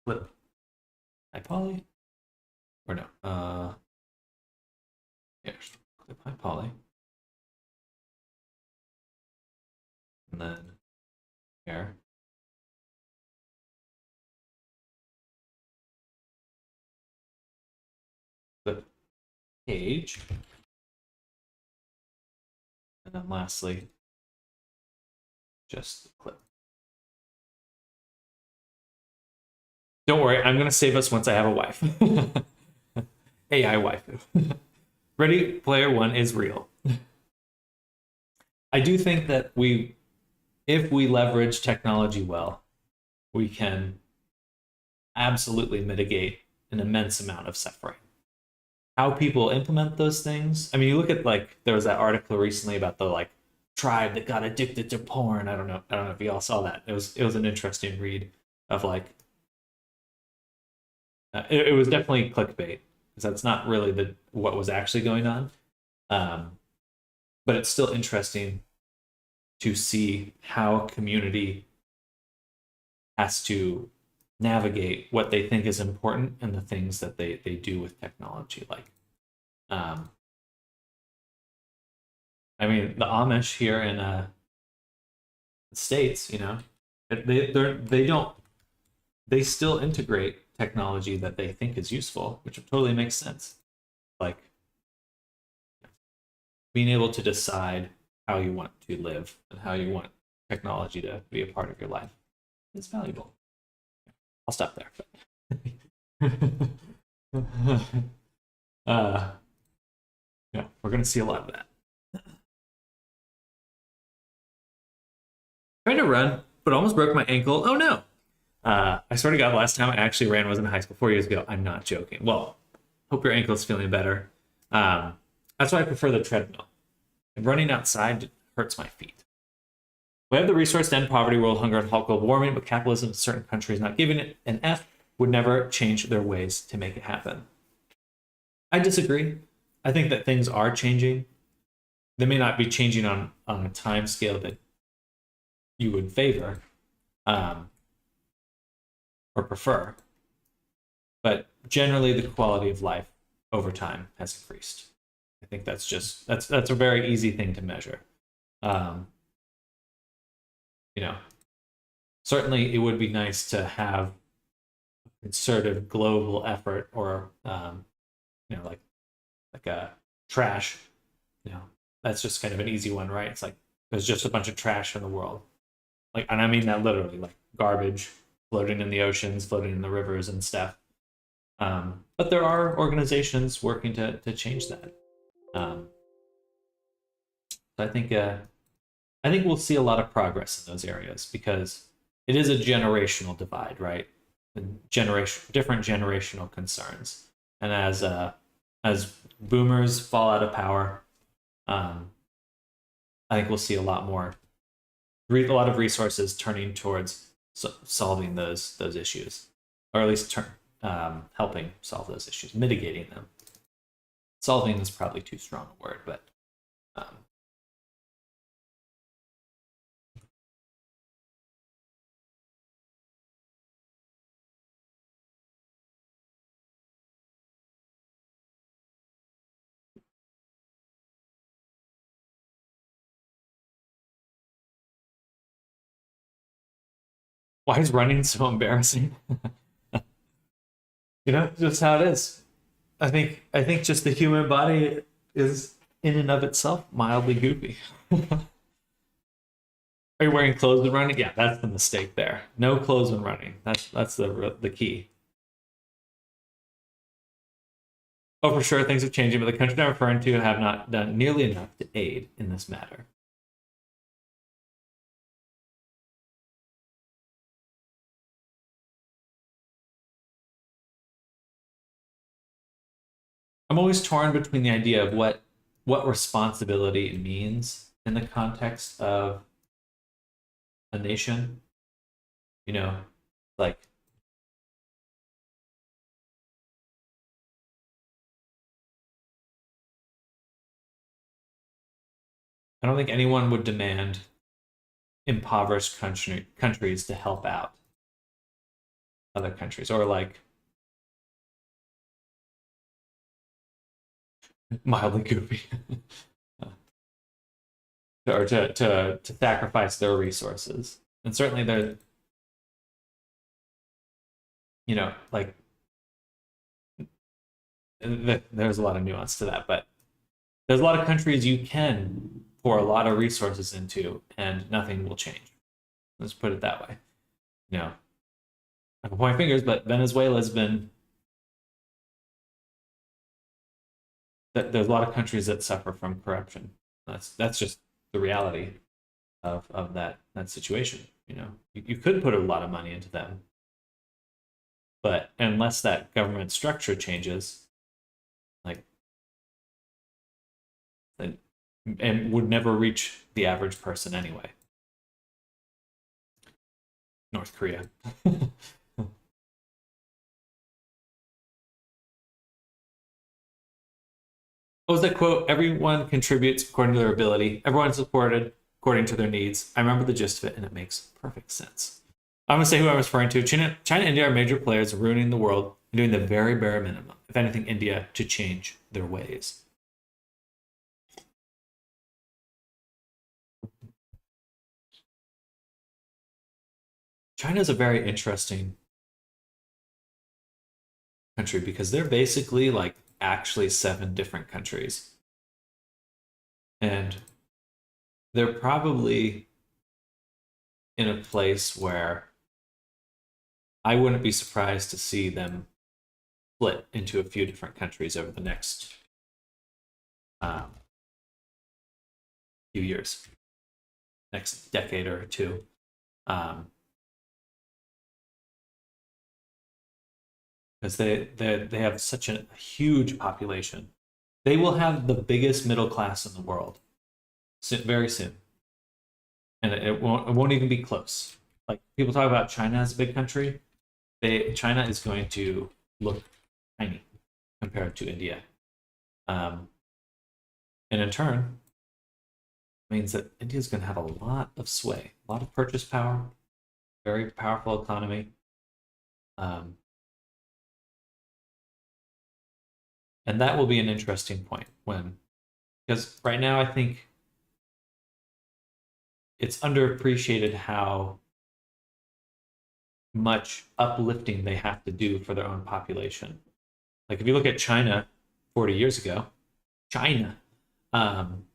Flip. High poly. Or no. Yeah, clip high poly. And then here. Flip cage. And then lastly, just clip. Don't worry, I'm gonna save us once I have a wife. AI waifu. Ready Player One is real. I do think that if we leverage technology well, we can absolutely mitigate an immense amount of suffering. How people implement those things. I mean, you look at there was that article recently about the tribe that got addicted to porn. I don't know if you all saw that. It was an interesting read of it was definitely clickbait because that's not really what was actually going on. But it's still interesting to see how community has to navigate what they think is important and the things that they do with technology. I mean, the Amish here states, they still integrate technology that they think is useful, which totally makes sense. Like being able to decide how you want to live and how you want technology to be a part of your life is valuable. I'll stop there. uh, yeah, we're gonna see a lot of that. Trying to run, but almost broke my ankle. Oh no! I swear to God, last time I actually ran was in high school 4 years ago. I'm not joking. Well, hope your ankle's feeling better. That's why I prefer the treadmill. And running outside hurts my feet. We have the resource to end poverty, world hunger, and halt global warming, but capitalism in certain countries not giving it an F would never change their ways to make it happen. I disagree. I think that things are changing. They may not be changing on a time scale that you would favor or prefer, but generally the quality of life over time has increased. I think that's a very easy thing to measure. Certainly it would be nice to have a concerted global effort, or like a trash. That's just kind of an easy one, right? It's like there's just a bunch of trash in the world, and I mean that literally, like garbage floating in the oceans, floating in the rivers and stuff. But there are organizations working to change that. So I think we'll see a lot of progress in those areas because it is a generational divide, right? Different generational concerns, and as boomers fall out of power, I think we'll see a lot of resources turning towards solving those issues, or at least helping solve those issues, mitigating them. Solving is probably too strong a word, but why is running so embarrassing? Just how it is. I think just the human body is in and of itself mildly goofy. Are you wearing clothes when running? Yeah, that's the mistake there. No clothes when running. That's the key. Oh, for sure, things are changing, but the countries I'm referring to have not done nearly enough to aid in this matter. I'm always torn between the idea of what responsibility means in the context of a nation. You know, like I don't think anyone would demand impoverished countries to help out other countries, or like mildly goofy, or to sacrifice their resources. And certainly like there's a lot of nuance to that, but there's a lot of countries you can pour a lot of resources into and nothing will change. Let's put it that way. I can point fingers, but Venezuela's been there's a lot of countries that suffer from corruption. That's just the reality of that situation. You could put a lot of money into them, but unless that government structure changes, like, and would never reach the average person anyway. North Korea. What was that quote? Everyone contributes according to their ability. Everyone's supported according to their needs. I remember the gist of it, and it makes perfect sense. I'm going to say who I was referring to. China and India are major players ruining the world and doing the very bare minimum, if anything, India to change their ways. China is a very interesting country because they're basically like actually 7 different countries. And they're probably in a place where I wouldn't be surprised to see them split into a few different countries over the next um, few years, next decade or two. Because they have such a huge population. They will have the biggest middle class in the world very soon, and it won't even be close. Like people talk about China as a big country, China is going to look tiny compared to India, and in turn means that India is going to have a lot of sway, a lot of purchase power, very powerful economy. Um, and that will be an interesting point because right now I think it's underappreciated how much uplifting they have to do for their own population. Like if you look at China 40 years ago, China, um,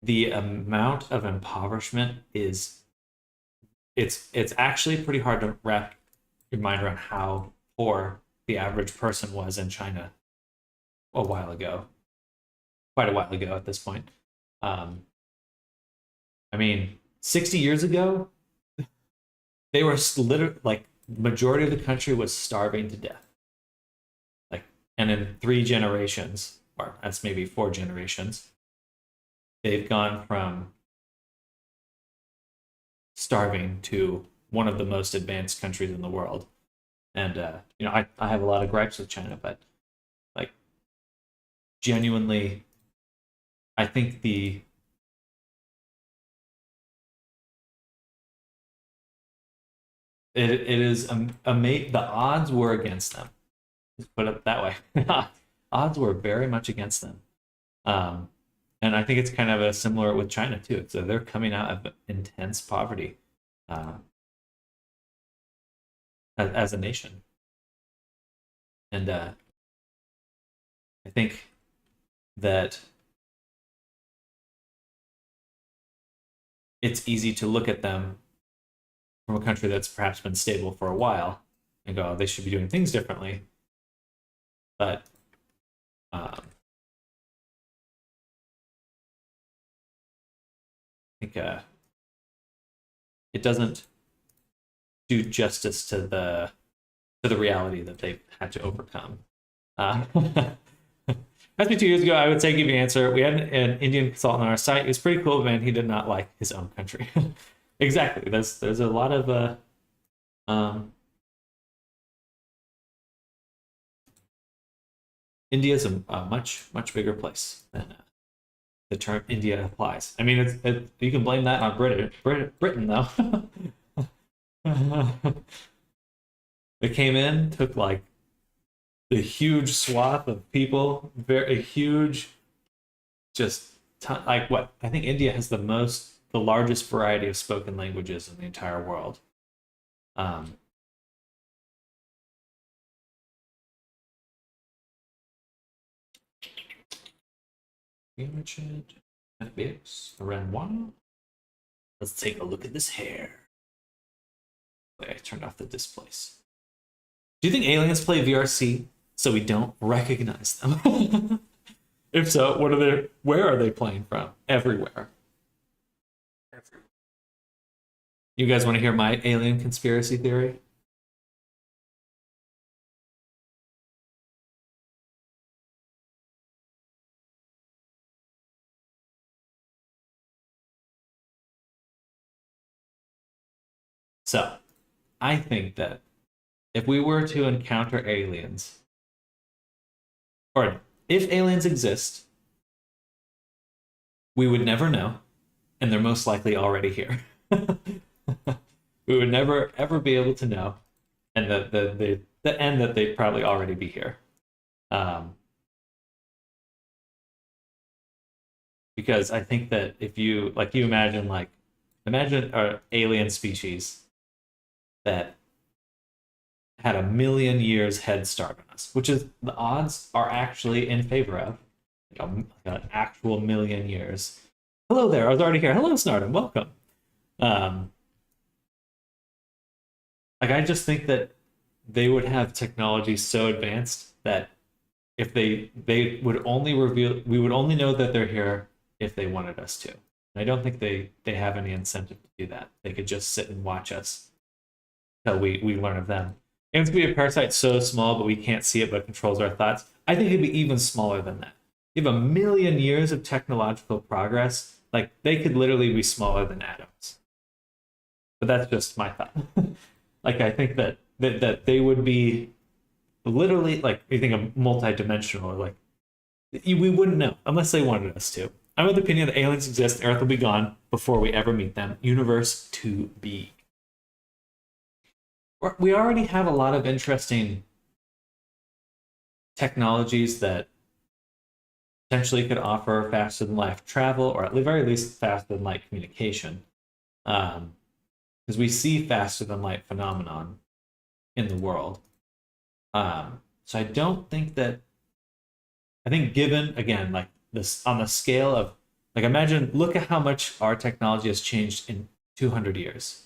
the amount of impoverishment is it's actually pretty hard to wrap your mind around how poor the average person was in China a while ago, quite a while ago at this point. Um, I mean, 60 years ago, they were literally like majority of the country was starving to death. Like, and in 3 generations, or that's maybe 4 generations, they've gone from starving to one of the most advanced countries in the world. And I have a lot of gripes with China, but like genuinely, I think it is amazing. The odds were against them. Let's put it that way. Odds were very much against them. Um, and I think it's kind of a similar with China too. So they're coming out of intense poverty uh, as a nation, and I think that it's easy to look at them from a country that's perhaps been stable for a while and go, oh, they should be doing things differently. But I think it doesn't do justice to the reality that they've had to overcome. Asked me 2 years ago, I would say give you an answer. We had an Indian consultant on our site. He was pretty cool, man. He did not like his own country. Exactly. There's a lot of um, India is a much bigger place than the term India applies. I mean, you can blame that on Britain though. They came in, took like the huge swath of people, very huge, just like what I think India has the largest variety of spoken languages in the entire world. Um, Imaged FBX Renoir. Let's take a look at this hair. I turned off the displays. Do you think aliens play VRC so we don't recognize them? If so, where are they playing from? Everywhere. You guys want to hear my alien conspiracy theory? So, I think that if we were to encounter aliens, or if aliens exist, we would never know, and they're most likely already here. We would never ever be able to know, and the end that they'd probably already be here. Um, because I think that if you like, you imagine an alien species that had a million years head start on us, which is the odds are actually in favor of like an actual million years. Hello there, I was already here. Hello, Snarden, welcome. Um, like I just think that they would have technology so advanced that if they would only reveal, we would only know that they're here if they wanted us to. And I don't think they have any incentive to do that. They could just sit and watch us until we learn of them. And to be a parasite so small, but we can't see it, but it controls our thoughts. I think it'd be even smaller than that. You have a million years of technological progress. Like they could literally be smaller than atoms. But that's just my thought. Like I think that they would be literally like you think of multi-dimensional, like we wouldn't know unless they wanted us to. I'm of the opinion that aliens exist, Earth will be gone before we ever meet them. Universe to be. We already have a lot of interesting technologies that potentially could offer faster than light travel, or at the very least faster than light communication. Because we see faster than light phenomenon in the world. So I don't think that. I think given again like this on the scale of like imagine look at how much our technology has changed in 200 years.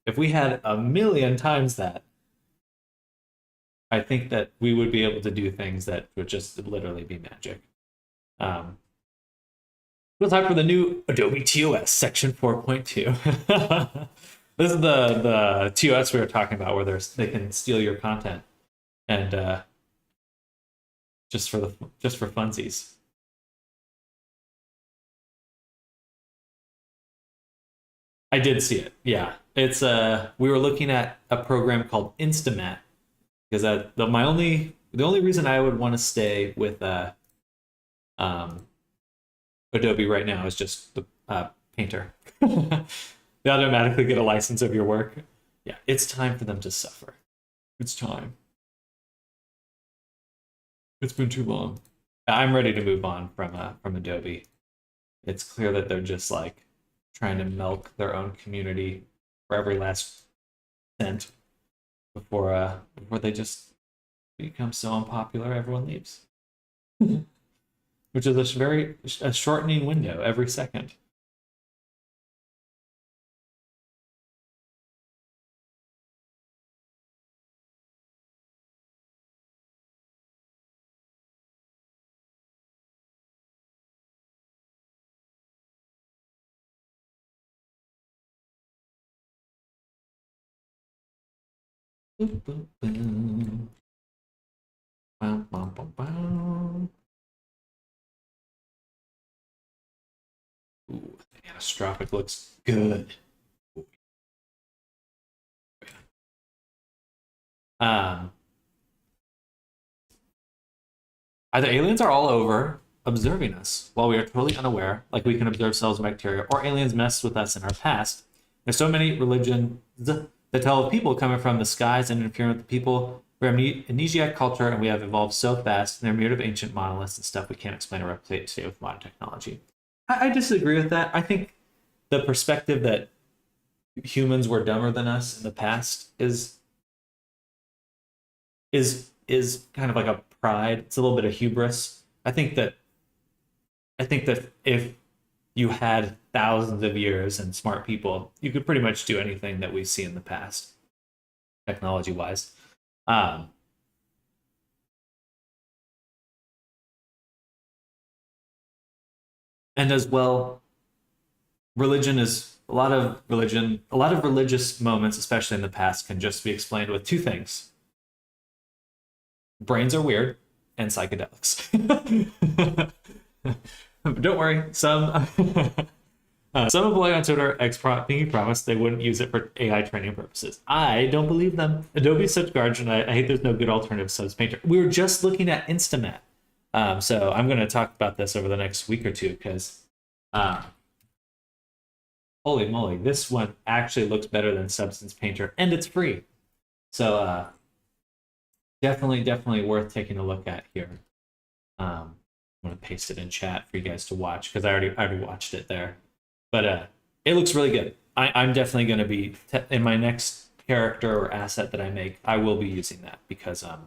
If we had a million times that, I think that we would be able to do things that would just literally be magic. We'll talk for the new Adobe TOS section 4.2. This is the TOS we were talking about, where they can steal your content, and just for funsies. I did see it. Yeah, it's we were looking at a program called Instamat because the only reason I would want to stay with um, Adobe right now is just the Painter. They automatically get a license of your work. Yeah, it's time for them to suffer. It's time. It's been too long. I'm ready to move on from Adobe. It's clear that they're just like trying to milk their own community for every last cent before they just become so unpopular everyone leaves. Which is a shortening window every second. Boom, boom, boom. Bum, bum, bum, bum. Ooh, the Anastrophic looks good. Um, Either aliens are all over observing us while we are totally unaware, like we can observe cells and bacteria, or aliens mess with us in our past. There's so many religions that tell of people coming from the skies and interfering with the people. We're amnesiac culture, and we have evolved so fast, and they're mirrored of ancient monoliths and stuff we can't explain or replicate today with modern technology. I disagree with that. I think the perspective that humans were dumber than us in the past is kind of like a pride. It's a little bit of hubris. I think that if you had thousands of years and smart people, you could pretty much do anything that we see in the past, technology wise. Um, and as well, religion is a lot of religious moments, especially in the past, can just be explained with two things: brains are weird and psychedelics. Don't worry, some employee on Twitter Pinky promised they wouldn't use it for AI training purposes. I don't believe them. Adobe's such garbage, and I hate there's no good alternative to Painter. We were just looking at Instamat. So I'm going to talk about this over the next week or two because, holy moly, this one actually looks better than Substance Painter, and it's free. So definitely worth taking a look at here. I'm going to paste it in chat for you guys to watch because I already watched it there. But it looks really good. I'm definitely going to be in my next character or asset that I make. I will be using that because I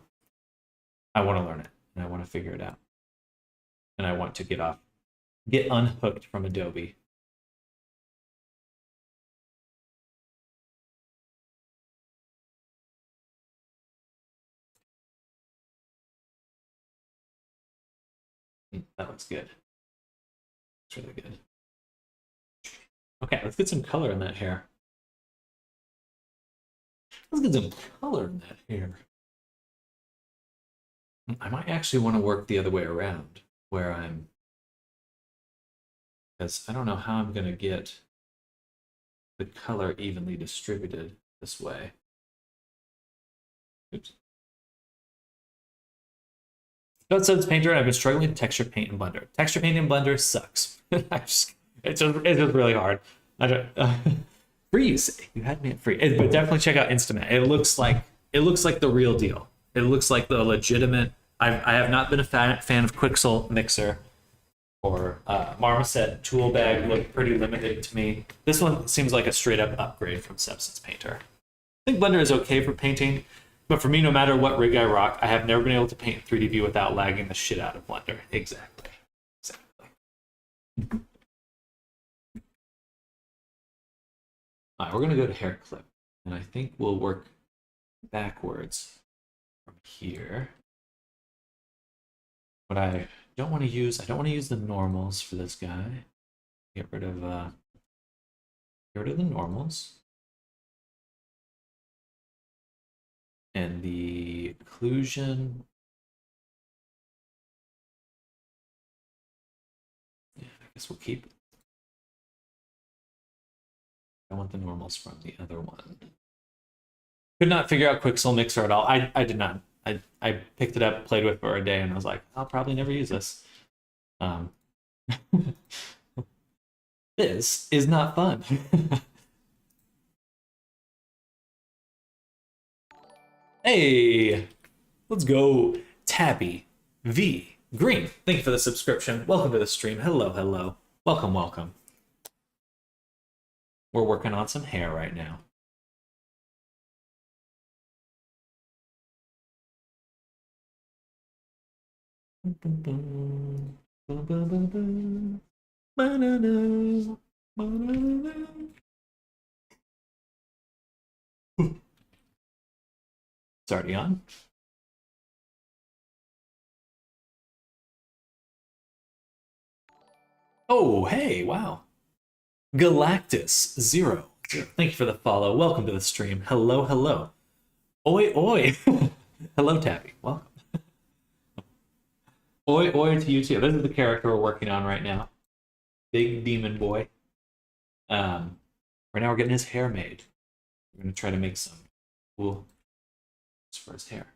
want to learn it and I want to figure it out, and I want to get unhooked from Adobe. That looks good. It's really good. Okay, let's get some color in that hair. Let's get some color in that hair. I might actually want to work the other way around, where I'm, because I don't know how I'm going to get the color evenly distributed this way. Oops. Substance Painter, and I've been struggling with Texture Paint and Blender. Texture Paint and Blender sucks. It's just really hard. I don't. Free, you say? You had me at free, but definitely check out Instamat. It looks like the real deal. It looks like the legitimate. I have not been a fan of Quixel Mixer or Marmoset Tool Bag. Look pretty limited to me. This one seems like a straight up upgrade from Substance Painter. I think Blender is okay for painting, but for me, no matter what rig I rock, I have never been able to paint 3D view without lagging the shit out of Blender. Exactly. All right, we're gonna go to hair clip, and I think we'll work backwards from here. But I don't want to use the normals for this guy. Get rid of the normals. And the occlusion. Yeah, I guess we'll keep. I want the normals from the other one. Could not figure out Quixel Mixer at all. I did not. I picked it up, played with it for a day, and I was like, I'll probably never use this. This is not fun. Hey, let's go. Tabby V Green. Thank you for the subscription. Welcome to the stream. Hello, hello. Welcome, welcome. We're working on some hair right now. It's already on. Oh, hey, wow. Galactus Zero. Thank you for the follow. Welcome to the stream. Hello, hello. Oi, oi. Hello, Tabby. Welcome. Oi, oi to you too. This is the character we're working on right now. Big demon boy. Right now we're getting his hair made. We're gonna try to make some cool for his hair.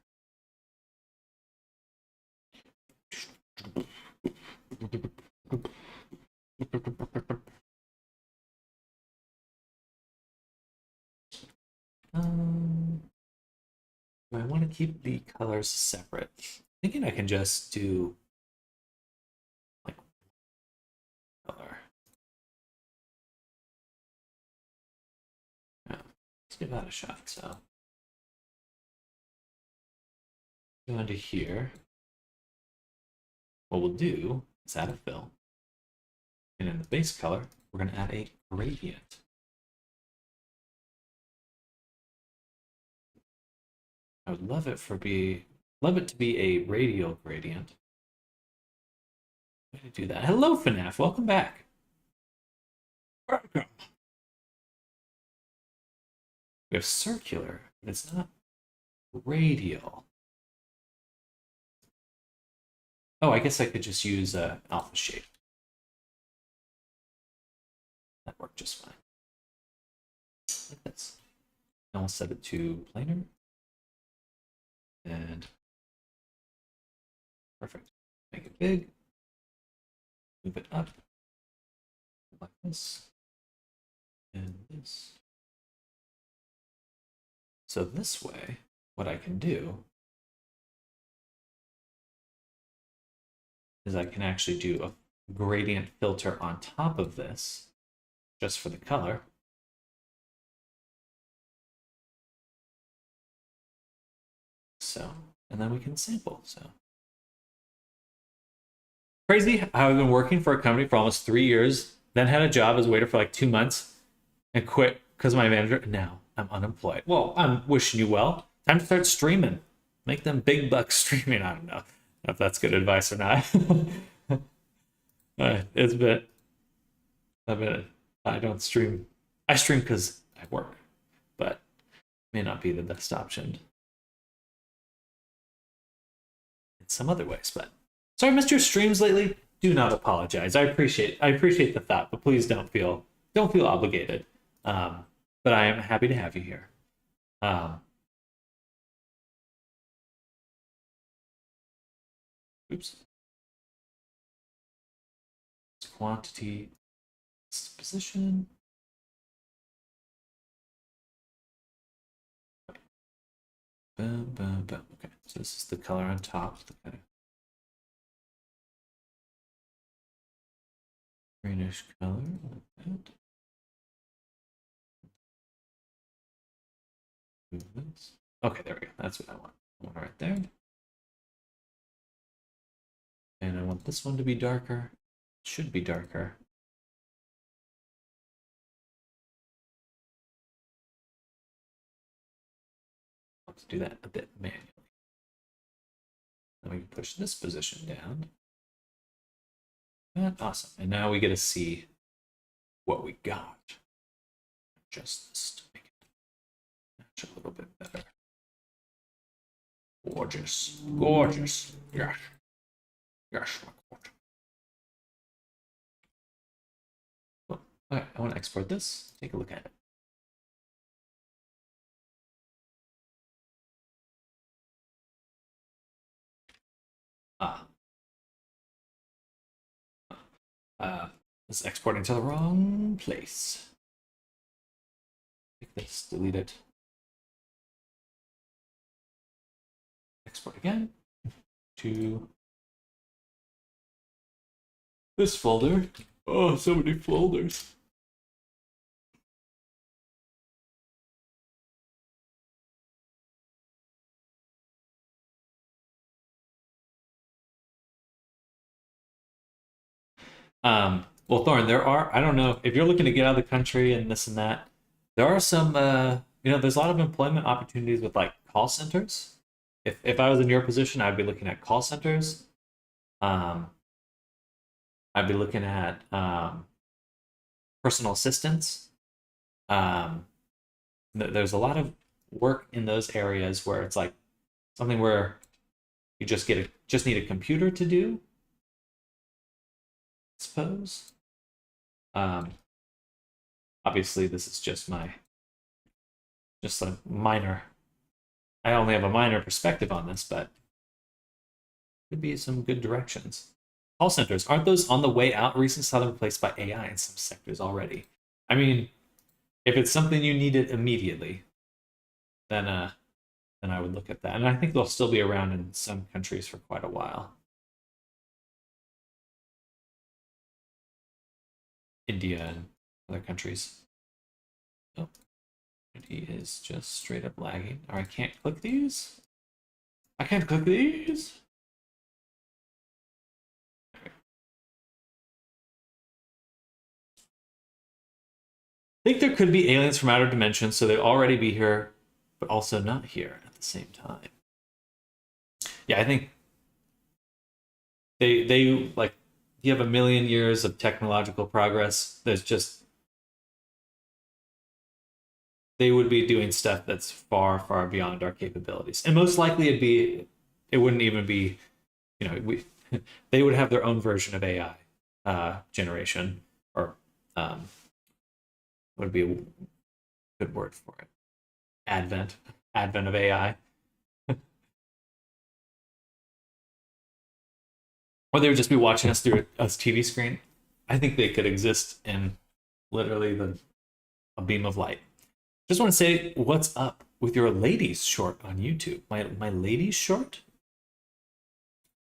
I want to keep the colors separate. Thinking I can just do like color. Yeah, let's give that a shot. So go into here. What we'll do is add a fill. And in the base color, we're going to add a gradient. I would love it to be a radial gradient. Way to do that. Hello, FNAF. Welcome back. Welcome. We have circular, but it's not radial. Oh, I guess I could just use alpha shape. That worked just fine. Like this. Now we'll set it to planar. And perfect. Make it big. Move it up. Like this. And this. So this way, what I can do is I can actually do a gradient filter on top of this just for the color. So, and then we can sample. So crazy. I've been working for a company for almost 3 years, then had a job as a waiter for like 2 months and quit because my manager. Now I'm unemployed. Well, I'm wishing you well. Time to start streaming. Make them big bucks streaming. I don't know if that's good advice or not. It's been, I don't stream. I stream because I work, but may not be the best option in some other ways. But sorry, I missed your streams lately. Do not apologize. I appreciate the thought, but please don't feel obligated. But I am happy to have you here. Oops. Quantity, position. Boom, boom, boom. Okay, so this is the color on top. The kind of greenish color. Movements. Okay, there we go. That's what I want. I want it right there. And I want this one to be darker. It should be darker. Let's do that a bit manually. Then we can push this position down. And awesome. And now we get to see what we got. Adjust this to make it match a little bit better. Gorgeous. Gorgeous. Yes. Yes, my gorgeous. Well, all right, I want to export this. Take a look at it. This is exporting to the wrong place. Take this, delete it. Export again to this folder. Oh, so many folders. Well, Thorn, I don't know if you're looking to get out of the country and this and that, there are some, there's a lot of employment opportunities with like call centers. If I was in your position, I'd be looking at call centers. I'd be looking at personal assistants. There's a lot of work in those areas where it's like something where you just need a computer to do, I suppose. Obviously this is just a minor. I only have a minor perspective on this, but could be some good directions. Call centers, aren't those on the way out? Recently saw them replaced by AI in some sectors already. I mean, if it's something you needed immediately, then I would look at that. And I think they'll still be around in some countries for quite a while. India and other countries. Oh, he is just straight up lagging. Or I can't click these. I can't click these. I think there could be aliens from outer dimensions, so they'd already be here, but also not here at the same time. Yeah, I think they like, you have a million years of technological progress. There's just, they would be doing stuff that's far, far beyond our capabilities, and most likely it wouldn't even be, they would have their own version of AI generation, or would be a good word for it. Advent of AI. Or they would just be watching us through a TV screen. I think they could exist in literally a beam of light. Just want to say, what's up with your ladies short on YouTube? My ladies short?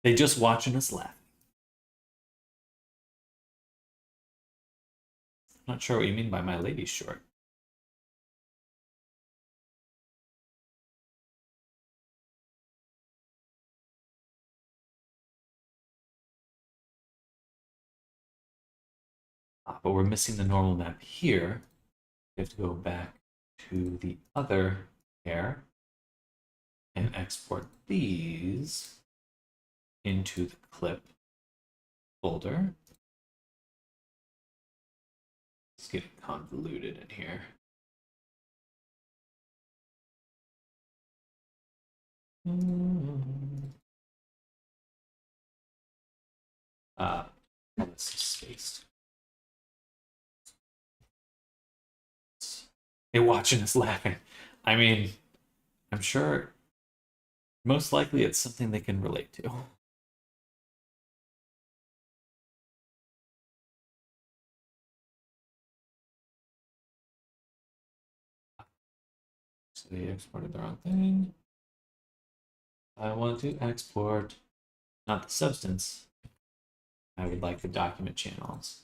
They just watching us laugh. not sure what you mean by my lady's short. But we're missing the normal map here. We have to go back to the other pair and export these into the clip folder. It's getting convoluted in here. This is spaced. Hey, watching us laughing. I mean, I'm sure most likely it's something they can relate to. So they exported the wrong thing. I want to export not the substance. I would like the document channels.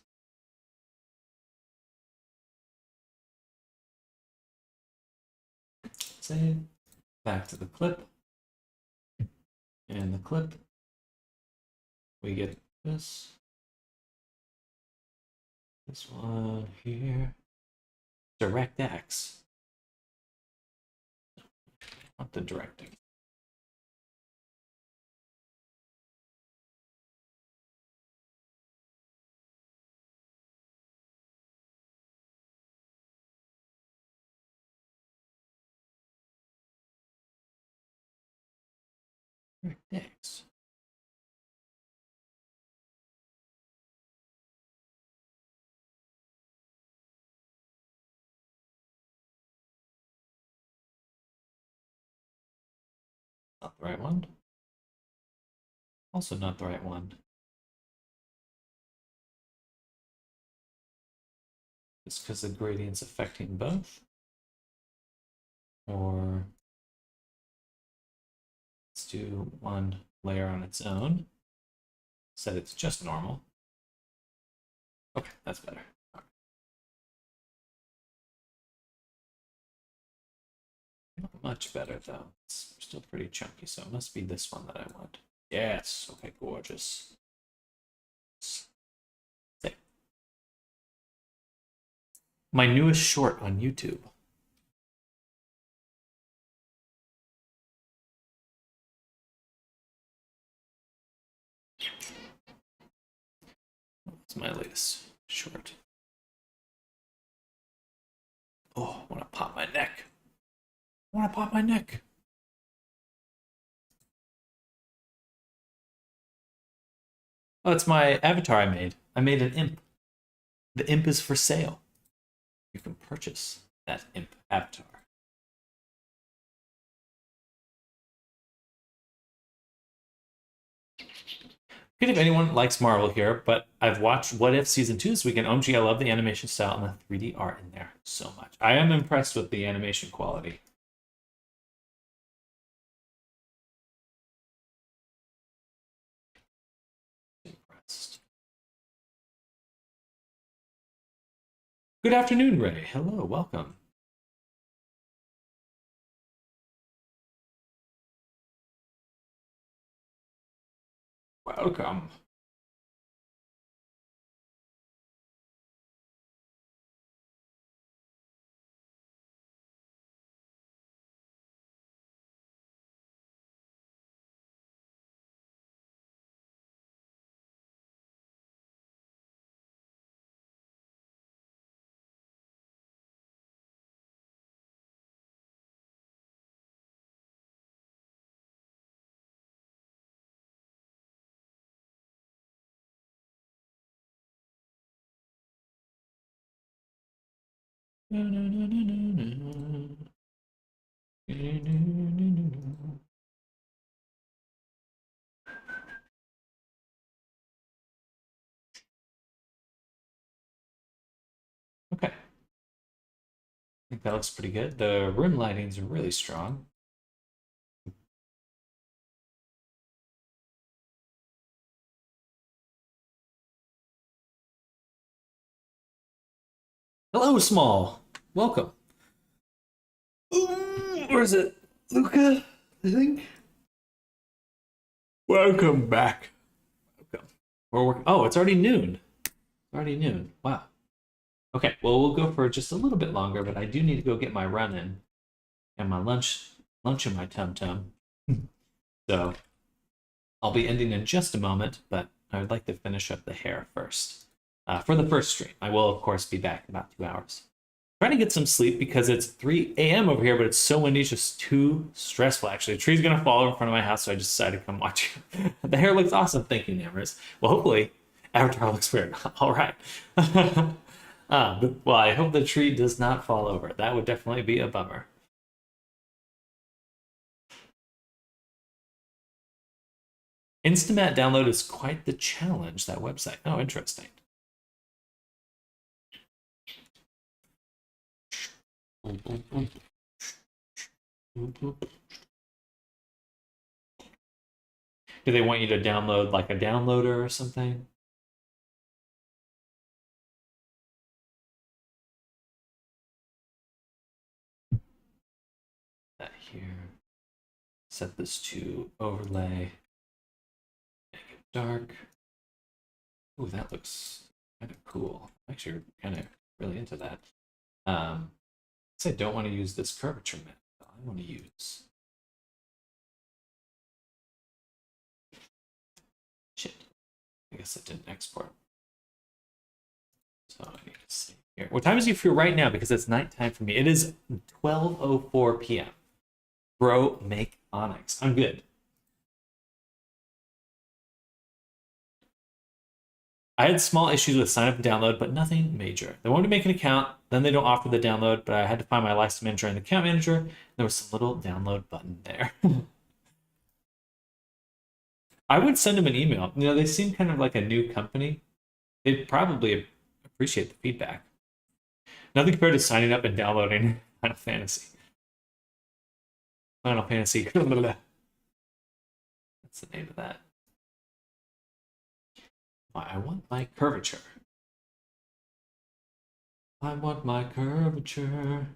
Save. Back to the clip. And the clip, we get this. This one here. DirectX. Not the directing. DirectX. Not the right one. Also not the right one. It's because the gradient's affecting both. Or let's do one layer on its own. Set it's just normal. Okay, that's better. Not much better though. It's still pretty chunky, so it must be this one that I want. Yes, okay, gorgeous. My newest short on YouTube. It's my latest short. Oh, I want to pop my neck. I want to pop my neck. Oh, it's my avatar I made. I made an imp. The imp is for sale. You can purchase that imp avatar. Good if anyone likes Marvel here, but I've watched What If Season 2 this weekend. OMG, I love the animation style and the 3D art in there so much. I am impressed with the animation quality. Impressed. Good afternoon, Ray. Hello, welcome. Welcome. Okay. I think that looks pretty good. The room lighting's really strong. Hello, Small. Welcome. Ooh, where is it? Luca, I think. Welcome back. Welcome. We're working. Oh, it's already noon. Already noon. Wow. Okay, well, we'll go for just a little bit longer, but I do need to go get my run in and my lunch in my tum tum. So I'll be ending in just a moment, but I would like to finish up the hair first. For the first stream, I will, of course, be back in about 2 hours. Trying to get some sleep because it's 3 a.m. over here, but it's so windy, it's just too stressful, actually. A tree's going to fall in front of my house, so I just decided to come watch it. The hair looks awesome. Thank you, Namorous. Well, hopefully, Avatar looks weird. All right. Well, I hope the tree does not fall over. That would definitely be a bummer. Instamat download is quite the challenge, that website. Oh, interesting. Do they want you to download like a downloader or something? That here. Set this to overlay. Make it dark. Ooh, that looks kind of cool. Actually, kind of really into that. I don't want to use this curvature method. I want to use. Shit. I guess that didn't export. So I need to see here. What time is it for you right now? Because it's nighttime for me. It is 12:04 p.m. Bro, make Onyx. I'm good. I had small issues with sign up and download, but nothing major. They wanted to make an account, then they don't offer the download, but I had to find my license manager and the account manager. There was some little download button there. I would send them an email. You know, they seem kind of like a new company. They'd probably appreciate the feedback. Nothing compared to signing up and downloading Final Fantasy. Final Fantasy. That's the name of that. I want my curvature. I want my curvature.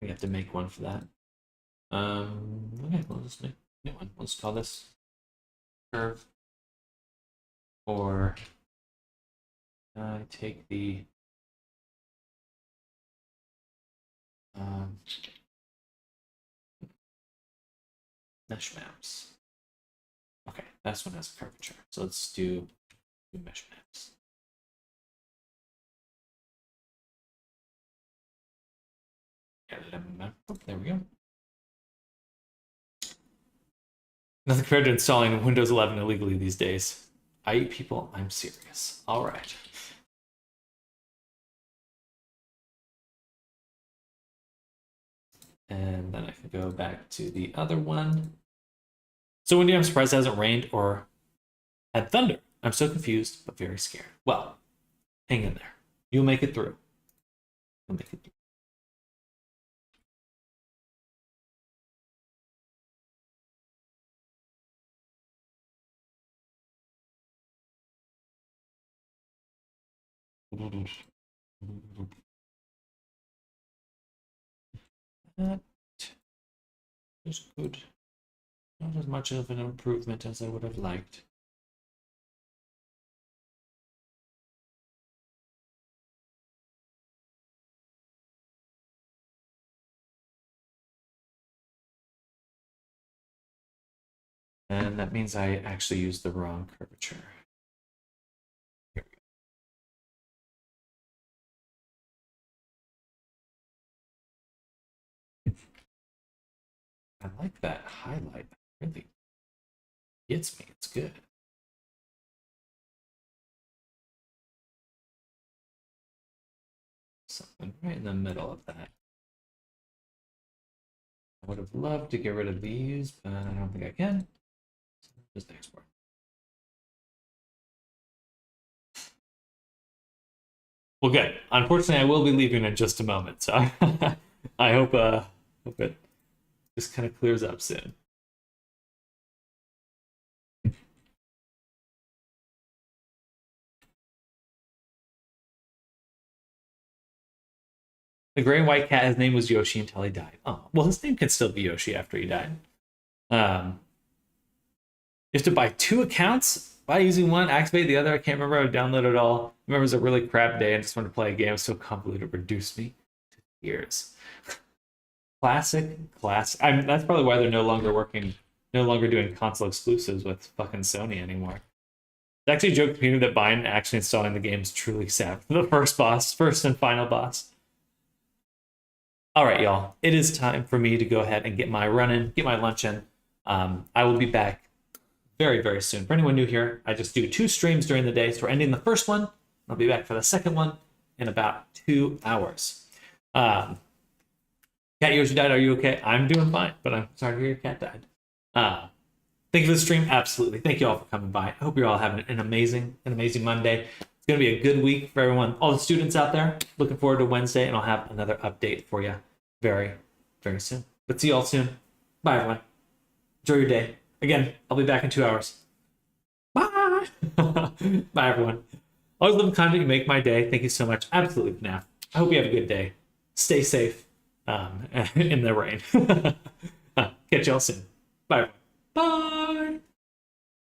We have to make one for that. Okay, we'll just make a new one. Let's call this curve. Or I take the mesh maps. Okay, that's one has curvature. So let's do mesh maps. Oh, there we go. Nothing compared to installing Windows 11 illegally these days. I eat people, I'm serious. All right. And then I can go back to the other one. So Wendy, I'm surprised it hasn't rained or had thunder. I'm so confused, but very scared. Well, hang in there. You'll make it through. You'll make it through. That is good. Not as much of an improvement as I would have liked. And that means I actually used the wrong curvature. Here we go. I like that highlight. It really gets me. It's good. Something right in the middle of that. I would have loved to get rid of these, but I don't think I can. So just export. Well, good. Unfortunately, I will be leaving in just a moment, so I hope it just kind of clears up soon. The gray and white cat, his name was Yoshi until he died. Oh, well, his name can still be Yoshi after he died. You have to buy 2 accounts by using one, activate the other. I can't remember. I downloaded it all. I remember it was a really crap day. I just wanted to play a game. It was so convoluted, it reduced me to tears. Classic. That's probably why they're no longer doing console exclusives with fucking Sony anymore. It's actually a joke to me that buying actually installing the game is truly sad. The first and final boss. All right, y'all. It is time for me to go ahead and get my run in, get my lunch in. I will be back very, very soon. For anyone new here, I just do 2 streams during the day. So we're ending the first one. I'll be back for the second one in about 2 hours. Cat, yours died. Are you okay? I'm doing fine, but I'm sorry to hear your cat died. Thank you for the stream. Absolutely. Thank you all for coming by. I hope you're all having an amazing Monday. It's going to be a good week for everyone, all the students out there. Looking forward to Wednesday, and I'll have another update for you very, very soon. But see you all soon. Bye, everyone. Enjoy your day. Again, I'll be back in 2 hours. Bye. Bye, everyone. Always love the content. You make my day. Thank you so much. Absolutely, FNAF. I hope you have a good day. Stay safe in the rain. Catch y'all soon. Bye. Bye.